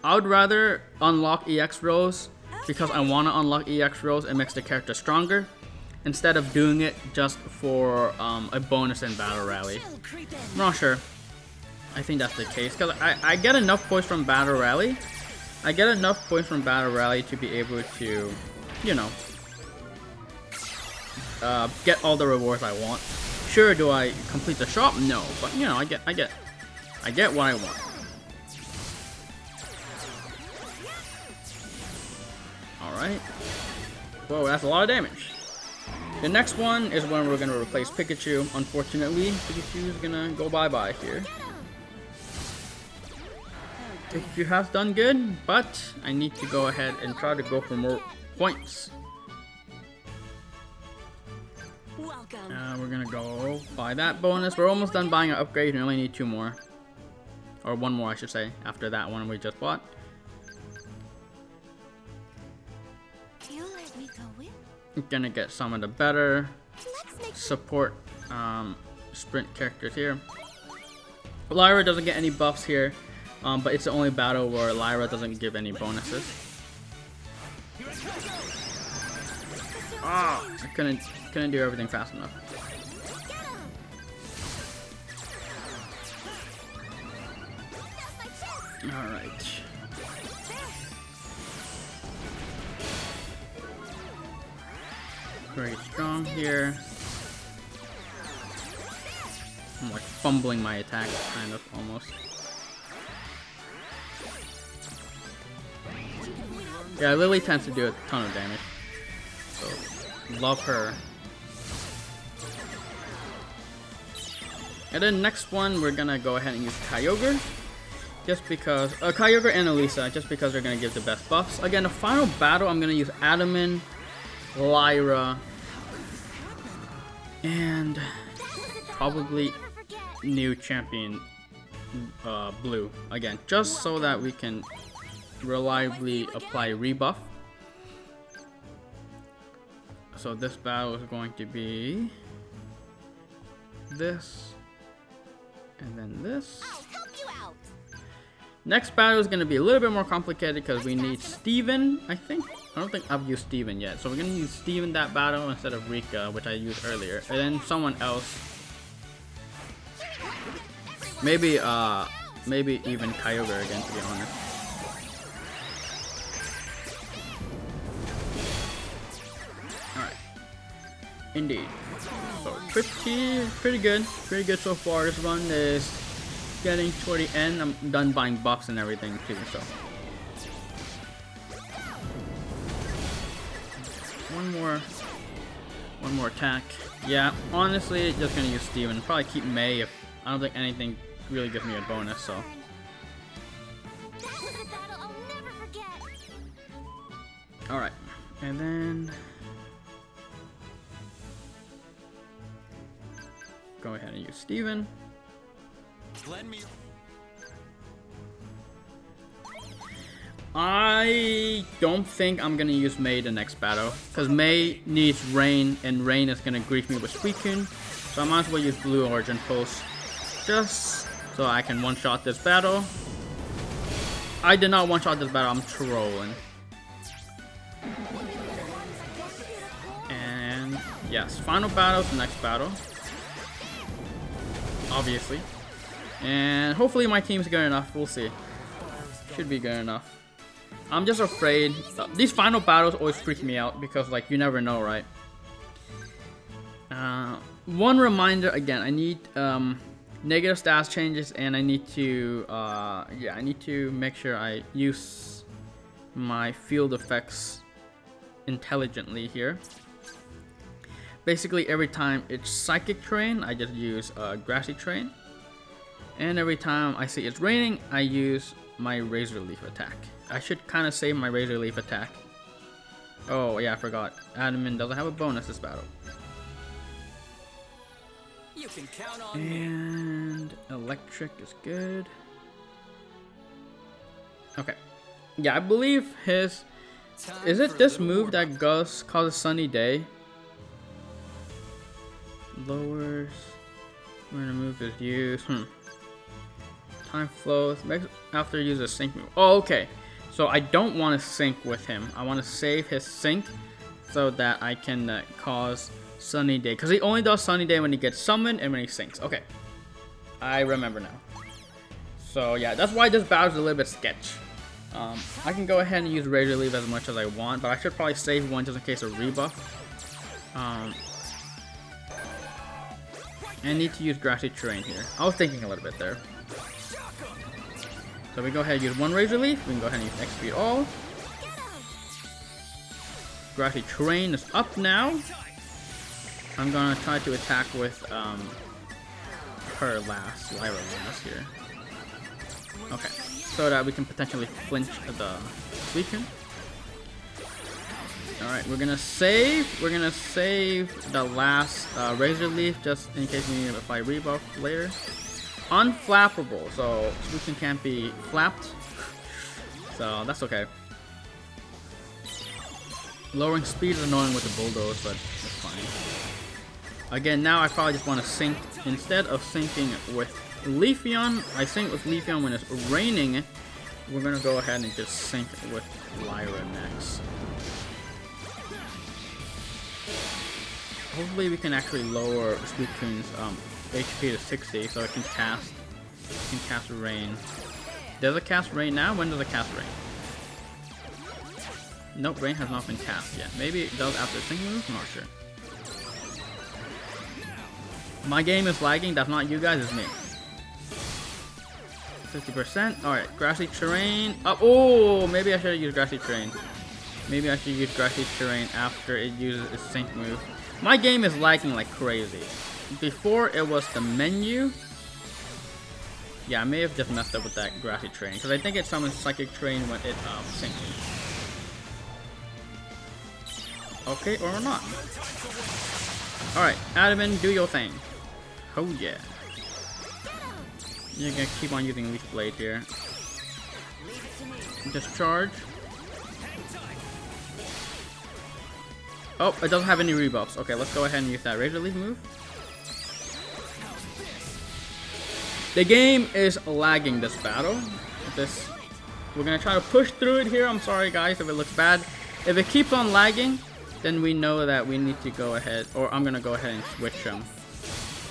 I would rather unlock EX rolls because I want to unlock EX rolls. It makes the character stronger instead of doing it just for a bonus in battle rally. I'm not sure. I think that's the case because I get enough points from battle rally. I get enough points from battle rally to be able to, you know, get all the rewards I want. Sure, do I complete the shop? No, but you know, I get what I want. Alright. Whoa, that's a lot of damage. The next one is when we're gonna replace Pikachu. Unfortunately, Pikachu is gonna go bye-bye here. Pikachu has done good, but I need to go ahead and try to go for more points. Welcome. We're gonna go buy that bonus. We're almost done buying an upgrade. We only need 2 more. Or 1 more, I should say, after that one we just bought. You let me go with? I'm gonna get some of the better Let's make support sprint characters here. Lyra doesn't get any buffs here, but it's the only battle where Lyra doesn't give any bonuses. Ah, I couldn't do everything fast enough. All right. Very strong here. I'm like fumbling my attack, kind of, almost. Yeah, Lily tends to do a ton of damage. So, love her. And then next one, we're gonna go ahead and use Kyogre. Just because, Kyogre and Elisa, just because they're gonna give the best buffs. Again, the final battle, I'm gonna use Adaman, Lyra, and probably new champion Blue. Again, just so that we can reliably apply rebuff. So this battle is going to be this, and then this. I'll help you out. Next battle is going to be a little bit more complicated because we need Steven, I think. I don't think I've used Steven yet. So we're going to use Steven that battle instead of Rika, which I used earlier. And then someone else. Maybe even Kyogre again, to be honest. Alright. Indeed. So pretty good so far. This run is getting toward the end. I'm done buying buffs and everything too, so. One more attack. Yeah, honestly, just gonna use Steven. Probably keep May if I don't think anything really gives me a bonus, so. That was a battle I'll never forget. Alright, and then go ahead and use Steven. Lend me. I don't think I'm gonna use May the next battle, because May needs Rain, and Rain is gonna grief me with Suicune, so I might as well use Blue Origin Pulse, just so I can one-shot this battle. I did not one-shot this battle, I'm trolling. And yes, final battle is the next battle, obviously. And hopefully my team's good enough, we'll see. Should be good enough. I'm just afraid. These final battles always freak me out because, like, you never know, right? One reminder again, I need negative stats changes, and I need to I need to make sure I use my field effects intelligently here. Basically, every time it's Psychic Terrain, I just use Grassy Terrain, and every time I see it's raining, I use my Razor Leaf attack. I should kind of save my Razor Leaf attack. Oh yeah, I forgot. Admin doesn't have a bonus this battle. You can count on me. And Electric is good. Okay. Yeah, I believe his... Is it this move that causes Sunny Day? Lowers... We're gonna move his use. Time flows. After you use a sync move. Oh, okay. So I don't want to sync with him. I want to save his sync so that I can cause Sunny Day. Because he only does Sunny Day when he gets summoned and when he syncs. Okay. I remember now. So yeah, that's why this battle is a little bit sketch. I can go ahead and use Razor Leaf as much as I want, but I should probably save one just in case of rebuff. I need to use Grassy Terrain here. I was thinking a little bit there. So we go ahead and use one Razor Leaf. We can go ahead and use X-Speed all. Grassy Terrain is up now. I'm gonna try to attack with her last, Lyra last here. Okay, so that we can potentially flinch the Suicune. Alright, we're gonna save the last Razor Leaf just in case we need to apply rebuff later. Unflappable, so Suicune can't be flapped. So that's okay. Lowering speed is annoying with the Bulldoze, but it's fine. Again, now I probably just want to sync. Instead of syncing with Leafeon, I sync with Leafeon when it's raining. We're going to go ahead and just sync with Lyra next. Hopefully we can actually lower Suicune's HP to 60 so it can cast Rain. Does it cast Rain now? When does it cast Rain? Nope, Rain has not been cast yet. Maybe it does after sync move? I'm not sure. My game is lagging. That's not you guys, it's me. 50%. Alright, Grassy Terrain. Oh, maybe I should have used Grassy Terrain. Maybe I should use Grassy Terrain after it uses its sync move. My game is lagging like crazy. Before it was the menu. Yeah, I may have just messed up with that Grassy Terrain because I think it summons Psychic Terrain when it syncs. Okay, or not. Alright, Adamant, do your thing. Oh yeah. You're gonna keep on using Leaf Blade here. Discharge. Oh, it doesn't have any rebuffs. Okay, let's go ahead and use that Razor Leaf move. The game is lagging this battle. We're gonna try to push through it here. I'm sorry guys if it looks bad. If it keeps on lagging, then we know that we need to go ahead, or I'm gonna go ahead and switch them.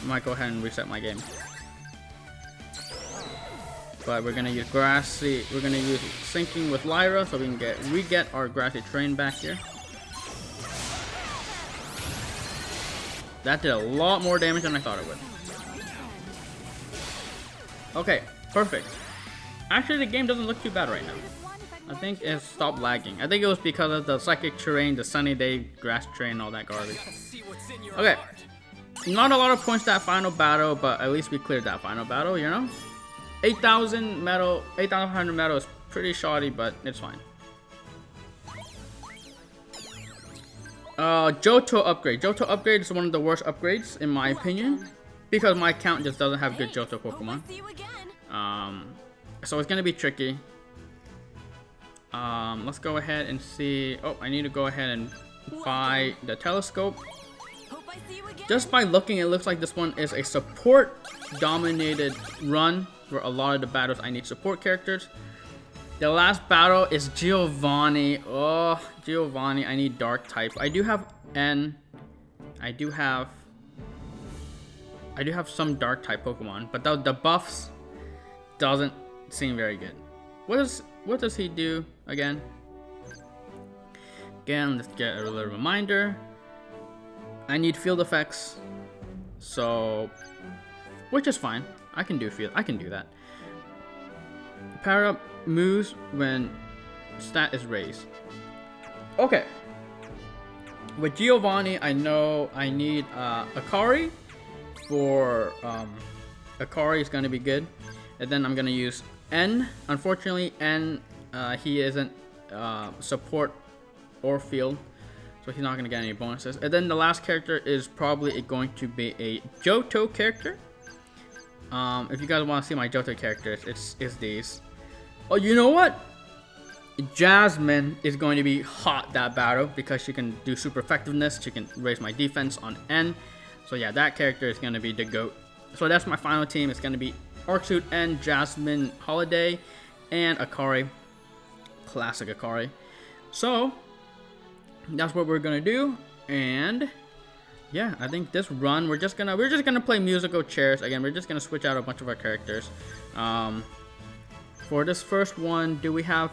I might go ahead and reset my game. But we're gonna use Grassy. We're gonna use syncing with Lyra so we can re-get our Grassy Terrain back here. That did a lot more damage than I thought it would. Okay, perfect. Actually, the game doesn't look too bad right now. I think it stopped lagging. I think it was because of the Psychic Terrain, the Sunny Day Grass Terrain, all that garbage. Okay. Not a lot of points that final battle, but at least we cleared that final battle, you know? 8,000 metal, 8,500 metal is pretty shoddy, but it's fine. Johto upgrade. Johto upgrade is one of the worst upgrades, in my opinion. Because my account just doesn't have good Johto Pokemon. So it's gonna be tricky. Let's go ahead and see. Oh, I need to go ahead and buy the telescope. Just by looking, it looks like this one is a support dominated run where a lot of the battles I need support characters. The last battle is Giovanni. Oh, Giovanni, I need dark type. I do have N. I do have some dark type Pokemon, but the buffs doesn't seem very good. What does he do again? Again, let's get a little reminder. I need field effects, so which is fine. I can do that. Power up moves when stat is raised. Okay. With Giovanni, I know I need Akari. For Akari is going to be good, and then I'm going to use N. Unfortunately, N he isn't support or field, so he's not going to get any bonuses. And then the last character is probably going to be a Johto character. If you guys want to see my Johto characters, it's these. Oh, you know what? Jasmine is going to be hot that battle because she can do super effectiveness. She can raise my defense on N. So yeah, that character is going to be the GOAT. So that's my final team. It's going to be Arcsuit N, Jasmine, Holiday, and Akari. Classic Akari. So that's what we're going to do. And yeah, I think this run we're just gonna play musical chairs again. We're just gonna switch out a bunch of our characters. For this first one, do we have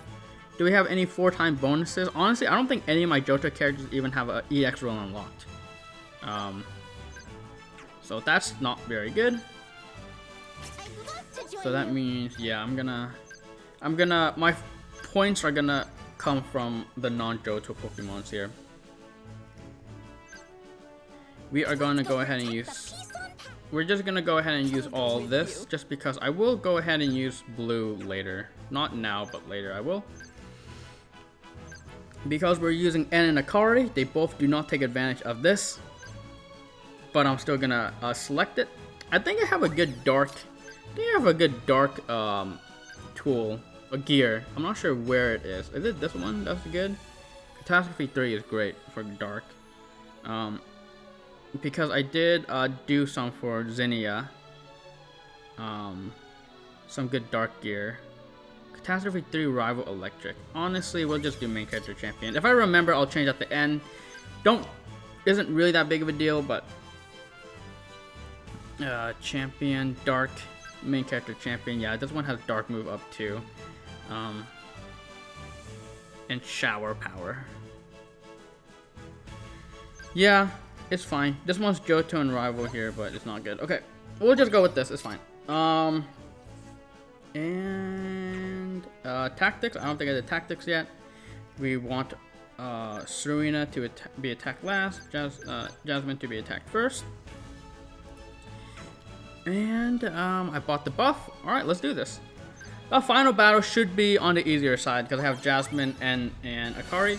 any 4-time bonuses? Honestly, I don't think any of my Johto characters even have an EX role unlocked. So that's not very good. So that means, yeah, my points are gonna come from the non-Johto Pokemons here. we are going to go ahead and use... We're just going to go ahead and use all this, just because I will go ahead and use blue later. Not now, but later I will. Because we're using N and Akari, they both do not take advantage of this. But I'm still going to select it. I think I have a good dark... tool, a gear. I'm not sure where it is. Is it this one? That's good. Catastrophe 3 is great for dark. Because I did do some for Zinnia. Some good dark gear. Catastrophe 3 rival electric. Honestly, we'll just do main character champion. If I remember, I'll change at the end. Isn't really that big of a deal, but champion dark. Main character champion, yeah, this one has dark move up too. And shower power. Yeah, it's fine. This one's Johto and rival here, but it's not good. Okay, we'll just go with this, it's fine. And tactics, I don't think I did tactics yet. We want Serena to be attacked last, Jasmine to be attacked first. And I bought the buff. Alright, let's do this. The final battle should be on the easier side because I have Jasmine and Akari.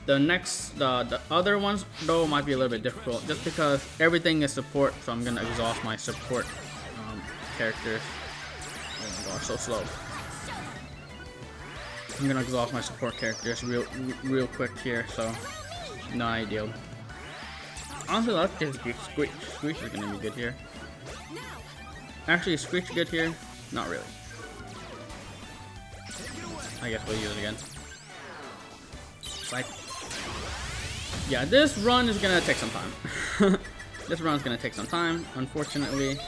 The other ones though might be a little bit difficult just because everything is support, so I'm gonna exhaust my support characters. Oh my gosh, so slow. I'm gonna exhaust my support characters real quick here, so not ideal. Honestly, let's just do Squeak. Squeak is gonna be good here. Actually, Squeak's good here. Not really. I guess we'll use it again. Like, yeah, this run is gonna take some time. This run's gonna take some time, unfortunately.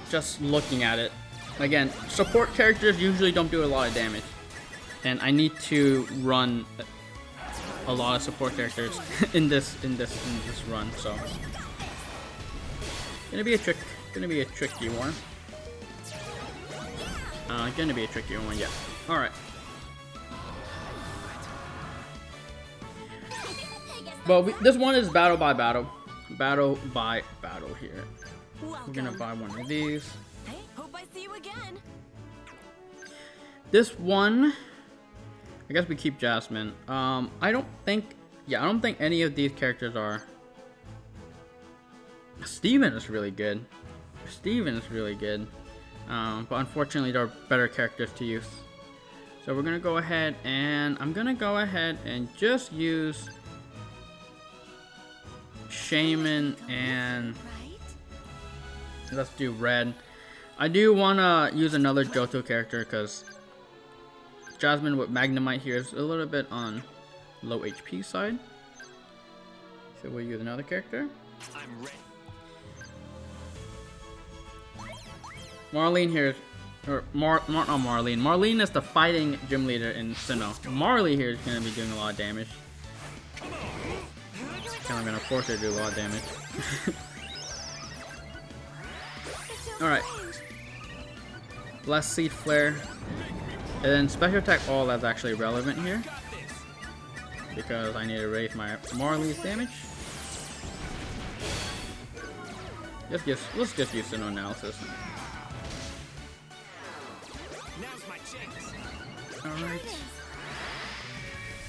Just looking at it, again, support characters usually don't do a lot of damage, and I need to run a lot of support characters in this run. So, gonna be a tricky one. Gonna be a tricky one, yeah. Alright. Well, this one is battle by battle. Battle by battle here. We're gonna buy one of these. Hey, hope I see you again. This one, I guess we keep Jasmine. I don't think any of these characters are. Steven is really good. Steven is really good. But unfortunately there are better characters to use. So we're gonna go ahead and I'm gonna go ahead and just use Shaman and let's do red. I do wanna use another Johto character because Jasmine with Magnemite here is a little bit on low HP side. So we'll use another character. I'm ready. Marlene here, or not Marlene. Marlene is the fighting gym leader in Sinnoh. Marley here is going to be doing a lot of damage. And I'm going to force her to do a lot of damage. Alright. Blast Seed Flare. And then Special Attack All that's actually relevant here. Because I need to raise my Marley's damage. Let's just use Sinnoh Analysis. Now's my chance. Alright.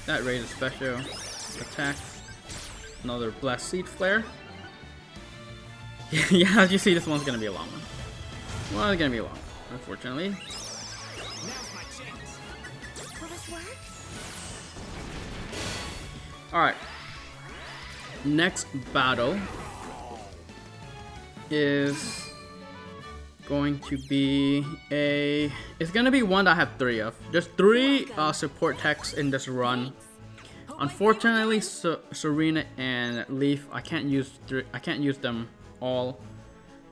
That raises special attack. Another Blast Seed Flare. Yeah, as you see, this one's gonna be a long one. Well, it's gonna be long, unfortunately. Now's my chance. Will this work? Alright. Next battle is going to be it's gonna be one that I have 3 of. There's 3 support techs in this run. Unfortunately, Serena and Leaf, I can't use them all,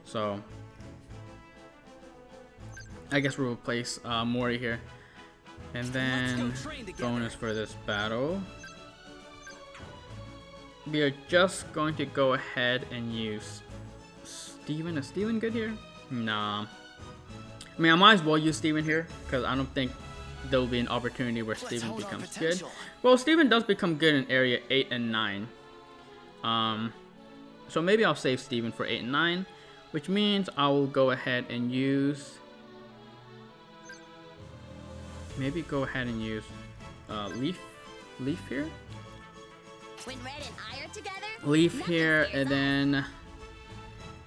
so I guess we'll replace Mori here. And then bonus for this battle, we are just going to go ahead and use Steven. Is Steven good here? Nah. I mean, I might as well use Steven here because I don't think there'll be an opportunity where Steven becomes good. Well, Steven does become good in area 8 and 9. So maybe I'll save Steven for 8 and 9, which means I will go ahead and use... Maybe go ahead and use Leaf here? When Red and I are together, Leaf here, and then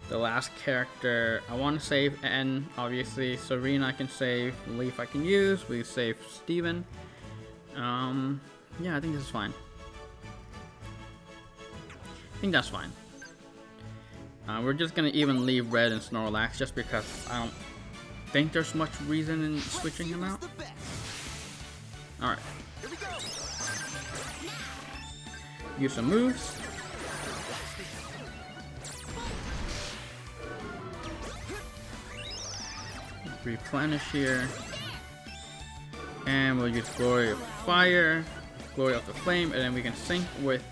the last character I want to save N, obviously. Serena I can save, Leaf I can use, we save Steven. Yeah, I think this is fine. I think that's fine. We're just gonna even leave Red and Snorlax just because I don't think there's much reason in switching him out. Alright. Use some moves. Replenish here. And we'll use Glory of Fire, Glory of the Flame, and then we can sync with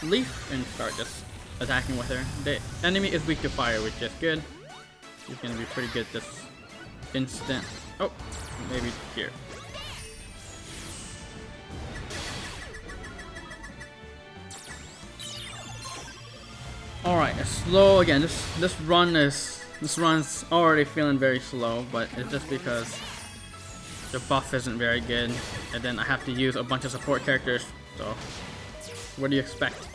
Leaf and start just attacking with her. The enemy is weak to fire, which is good. She's gonna be pretty good this instant. Oh, maybe here. Alright, slow again. This run's already feeling very slow, but it's just because the buff isn't very good, and then I have to use a bunch of support characters, so what do you expect?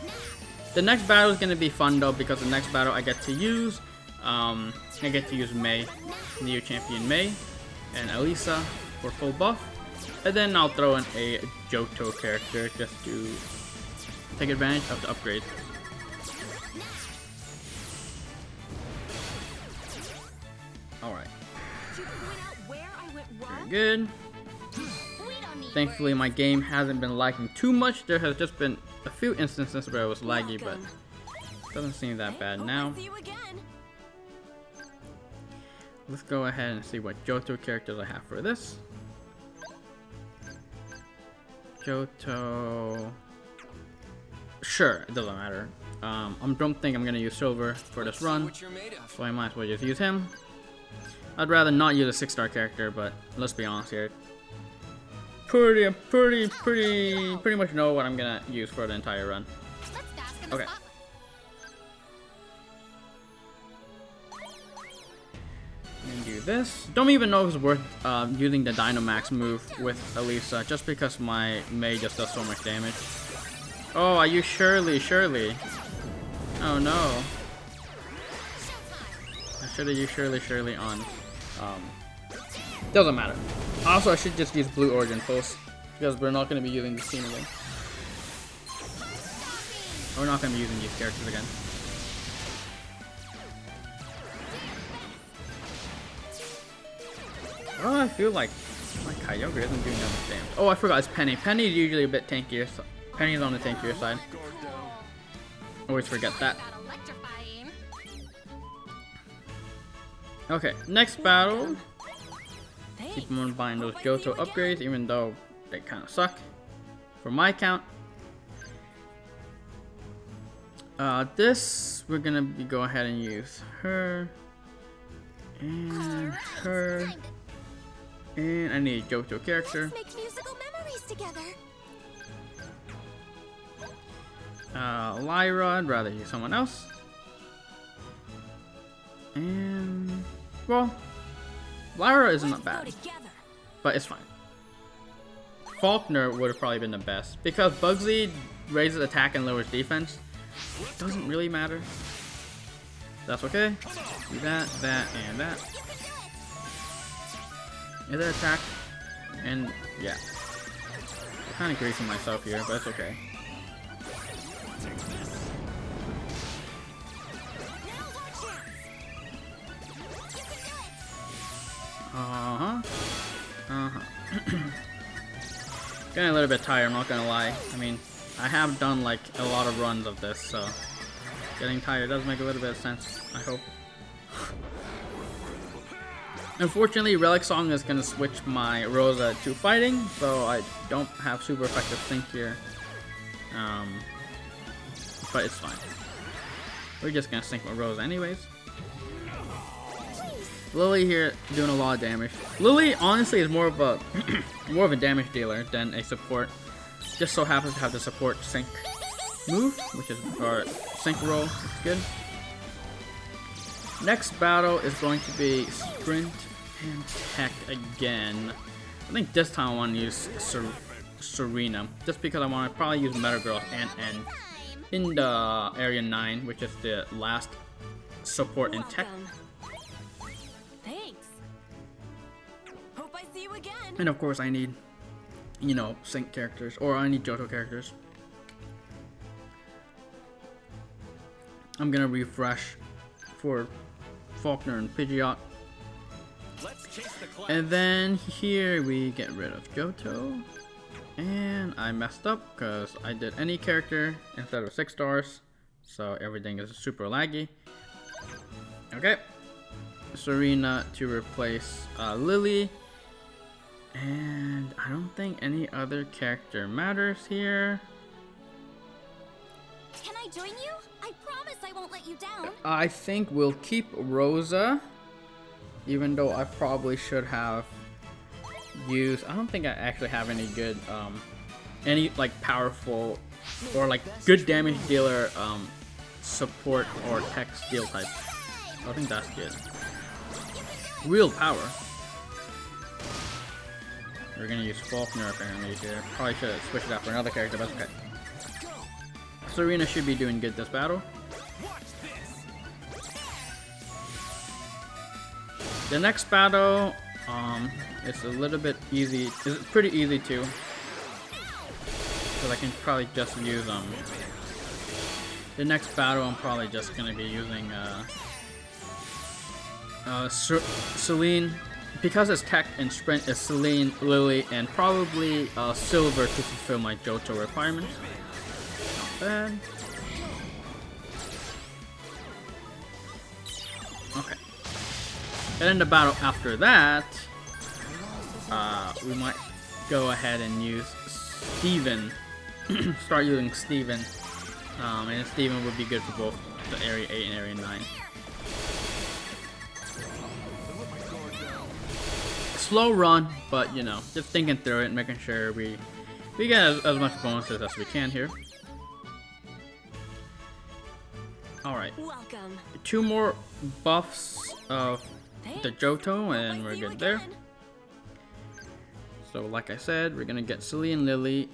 The next battle is going to be fun though, because the next battle I get to use May, Neo Champion May, and Elisa for full buff, and then I'll throw in a Johto character just to take advantage of the upgrades. Alright. Very good. Thankfully my game hasn't been lagging too much. There has just been a few instances where it was laggy, but it doesn't seem that bad now. Let's go ahead and see what Johto characters I have for this. Johto... Sure, it doesn't matter. I don't think I'm going to use Silver for this run, so I might as well just use him. I'd rather not use a 6-star character, but let's be honest here. Pretty much know what I'm gonna use for the entire run. Okay. And do this. Don't even know if it's worth using the Dynamax move with Elisa, just because my May just does so much damage. Oh, are you Shirley? Oh no. I should have used Shirley on. Doesn't matter. Also, I should just use Blue Origin Pulse, because we're not going to be using this team again. We're not going to be using these characters again. Oh, I feel like my Kyogre isn't doing that much damage. Oh, I forgot, it's Penny. Penny is usually a bit tankier. So Penny's on the tankier side. Always forget that. Okay, next battle. Keep on buying those Johto upgrades, even though they kind of suck. For my count. This, we're gonna go ahead and use her. And her. And I need a Johto character. Lyra, I'd rather use someone else. And, well, Lyra isn't bad, but it's fine. Faulkner would have probably been the best, because Bugsy raises attack and lowers defense. Doesn't really matter. That's okay. Do that, and that. Is it attack? And yeah. I'm kind of greasing myself here, but it's okay. Getting a little bit tired, I'm not gonna lie. I mean, I have done like a lot of runs of this, so getting tired does make a little bit of sense, I hope. Unfortunately, Relic Song is gonna switch my Rosa to fighting, so I don't have super effective sync here. But it's fine. We're just gonna sync with Rosa anyways. Lily here doing a lot of damage. Lily honestly is more of a damage dealer than a support. Just so happens to have the support sync move, which is our sync roll. It's good. Next battle is going to be Sprint and Tech again. I think this time I want to use Serena, just because I want to probably use Metagirl and N in the Area 9, which is the last support in Tech. Thanks. Hope I see you again. And of course I need, you know, sync characters, or I need Johto characters. I'm gonna refresh for Faulkner and Pidgeot. And then here we get rid of Johto. And I messed up because I did any character instead of 6 stars. So everything is super laggy. Okay. Serena to replace Lily. And I don't think any other character matters here. Can I join you? I promise I won't let you down. I think we'll keep Rosa, even though I probably should have used. I don't think I actually have any good, any like powerful or like good damage dealer support or tech skill type. I think that's good. Real power. We're gonna use Faulkner apparently here. Probably should have switched it out for another character, but okay. Serena should be doing good this battle. The next battle, it's a little bit easy. It's pretty easy too, because I can probably just use the next battle. I'm probably just gonna be using Celine, because it's Tech and Sprint. Is Celine, Lily, and probably Silver to fulfill my Johto requirements. Bad. Okay. And then the battle after that, we might go ahead and use Steven. Start using Steven. And Steven would be good for both the Area 8 and Area 9. Slow run, but you know, just thinking through it, making sure we get as much bonuses as we can here. Alright, Welcome. 2 more buffs of the Johto and we're good there. So like I said, we're gonna get Celine, Lily,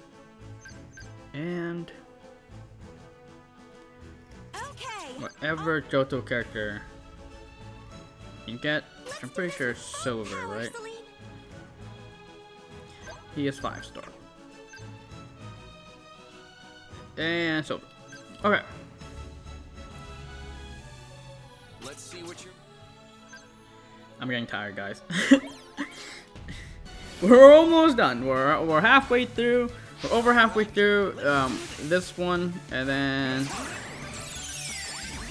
and whatever Johto character you get. I'm pretty sure it's Silver, right? He is 5-star. And Silver. Okay. Let's see what you're. I'm getting tired, guys. We're almost done. We're halfway through. We're over halfway through this one, and then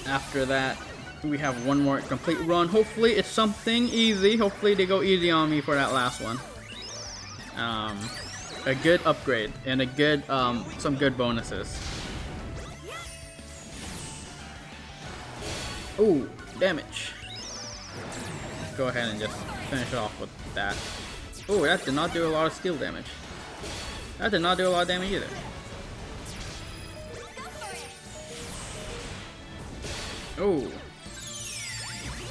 after that we have one more complete run. Hopefully it's something easy. Hopefully they go easy on me for that last one. A good upgrade and a good some good bonuses. Ooh, damage. Go ahead and just finish it off with that. Oh, that did not do a lot of steel damage. That did not do a lot of damage either. Oh,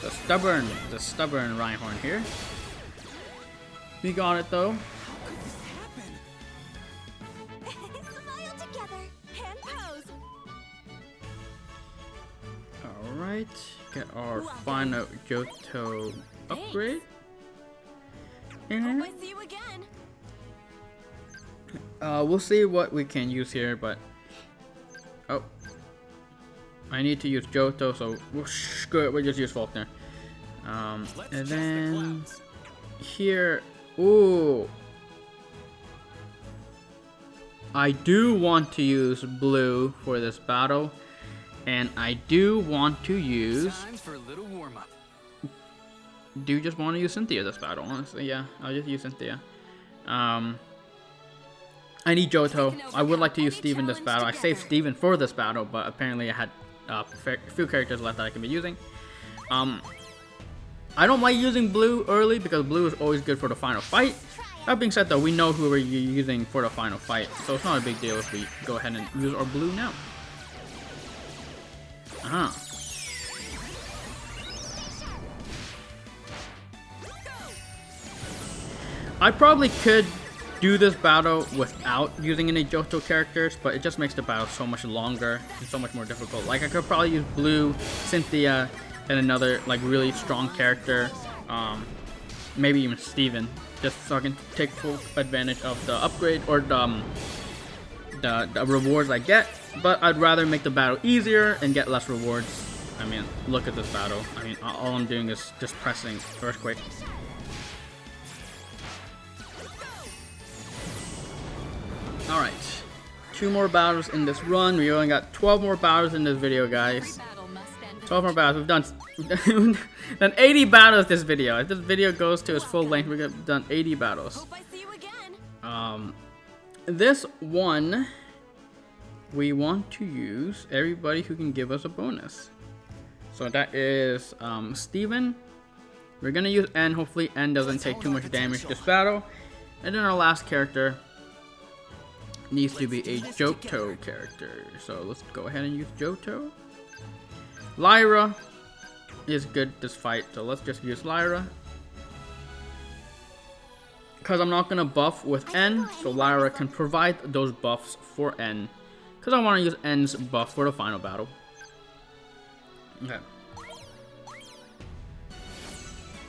the stubborn Rhyhorn here. We got it though. Smile together. Hand pose. Alright, get our final Johto upgrade. Hope I see you again. We'll see what we can use here, but oh, I need to use Johto, so we'll just use Faulkner. And then here, ooh, I do want to use Blue for this battle, and I do want to use. Time for a little warm up. Do just want to use Cynthia this battle, honestly. Yeah, I'll just use Cynthia. I need Johto. I would like to use Steven this battle. I saved Steven for this battle, but apparently I had a few characters left that I can be using. I don't like using Blue early because Blue is always good for the final fight. That being said though, we know who we're using for the final fight, so it's not a big deal if we go ahead and use our Blue now. Uh-huh. I probably could do this battle without using any Johto characters, but it just makes the battle so much longer and so much more difficult. Like I could probably use Blue, Cynthia, and another like really strong character, maybe even Steven, just so I can take full advantage of the upgrade or the rewards I get. But I'd rather make the battle easier and get less rewards. I mean, look at this battle. I mean, all I'm doing is just pressing Earthquake. Alright, 2 more battles in this run. We only got 12 more battles in this video, guys. 12 more battles. We've done 80 battles this video. If this video goes to its full length, we've done 80 battles. Hope I see you again. This one, we want to use everybody who can give us a bonus. So that is Steven. We're gonna use N. Hopefully N doesn't take too much damage this battle. And then our last character needs to be a Johto character. So let's go ahead and use Johto. Lyra is good this fight, so let's just use Lyra. Because I'm not going to buff with N, so Lyra can provide those buffs for N. Because I want to use N's buff for the final battle. Okay.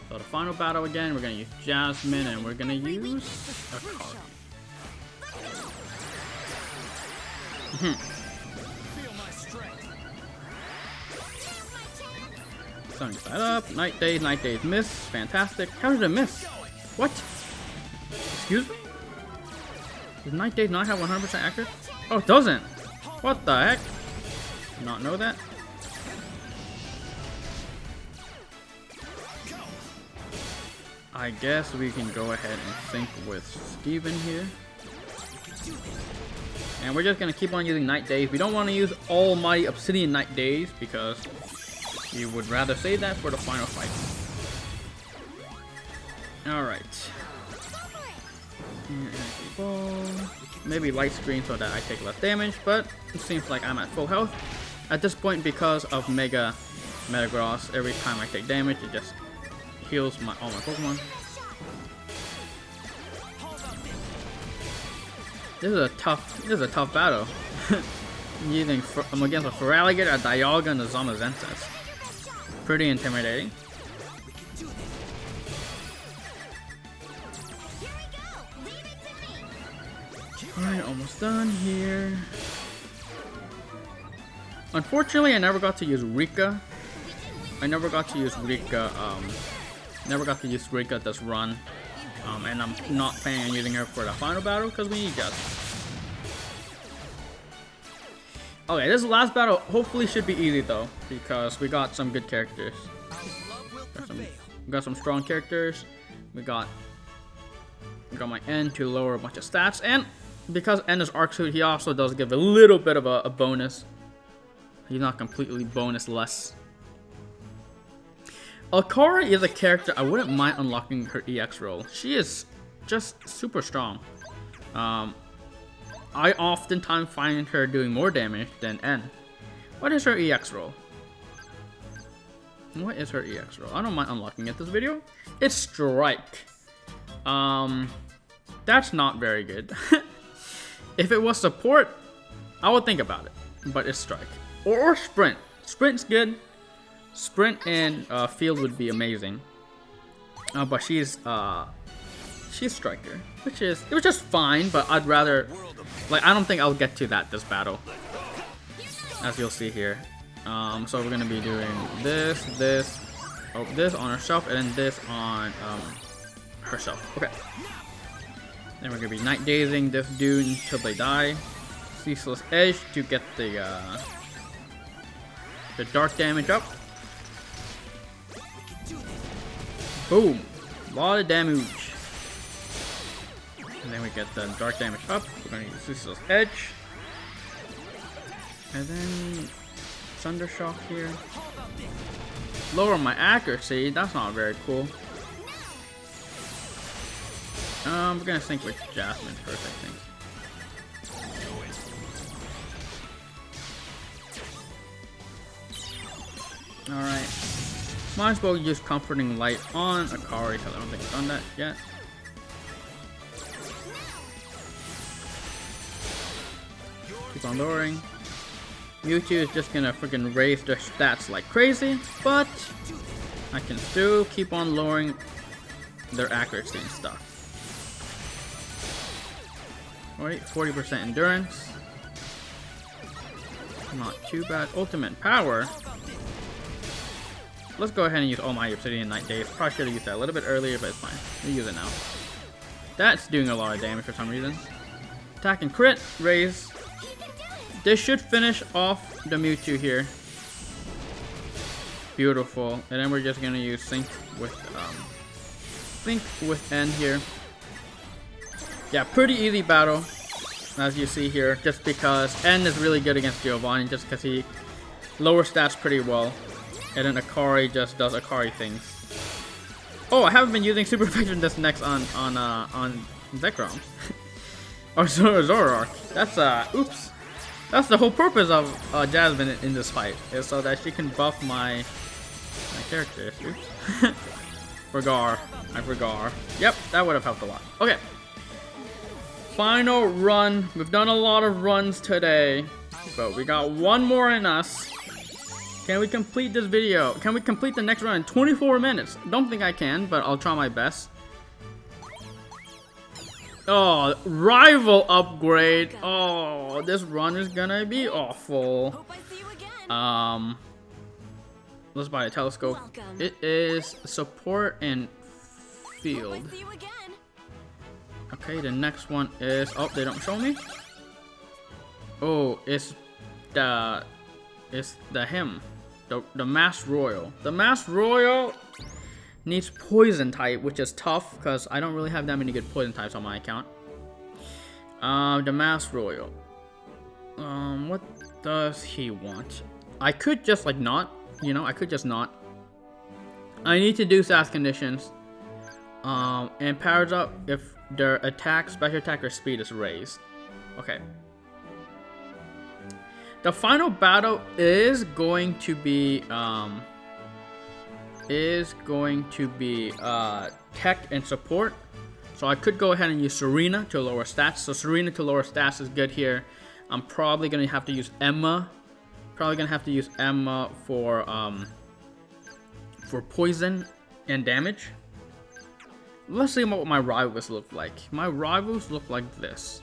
So the final battle again, we're going to use Jasmine and we're going to use a card. Sun side up, night days miss, fantastic. How did it miss? What? Excuse me? Does night days not have 100% accurate? Oh, it doesn't. What the heck? Did not know that. I guess we can go ahead and sync with Steven here. And we're just going to keep on using Night Days. We don't want to use Almighty Obsidian Night Days because we would rather save that for the final fight. Alright. Maybe light screen so that I take less damage, but it seems like I'm at full health. At this point, because of Mega Metagross, every time I take damage, it just heals all my Pokemon. This is a tough battle. I'm against a Feraligatr, a Dialga, and a Zamazenta. Pretty intimidating. Alright, almost done here. Unfortunately, I never got to use Rika. Never got to use Rika this run. And I'm not planning on using her for the final battle because we need Jasmine. Okay, this last battle hopefully should be easy though, because we got some good characters. We got some strong characters. We got my N to lower a bunch of stats, and because N is Arc Suit, he also does give a little bit of a bonus. He's not completely bonusless. Alcora is a character I wouldn't mind unlocking her EX role. She is just super strong. I oftentimes find her doing more damage than N. What is her EX role? What is her EX role? I don't mind unlocking it this video. It's Strike. That's not very good. If it was support, I would think about it. But it's Strike. Or Sprint. Sprint's good. Sprint and Field would be amazing. But she's Striker, it was just fine, but I'd rather, like, I don't think I'll get to this battle, as you'll see here. So we're gonna be doing this on herself, and then this on herself. Okay. Then we're gonna be Night Dazing this dude until they die. Ceaseless Edge to get the dark damage up. Boom! A lot of damage. And then we get the dark damage up. We're gonna use Ceaseless Edge. And then Thunder Shock here. Lower my accuracy. That's not very cool. We're gonna sync with Jasmine first, I think. Alright. Might as well use Comforting Light on Akari because I don't think I've done that yet. Keep on lowering. Mewtwo is just gonna freaking raise their stats like crazy, but I can still keep on lowering their accuracy and stuff. Alright, 40% endurance. Not too bad. Ultimate power. Let's go ahead and use all my Obsidian Night Days. Probably should have used that a little bit earlier, but it's fine. We'll use it now. That's doing a lot of damage for some reason. Attack and crit, raise. This should finish off the Mewtwo here. Beautiful. And then we're just gonna use Sync with N here. Yeah, pretty easy battle, as you see here, just because N is really good against Giovanni, just because he lowers stats pretty well. And then Akari just does Akari things. Oh, I haven't been using Super Effect this next on Zekrom. Or Zoroark. That's oops. That's the whole purpose of Jasmine in this fight, is so that she can buff my characters. Oops. I forgot. Yep, that would have helped a lot. Okay. Final run. We've done a lot of runs today, but we got one more in us. Can we complete this video? Can we complete the next run in 24 minutes? Don't think I can, but I'll try my best. Oh, rival upgrade. Oh, this run is gonna be awful. Hope I see you again. Let's buy a telescope. Welcome. It is support and Hope field. I see you again. Okay, the next one is, oh, they don't show me. Oh, it's the him, the Masked Royal. The Masked Royal needs poison type, which is tough because I don't really have that many good poison types on my account. The Masked Royal. What does he want? I could just like not, you know, I could just not. I need to do SAS conditions. And powers up if their attack, special attack, or speed is raised. Okay. The final battle is going to be tech and support. So I could go ahead and use Serena to lower stats. So Serena to lower stats is good here. I'm probably gonna have to use Emma. For poison and damage. Let's see what my rivals look like. My rivals look like this.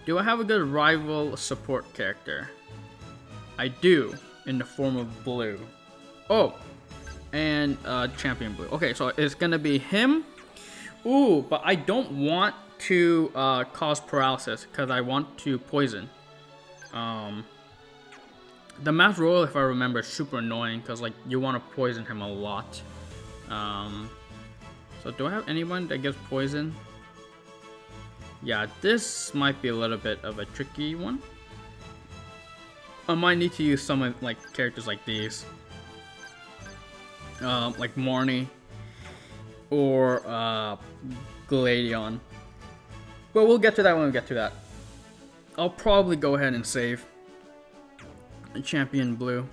Do I have a good rival support character? I do, in the form of Blue. Oh, and Champion Blue. Okay, so it's gonna be him. Ooh, but I don't want to cause paralysis because I want to poison. The Masked Royal, if I remember, is super annoying because like you want to poison him a lot. So do I have anyone that gives poison? Yeah, this might be a little bit of a tricky one. I might need to use some of like characters like these, like Marnie or Gladion. But we'll get to that when we get to that. I'll probably go ahead and save Champion Blue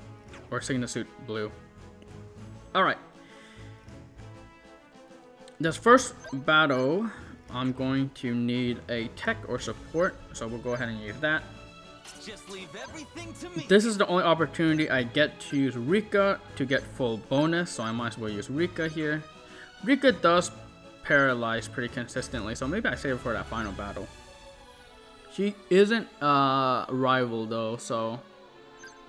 or Signa Suit Blue. Alright. This first battle, I'm going to need a tech or support, so we'll go ahead and use that. Just leave everything to me. This is the only opportunity I get to use Rika to get full bonus, so I might as well use Rika here. Rika does paralyze pretty consistently, so maybe I save her for that final battle. She isn't a rival though, so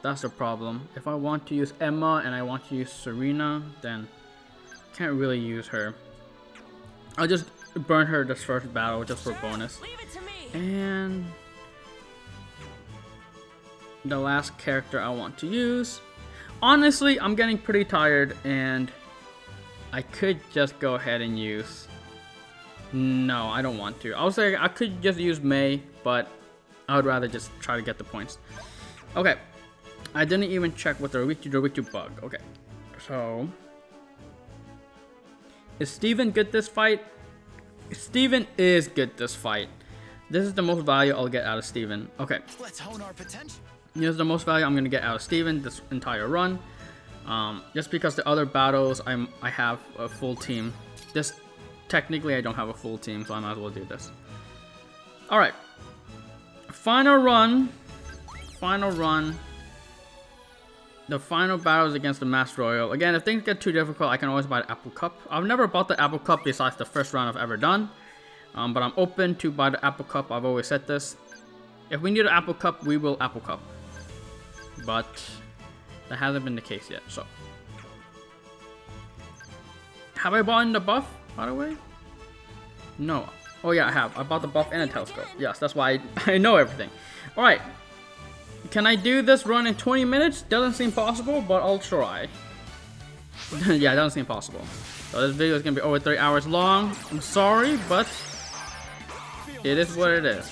that's the problem. If I want to use Emma and I want to use Serena, then can't really use her. I'll just burn her this first battle just for bonus. Leave it to me. And the last character I want to use. Honestly, I'm getting pretty tired and I could just go ahead and use... No, I don't want to. I was saying I could just use May, but I would rather just try to get the points. Okay. I didn't even check what the weak to bug. Okay. So... Is Steven good this fight? Steven is good this fight. This is the most value I'll get out of Steven. Okay. Let's hone our potential. Here's the most value I'm gonna get out of Steven this entire run. Just because the other battles I have a full team. This technically I don't have a full team, so I might as well do this. Alright. Final run. Final run. The final battle is against the Master Royal. Again, if things get too difficult, I can always buy the Apple Cup. I've never bought the Apple Cup besides the first round I've ever done. But I'm open to buy the Apple Cup. I've always said this. If we need an Apple Cup, we will Apple Cup. But that hasn't been the case yet, so. Have I bought in the buff, by the way? No. Oh yeah, I have. I bought the buff and a telescope. Yes, that's why I know everything. Alright. Can I do this run in 20 minutes? Doesn't seem possible, but I'll try. Yeah, it doesn't seem possible. So this video is going to be over 3 hours long. I'm sorry, but it is what it is.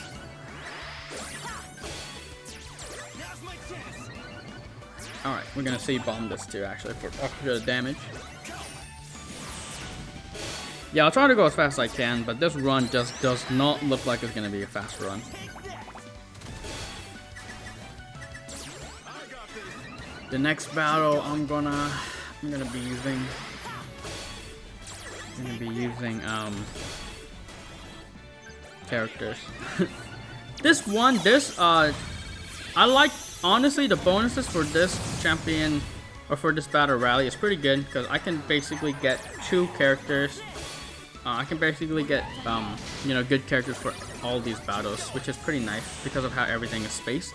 Alright, we're going to see bomb this too, actually, for extra damage. Yeah, I'll try to go as fast as I can, but this run just does not look like it's going to be a fast run. The next battle I'm gonna be using characters. I like, honestly, the bonuses for this champion or for this battle rally is pretty good because I can basically get 2 characters. I can basically get you know, good characters for all these battles, which is pretty nice because of how everything is spaced.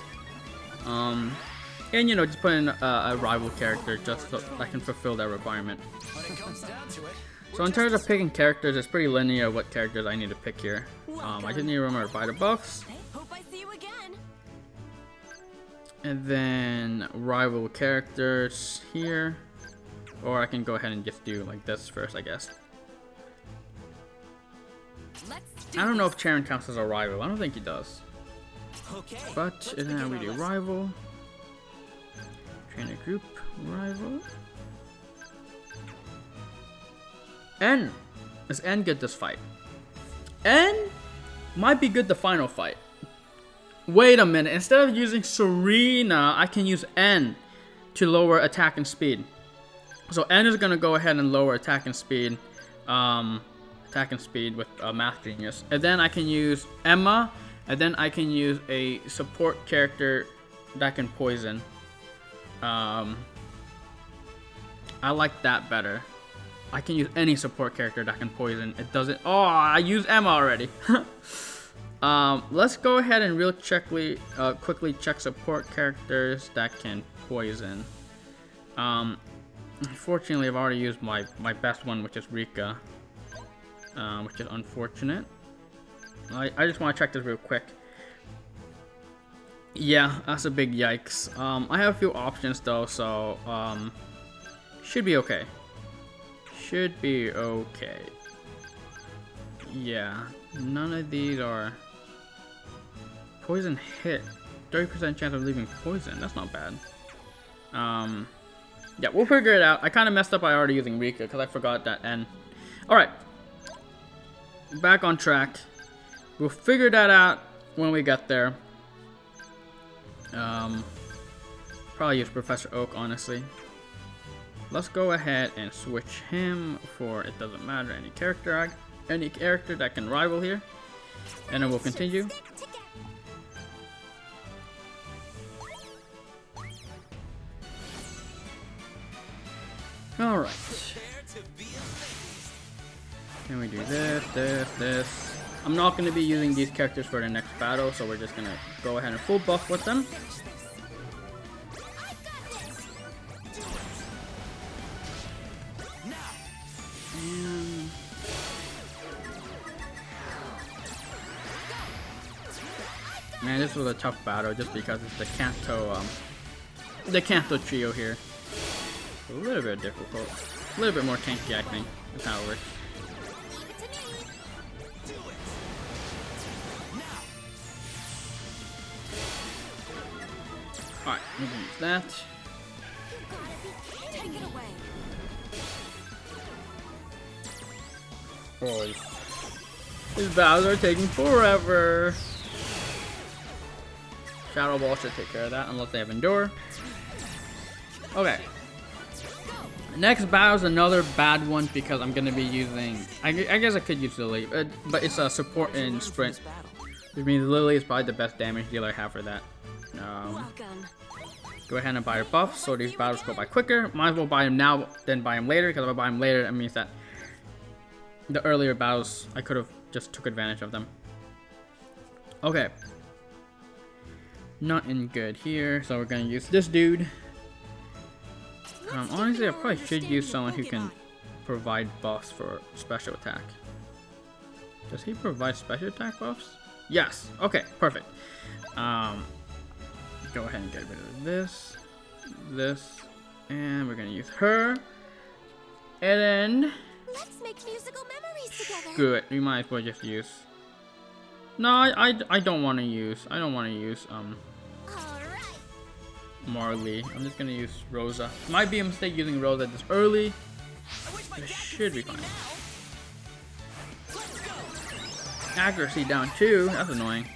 And you know, just put in a rival character just so I can fulfill that requirement. So in terms of picking characters, it's pretty linear what characters I need to pick here. I just need to remember to buy the buffs. Hope I see you again. And then rival characters here. Or I can go ahead and just do like this first, I guess. I don't know if Charon counts as a rival. I don't think he does. But then we do rival. Trainer group, rival. N. Is N good this fight? N might be good the final fight. Wait a minute. Instead of using Serena, I can use N to lower attack and speed. So N is going to go ahead and lower attack and speed. With Math Genius. And then I can use Emma. And then I can use a support character that can poison. I like that better. I can use any support character that can poison. It doesn't. Oh, I used Emma already. Let's go ahead and quickly check support characters that can poison. Unfortunately, I've already used my best one, which is Rika, which is unfortunate. I just want to check this real quick. Yeah, that's a big yikes. I have a few options though, so should be okay. Should be okay. Yeah, none of these are poison hit. 30% chance of leaving poison. That's not bad. Yeah, we'll figure it out. I kind of messed up by already using Rika because I forgot that N. All right, back on track. We'll figure that out when we get there. Probably use Professor Oak, honestly. Let's go ahead and switch him for, it doesn't matter, any character that can rival here. And then we'll continue. Alright. Can we do this? I'm not going to be using these characters for the next battle, so we're just going to go ahead and full buff with them. Man, this was a tough battle just because it's the Kanto trio here. A little bit difficult. A little bit more tanky, I think. That's how it works. Alright, we can use that. Take it away. Boys. These battles are taking forever. Shadow Ball should take care of that, unless they have Endure. Okay. Next battle is another bad one because I'm going to be using... I guess I could use Lily, but it's a support in Sprint. Which means Lily is probably the best damage dealer I have for that. Welcome. Go ahead and buy her buff so these battles go by quicker. Might as well buy him now than buy him later, because if I buy him later, that means that the earlier battles, I could have just took advantage of them. Okay. Nothing good here, so we're going to use this dude. Honestly, I probably should use someone who can provide buffs for special attack. Does he provide special attack buffs? Yes. Okay, perfect. Go ahead and get rid of this, and we're gonna use her. And then Let's make musical memories together. good. We might as well just use. No, I don't want to use. All right. Marley. I'm just gonna use Rosa. Might be a mistake using Rosa this early. It should be fine. Accuracy down 2. That's annoying.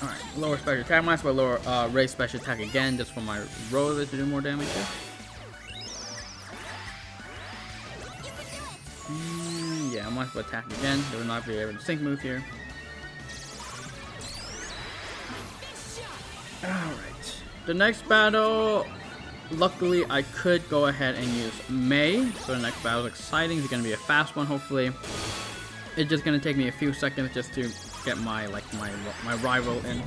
Alright, lower special attack. Might as well lower raise special attack again just for my Rosa to do more damage here. Yeah, I might as well attack again. They will not be able to sync move here. Alright. The next battle, luckily I could go ahead and use May. So the next battle is exciting. It's going to be a fast one, hopefully. It's just going to take me a few seconds just to get my rival in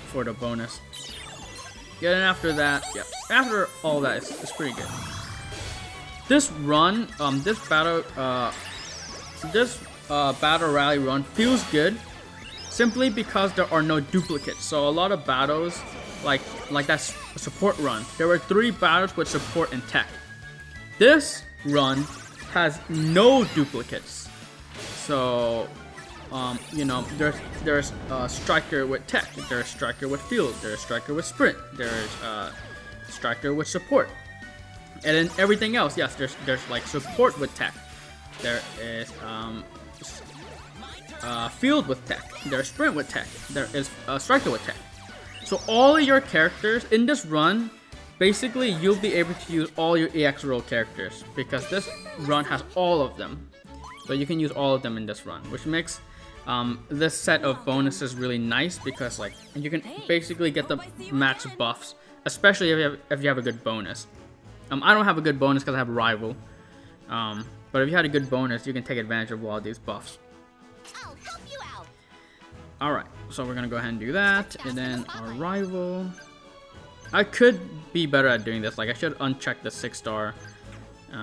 for the bonus. Yeah, and after that, yeah, after all that, it's pretty good. This run, this battle rally run feels good, simply because there are no duplicates. So a lot of battles, like that support run, there were 3 battles with support and tech. This run has no duplicates. So, you know, there's a striker with tech, there's a striker with field, there's a striker with sprint, there's a striker with support. And then everything else, yes, there's like support with tech. There is field with tech. There's sprint with tech. There is striker with tech. So all of your characters in this run, basically you'll be able to use all your EX role characters because this run has all of them. So you can use all of them in this run, which makes this set of bonuses really nice because like you can basically get the max buffs, especially if you have a good bonus. I don't have a good bonus because I have a rival. But if you had a good bonus, you can take advantage of all these buffs. I'll help you out. Alright, so we're gonna go ahead and do that. And then our rival. I could be better at doing this. Like I should uncheck the 6-star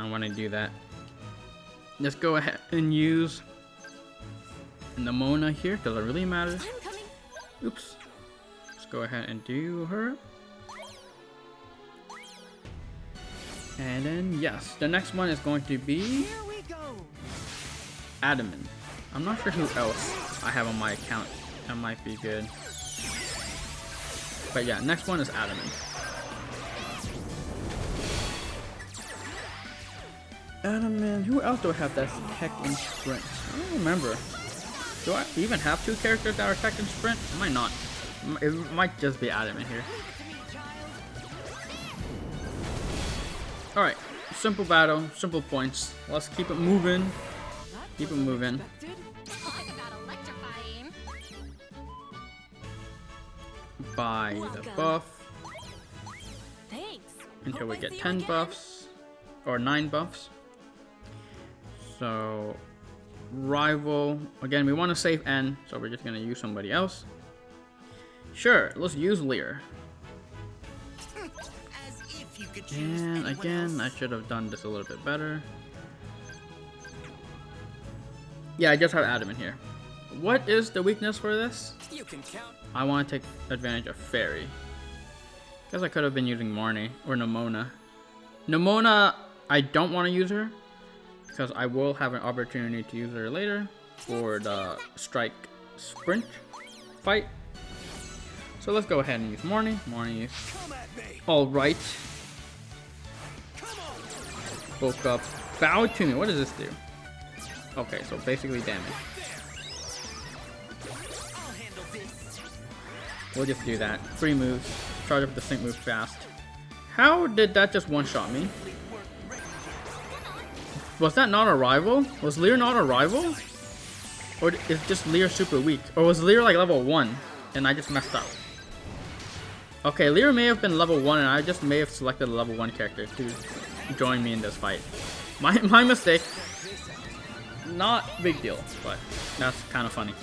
when I do that. Let's go ahead and use Nimona here because it really matters. I'm coming. Oops. Let's go ahead and do her. And then, yes, the next one is going to be Here we go. Adamant. I'm not sure who else I have on my account. That might be good. But yeah, next one is Adamant. Adamant. Who else do I have that's tech and sprint? I don't remember. Do I even have 2 characters that are tech and sprint? I might not. It might just be Adamant here. Alright, simple battle, simple points. Let's keep it moving. Keep it moving. Talk about electrifying. Buy the Welcome. buff Thanks. until we Hope I get see you 10 again. buffs. Or 9 buffs. So, rival. Again, we want to save N, so we're just going to use somebody else. Sure, let's use Lear. As if you could choose And anyone again, I else. should have done this a little bit better. Yeah, I just have Adamant here. What is the weakness for this? You can count. I want to take advantage of Fairy. Guess I could have been using Marnie or Nimona. Nimona, I don't want to use her because I will have an opportunity to use her later for the strike sprint fight. So let's go ahead and use Marnie. Marnie is Come at me. all right. Come spoke up. Bow to me. What does this do? Okay, so basically damage. We'll just do that. 3 moves. Charge up the sync move fast. How did that just one-shot me? Was that not a rival? Was Lear not a rival? Or is just Lear super weak? Or was Lear like level 1 and I just messed up? Okay, Lear may have been level 1 and I just may have selected a level 1 character to join me in this fight. My mistake. Not big deal, but that's kind of funny.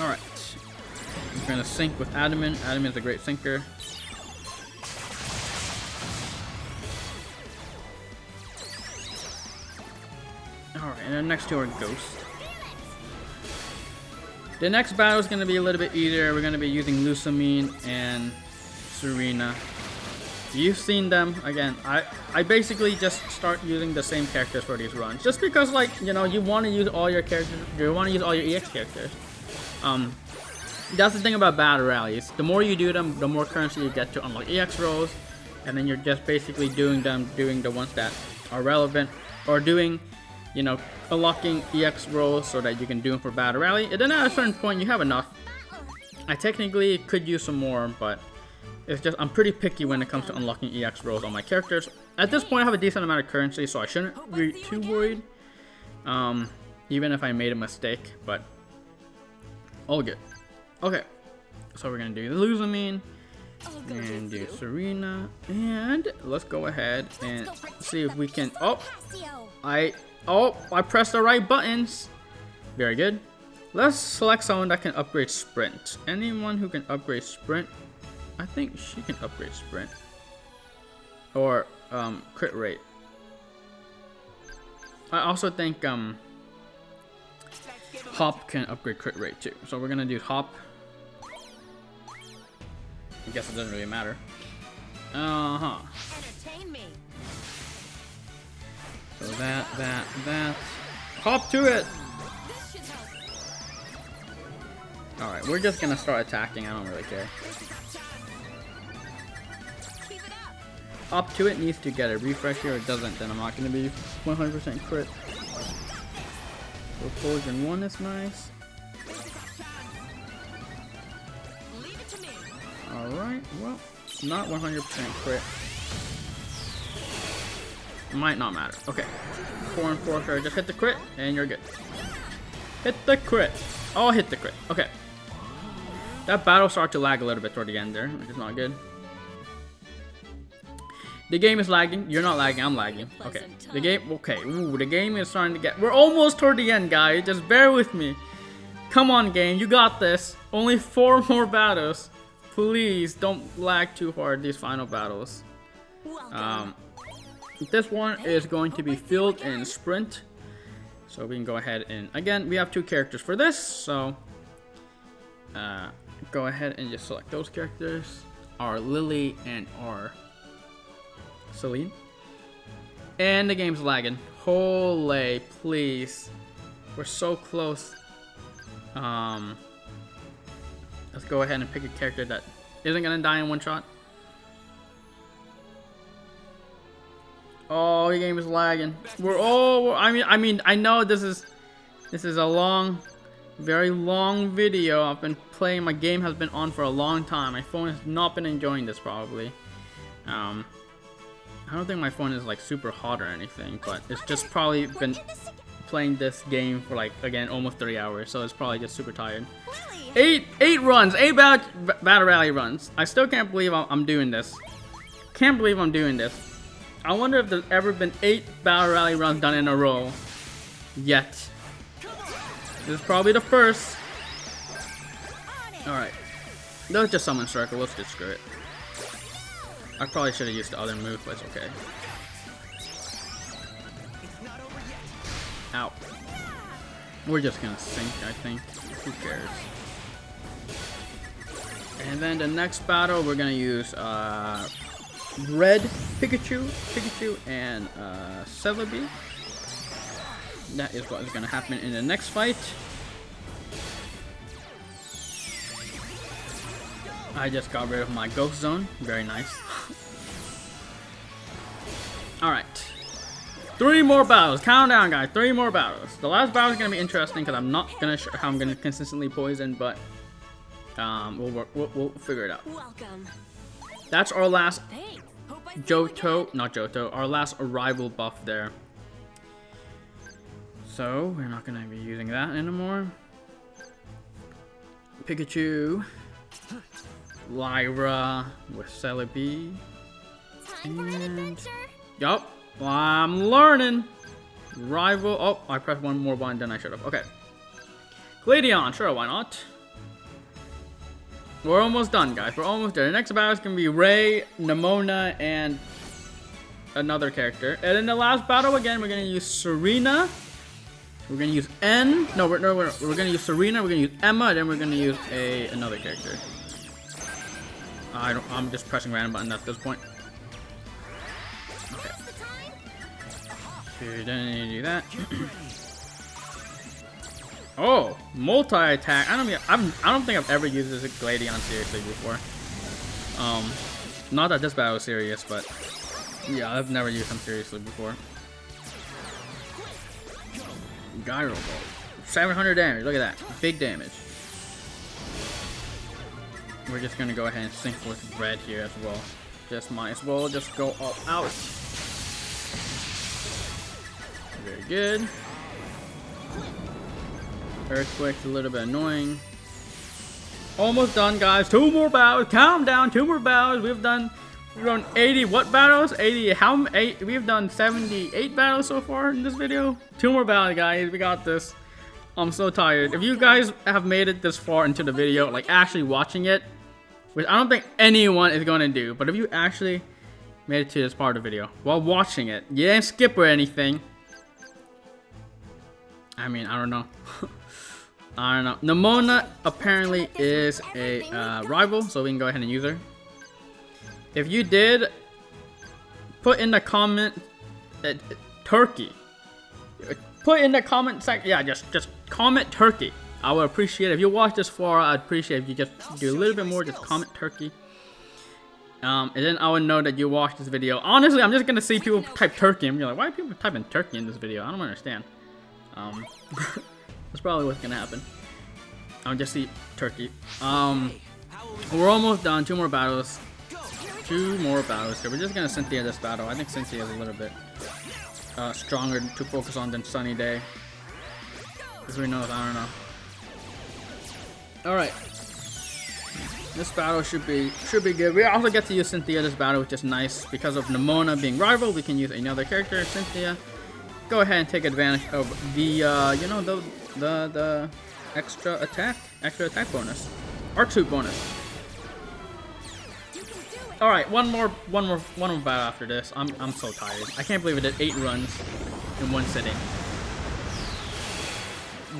Alright. I'm gonna sync with Adamant. Adamant's a great syncer. Alright, and the next two are Ghost. The next battle is gonna be a little bit easier. We're gonna be using Lusamine and Serena. You've seen them. Again, I basically just start using the same characters for these runs. Just because, like, you know, you want to use all your characters. You want to use all your EX characters. That's the thing about battle rallies. The more you do them, the more currency you get to unlock EX rolls. And then you're just basically doing the ones that are relevant. Or doing, you know, unlocking EX rolls so that you can do them for battle rally. And then at a certain point, you have enough. I technically could use some more, but it's just, I'm pretty picky when it comes to unlocking EX rolls on my characters. At this point, I have a decent amount of currency, so I shouldn't be too worried. Even if I made a mistake, but all good. Okay, so we're gonna do the Lusamine and do Serena, and let's go ahead and see if we can. I pressed the right buttons. Very good. Let's select someone that can upgrade Sprint. Anyone who can upgrade Sprint. I think she can upgrade Sprint. Or crit rate. I also think Hop can upgrade crit rate too. So we're gonna do Hop. I guess it doesn't really matter. Entertain me. So that. Hop to it! This should help. Alright, we're just gonna start attacking. I don't really care. Keep it up. Hop to it needs to get a refresh here. If it doesn't, then I'm not gonna be 100% crit. Propulsion 1 is nice. Leave it to me. Alright, well, not 100% crit. Might not matter. Okay. 4 and 4 sure. Just hit the crit and you're good. Hit the crit. Oh, hit the crit. Okay. That battle started to lag a little bit toward the end there, which is not good. The game is lagging. You're not lagging. I'm lagging. Okay. The game. Okay. Ooh, the game is starting to get. We're almost toward the end, guys. Just bear with me. Come on, game. You got this. Only 4 more battles. Please don't lag too hard these final battles. This one is going to be Field and Sprint. So we can go ahead and again we have 2 characters for this. So go ahead and just select those characters. Our Lily and our Celine. And the game's lagging. Holy, please. We're so close. Let's go ahead and pick a character that isn't gonna die in one shot. Oh, the game is lagging. I know this is a long, very long video. I've been playing. My game has been on for a long time. My phone has not been enjoying this probably. I don't think my phone is like super hot or anything, but it's just probably been playing this game for like again almost 3 hours, so it's probably just super tired. 8 runs, 8 battle rally runs. I still can't believe I'm doing this. Can't believe I'm doing this. I wonder if there's ever been 8 battle rally runs done in a row yet. This is probably the first. Alright. Let's just summon circle. Let's just screw it. I probably should have used the other move, but it's okay. Ow. We're just gonna sink, I think. Who cares? And then the next battle, we're gonna use Red Pikachu, and Celebi. That is what is gonna happen in the next fight. I just got rid of my Ghost Zone. Very nice. Alright. 3 more battles. Count down, guys. 3 more battles. The last battle is going to be interesting because I'm not going to show how I'm going to consistently poison, but we'll figure it out. Welcome. That's our last Thanks. Hope I see you again. not Johto, our last arrival buff there. So, we're not going to be using that anymore. Pikachu. Lyra with Celebi. Time for an adventure. Yup, I'm learning. Rival. Oh, I pressed one more button than I should have. Okay. Gladion, sure, why not? We're almost done, guys. We're almost there. The next battle is going to be Ray, Nemona, and another character. And in the last battle, again, we're going to use Serena. We're going to use N. No, we're going to use Serena. We're going to use Emma. And then we're going to use another character. I'm just pressing random buttons at this point. Okay. So don't need to do that. Oh, multi-attack. I don't think I've ever used this Gladion seriously before. Not that this battle is serious, but yeah, I've never used him seriously before. Gyro Ball. 700 damage. Look at that. Big damage. We're just gonna go ahead and sync with red here as well. Just might as well just go all out. Very good. Earthquake's a little bit annoying. Almost done, guys. 2 more battles. Calm down. 2 more battles. We've done 80 what battles? 80 how 8 we've done 78 battles so far in this video. 2 more battles, guys. We got this. I'm so tired. If you guys have made it this far into the video, like actually watching it, which I don't think anyone is going to do, but if you actually made it to this part of the video while watching it, you didn't skip or anything. I mean, I don't know. I don't know. Nemona apparently is a rival, so we can go ahead and use her. If you did, put in the comment Turkey. Put in the comment section. Yeah, just comment Turkey. I would appreciate it. If you watch this far, I'd appreciate if you just do a little bit more. Just comment Turkey. And then I would know that you watched this video. Honestly, I'm just gonna see people type Turkey and be like, why are people typing Turkey in this video? I don't understand. That's probably what's gonna happen. I'll just see Turkey. We're almost done. 2 more battles. 2 more battles here. We're just gonna Cynthia this battle. I think Cynthia is a little bit stronger to focus on than Sunny Day. Because we know, I don't know. Alright. This battle should be good. We also get to use Cynthia this battle, which is nice. Because of Nemona being rival, we can use another character, Cynthia. Go ahead and take advantage of the you know, the extra attack bonus. R2 bonus. Alright, one more battle after this. I'm so tired. I can't believe I did 8 runs in one sitting.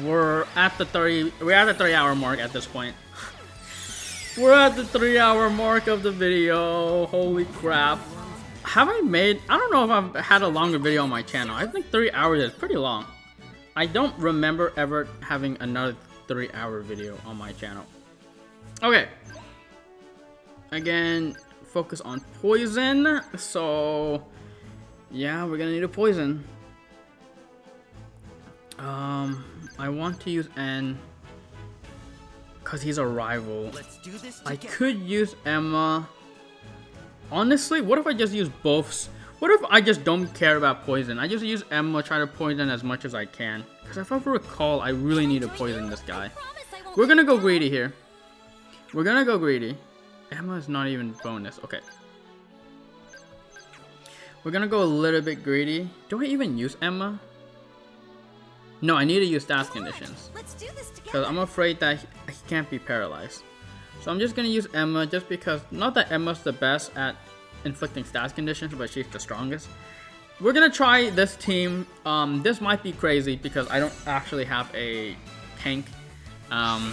We're at the 3-hour mark at this point. We're at the 3-hour mark of the video. Holy crap. Have I made, I don't know if I've had a longer video on my channel. I think 3 hours is pretty long. I don't remember ever having another 3-hour video on my channel. Okay. Again, focus on poison. So yeah, we're gonna need a poison. I want to use N because he's a rival. Let's do this I together. could use Emma. Honestly, what if I just use both? What if I just don't care about poison? I just use Emma, try to poison as much as I can. Because if I recall, I really need to poison this guy. We're gonna go greedy here. We're gonna go greedy. Emma is not even bonus. Okay. We're gonna go a little bit greedy. Do I even use Emma? No, I need to use stats conditions. Let's do this together. Because I'm afraid that he can't be paralyzed. So I'm just gonna use Emma just because, not that Emma's the best at inflicting stats conditions, but she's the strongest. We're gonna try this team. This might be crazy because I don't actually have a tank. I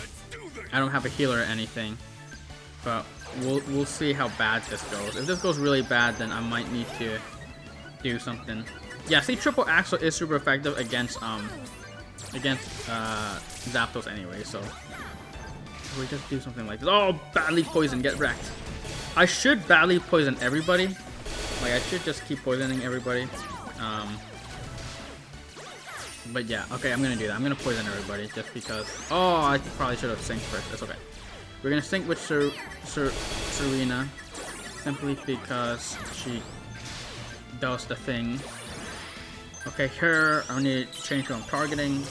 don't have a healer or anything. But we'll see how bad this goes. If this goes really bad, then I might need to do something. Yeah, see, triple axle is super effective against Zapdos anyway, so we just do something like this. Oh, badly poison, get wrecked. I should badly poison everybody, Like, I should just keep poisoning everybody. But yeah, okay, I'm gonna do that. I'm gonna poison everybody just because. Oh, I probably should have synced first. That's okay. We're gonna sync with Serena simply because she does the thing. Okay, her, I need to change who I'm targeting.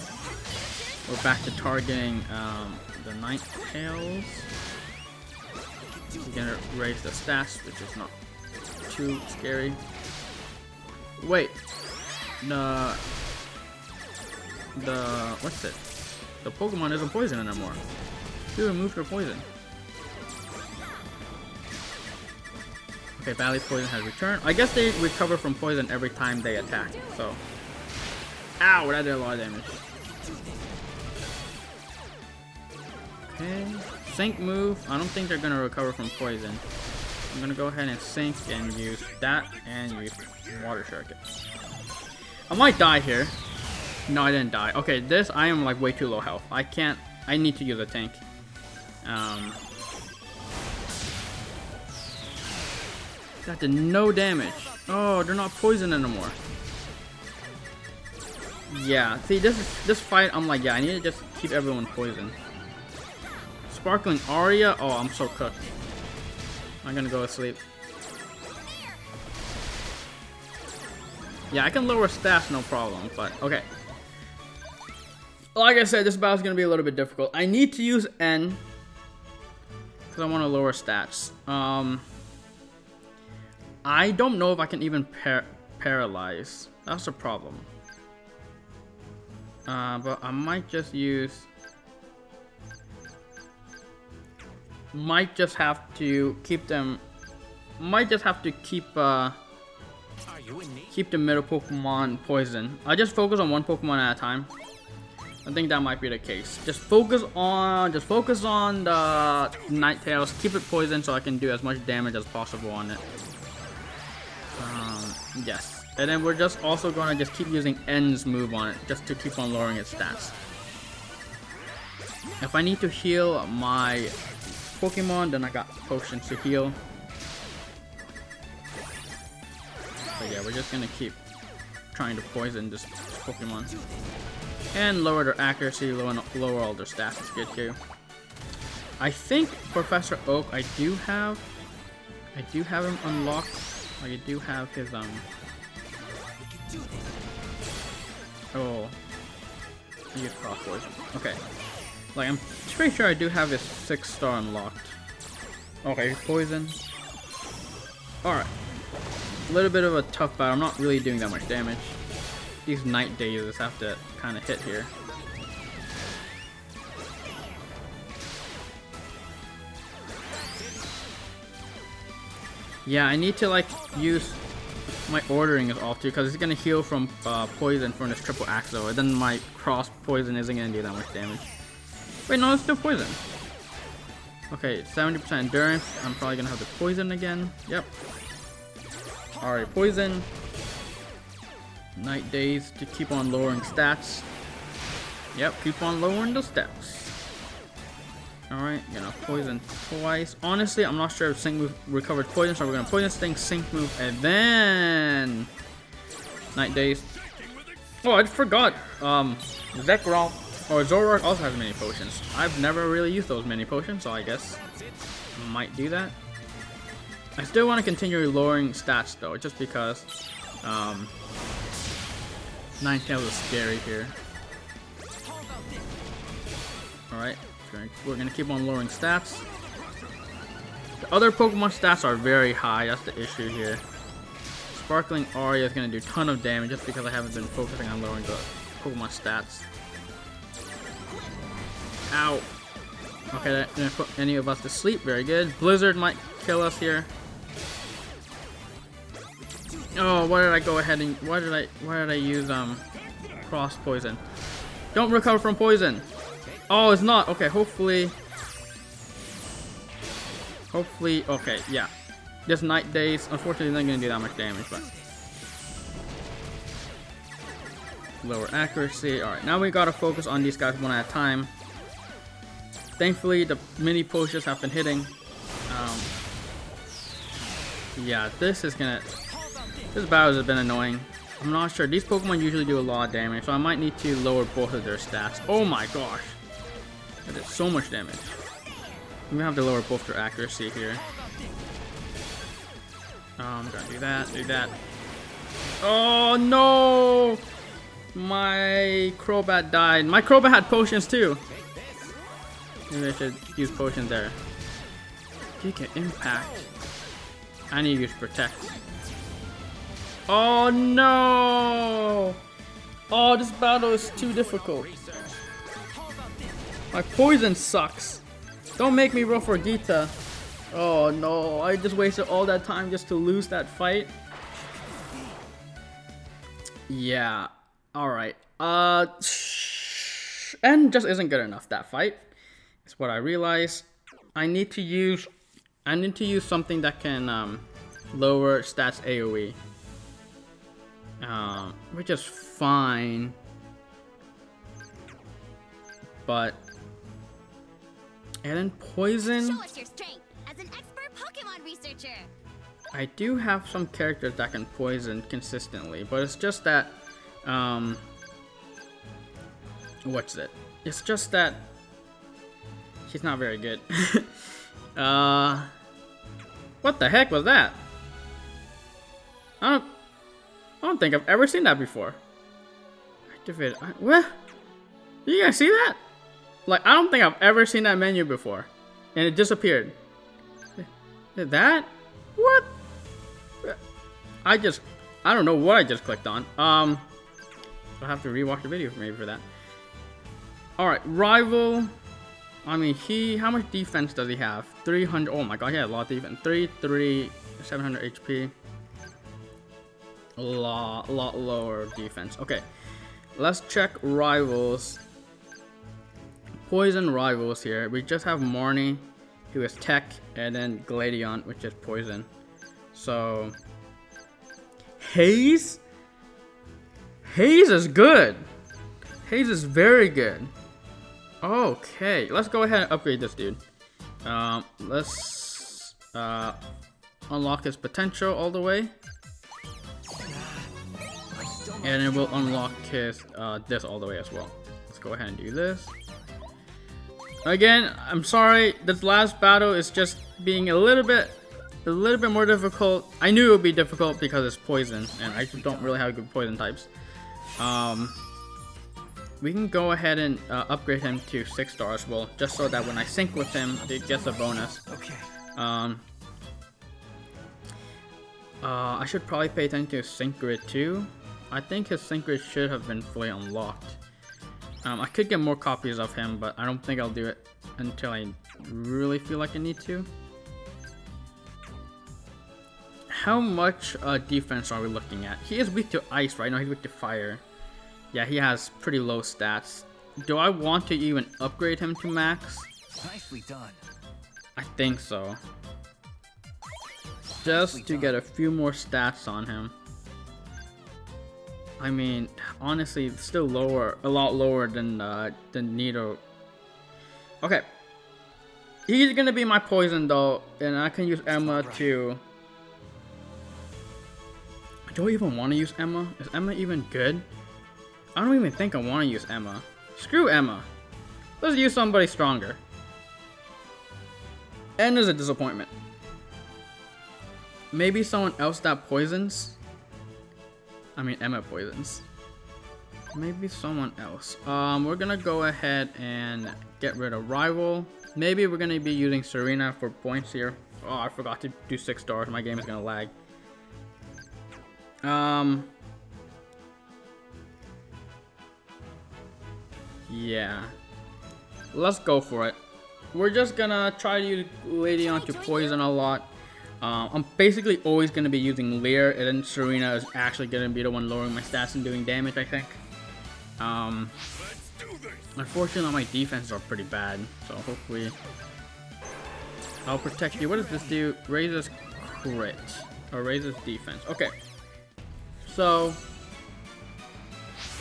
We're back to targeting the Night Tails. We're gonna raise the stats, which is not too scary. Wait, what's it? The Pokemon isn't poison anymore. Who removed her poison? Okay, Valley Poison has returned. I guess they recover from poison every time they attack, so. Ow, that did a lot of damage. Okay, sync move. I don't think they're gonna recover from poison. I'm gonna go ahead and sync and use that and use Water Circuit. I might die here. No, I didn't die. Okay, this, I am like way too low health. I can't, I need to use a tank. That did no damage. Oh, they're not poisoned anymore. Yeah, see, this fight, I'm like, yeah, I need to just keep everyone poisoned. Sparkling Aria, oh, I'm so cooked. I'm gonna go to sleep. Yeah, I can lower stats, no problem, but okay. Like I said, this battle's gonna be a little bit difficult. I need to use N because I want to lower stats. I don't know if I can even paralyze. That's a problem. But I might just use. Might just have to keep them. Might just have to keep keep the middle Pokemon poison. I just focus on one Pokemon at a time. I think that might be the case. Just focus on the Ninetales. Keep it poisoned so I can do as much damage as possible on it. Yes. And then we're just also gonna just keep using N's move on it, just to keep on lowering its stats. If I need to heal my Pokemon, then I got potions to heal. But yeah, we're just gonna keep trying to poison this Pokemon. And lower their accuracy, lower all their stats is good too. I think Professor Oak, I do have him unlocked. I do have his oh, he gets cross poison. Okay, like I'm pretty sure I do have his 6-star unlocked. Okay, poison. All right, a little bit of a tough battle. I'm not really doing that much damage. These Night Days have to kind of hit here. Yeah, I need to like use my ordering is off too because it's gonna heal from poison from this triple Axo, and then my cross poison isn't gonna do that much damage. Wait, no, it's still poison. Okay, 70% endurance. I'm probably gonna have to poison again. Yep. All right, poison. Night Days to keep on lowering stats. Yep, keep on lowering the stats. Alright, gonna poison twice. Honestly, I'm not sure if Sync Move recovered poison, so we're gonna poison this thing, Sync Move, and then Night Days. Oh, I forgot. Zekrom or Zoroark also has mini potions. I've never really used those mini potions, so I guess I might do that. I still want to continue lowering stats though, just because Ninetales is scary here. Alright, we're gonna keep on lowering stats. The other Pokemon stats are very high, that's the issue here. Sparkling Aria is gonna do a ton of damage just because I haven't been focusing on lowering the Pokemon stats. Ow! Okay, that didn't put any of us to sleep, very good. Blizzard might kill us here. Oh, why did I go ahead and why did I use cross poison? Don't recover from poison. Oh, it's not. Okay, hopefully, okay, yeah. This Night Days, unfortunately, not gonna do that much damage, but lower accuracy. All right, now we gotta focus on these guys one at a time. Thankfully, the mini potions have been hitting. Yeah, this is gonna This battle has been annoying. I'm not sure. These Pokemon usually do a lot of damage, so I might need to lower both of their stats. Oh my gosh. That did so much damage. I'm gonna have to lower both their accuracy here. I'm gonna do that. Oh no! My Crobat died. My Crobat had potions too. Maybe I should use potions there. You can impact. I need to use protect. Oh no! Oh, this battle is too difficult. My poison sucks. Don't make me roll for Gita. Oh no, I just wasted all that time just to lose that fight. Yeah, alright. And just isn't good enough, that fight. Is what I realized. I need to use something that can lower stats AoE. Which is fine. But and then poison. Show us your strength as an expert Pokemon researcher. I do have some characters that can poison consistently, but it's just that what's it? It's just that she's not very good. What the heck was that? I don't think I've ever seen that before. Activate. What? Did you guys see that? Like, I don't think I've ever seen that menu before. And it disappeared. Did that? What? I don't know what I just clicked on. I'll have to rewatch the video maybe for that. Alright, rival. I mean, how much defense does he have? 300. Oh my god, he had a lot of defense. 700 HP. A lot lower defense. Okay, let's check rivals. Poison rivals here. We just have Marnie, who is Tech, and then Gladion, which is Poison. So Haze is good. Haze is very good. Okay, let's go ahead and upgrade this dude. Let's unlock his potential all the way. And it will unlock his this all the way as well. Let's go ahead and do this. Again, I'm sorry, this last battle is just being a little bit more difficult. I knew it would be difficult because it's poison, and I don't really have good poison types. We can go ahead and upgrade him to 6 stars, well, just so that when I sync with him, it gets a bonus. Okay. I should probably pay attention to his sync grid too. I think his sync grid should have been fully unlocked. I could get more copies of him, but I don't think I'll do it until I really feel like I need to. How much defense are we looking at? He is weak to ice, right? No, he's weak to fire. Yeah, he has pretty low stats. Do I want to even upgrade him to max? Nicely done. I think so. Just to get a few more stats on him. I mean, honestly, it's still lower, a lot lower than Nido. Okay, he's gonna be my poison though, and I can use Emma too. Do I even want to use Emma? Is Emma even good? I don't even think I want to use Emma. Screw Emma. Let's use somebody stronger. N is a disappointment. Maybe someone else that poisons. I mean, Emma poisons. Maybe someone else. We're gonna go ahead and get rid of rival. Maybe we're gonna be using Serena for points here. Oh, I forgot to do 6 stars. My game is gonna lag. Yeah. Let's go for it. We're just gonna try to use Gladion to poison a lot. I'm basically always going to be using Leer, and then Serena is actually going to be the one lowering my stats and doing damage, I think. Unfortunately, my defenses are pretty bad, so hopefully I'll protect you. What does this do? Raises crit, or raises defense. Okay, so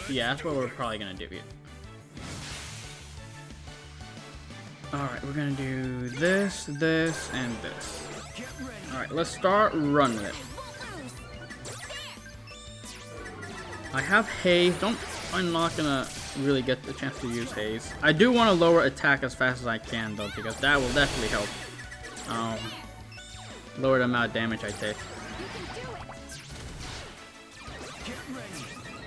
yeah, that's what we're probably going to do here. Alright, we're going to do this, this, and this. Alright, let's start running it. I have haze. I'm not gonna really get the chance to use haze. I do want to lower attack as fast as I can though, because that will definitely help. Lower the amount of damage I take.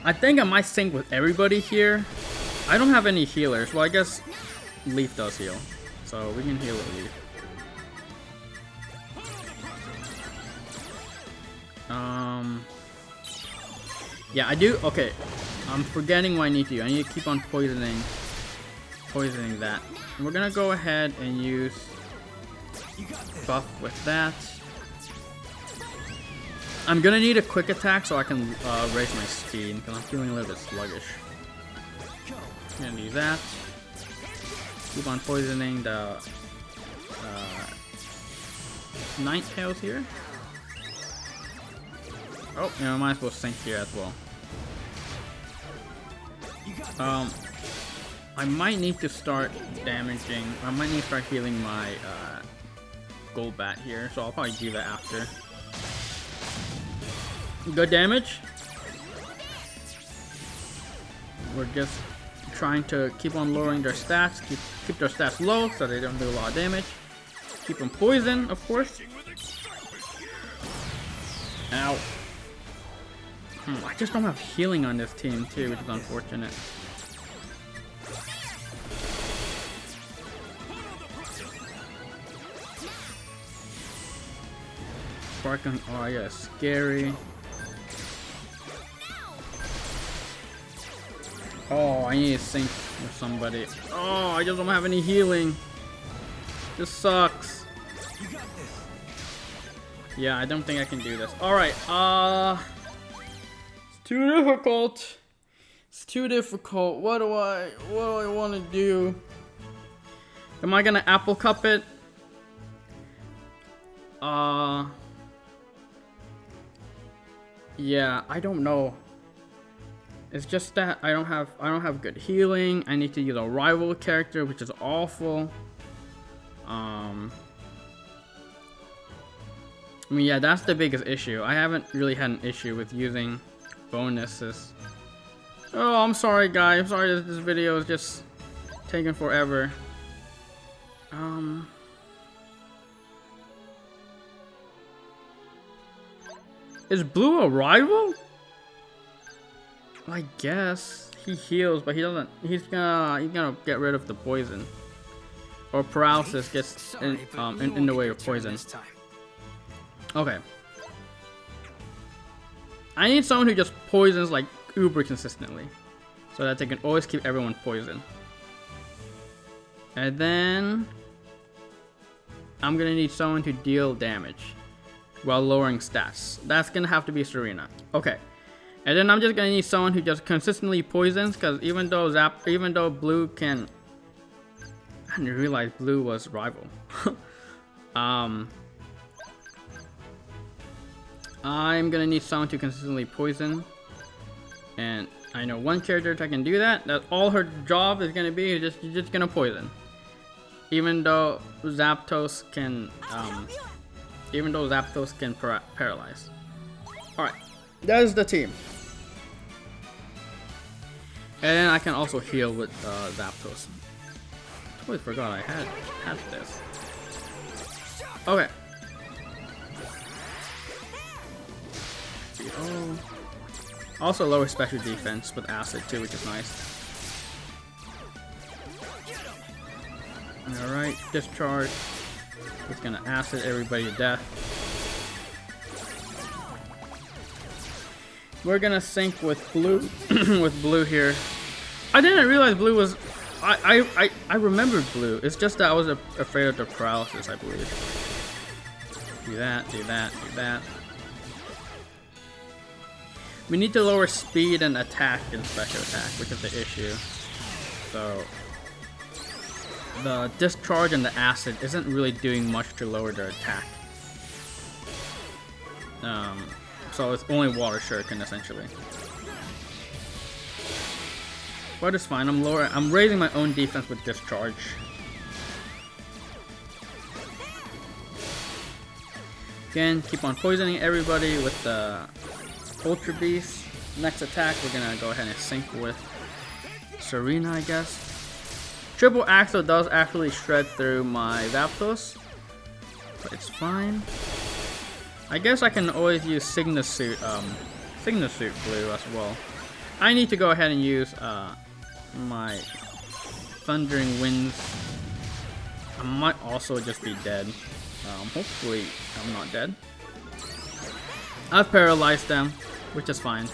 I think I might sync with everybody here. I don't have any healers. Well, I guess Leaf does heal, so we can heal with Leaf. Yeah, I do. Okay, I'm forgetting what I need to do. I need to keep on poisoning that. And we're gonna go ahead and use buff with that. I'm gonna need a quick attack so I can raise my speed because I'm feeling a little bit sluggish. I'm gonna do that. Keep on poisoning the Ninetales here. Oh, yeah, I might as well sink here as well. I might need to start damaging. I might need to start healing my gold bat here, so I'll probably do that after. Good damage. We're just trying to keep on lowering their stats, keep their stats low so they don't do a lot of damage. Keep them poisoned, of course. Ow. I just don't have healing on this team too, which is unfortunate. Sparkling, oh yeah, scary. Oh, I need to sync with somebody. Oh, I just don't have any healing. This sucks. Yeah, I don't think I can do this. Alright, it's too difficult. It's too difficult. What do I want to do? Am I gonna apple cup it? Yeah, I don't know. It's just that I don't have good healing. I need to use a rival character, which is awful. I mean, yeah, that's the biggest issue. I haven't really had an issue with using bonuses. Oh, I'm sorry, guys. I'm sorry that this video is just taking forever. Is Blue a rival? I guess he heals, but he doesn't. He's gonna get rid of the poison, or paralysis gets in the way of poison. Okay. I need someone who just poisons like uber consistently, so that they can always keep everyone poisoned. And then I'm gonna need someone to deal damage while lowering stats. That's gonna have to be Serena. Okay. And then I'm just gonna need someone who just consistently poisons, because even though Blue can, I didn't realize Blue was rival. I'm gonna need someone to consistently poison, and I know one character that can do that. That's all her job is gonna be. She's just gonna poison. Even though Zapdos can, paralyze. All right, that is the team. And then I can also heal with Zapdos. Totally forgot I had this. Okay. Oh. Also lower special defense with acid too, which is nice. Alright, discharge. It's gonna acid everybody to death. We're gonna sync with Blue with Blue here. I didn't realize Blue was I remembered Blue. It's just that I was afraid of the paralysis, I believe. Do that, do that, do that. We need to lower speed and attack and special attack, which is the issue. So the discharge and the acid isn't really doing much to lower their attack. So it's only water shuriken essentially. But it's fine. I'm raising my own defense with discharge. Again, keep on poisoning everybody with the Ultra Beast. next attack, we're gonna go ahead and sync with Serena, I guess. Triple Axel does actually shred through my Zapdos, but it's fine. I guess I can always use Signa Suit Blue as well. I need to go ahead and use my Thundering Winds. I might also just be dead. Hopefully I'm not dead. I've paralyzed them, which is fine.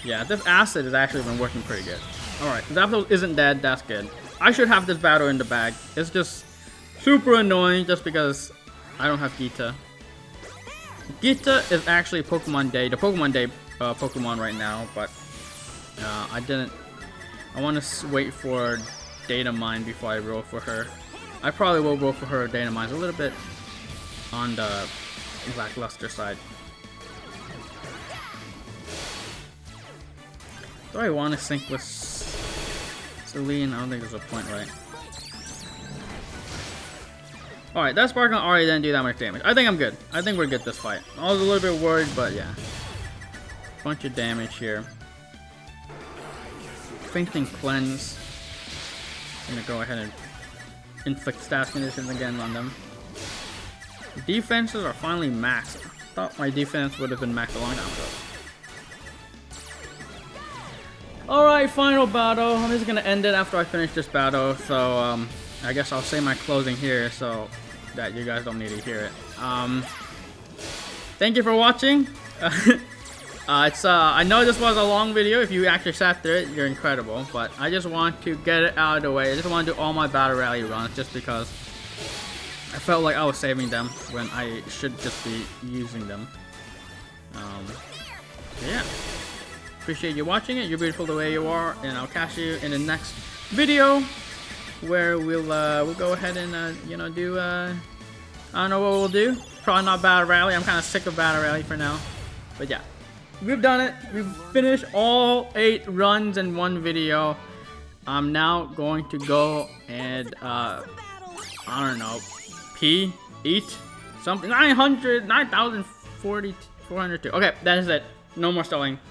Yeah, this acid has actually been working pretty good. Alright, Zapdos isn't dead, that's good. I should have this battle in the bag. It's just super annoying just because I don't have Gita. Gita is actually Pokemon Day, the Pokemon Day Pokemon right now, but I want to wait for Data Mine before I roll for her. I probably will roll for her Data Mines a little bit on the lackluster side. Do I want to sync with Celine? I don't think there's a point, right? Alright, that Sparkle already didn't do that much damage. I think I'm good. I think we're good this fight. I was a little bit worried, but yeah. Bunch of damage here. Fainting Cleanse. I'm gonna go ahead and inflict status conditions again on them. Defenses are finally maxed. I thought my defense would have been maxed a long time ago. Alright, final battle. I'm just gonna end it after I finish this battle. So I guess I'll say my closing here so that you guys don't need to hear it. Thank you for watching. I know this was a long video. If you actually sat through it, you're incredible. But I just want to get it out of the way. I just want to do all my battle rally runs just because I felt like I was saving them when I should just be using them. Yeah. Appreciate you watching it. You're beautiful the way you are, and I'll catch you in the next video where we'll go ahead and you know, do I don't know what we'll do. Probably not battle rally. I'm kind of sick of battle rally for now, but yeah, we've done it. We've finished all 8 runs in one video. I'm now going to go and I don't know, eat something. 9,040, 402. Okay, that is it. No more stalling. Bye.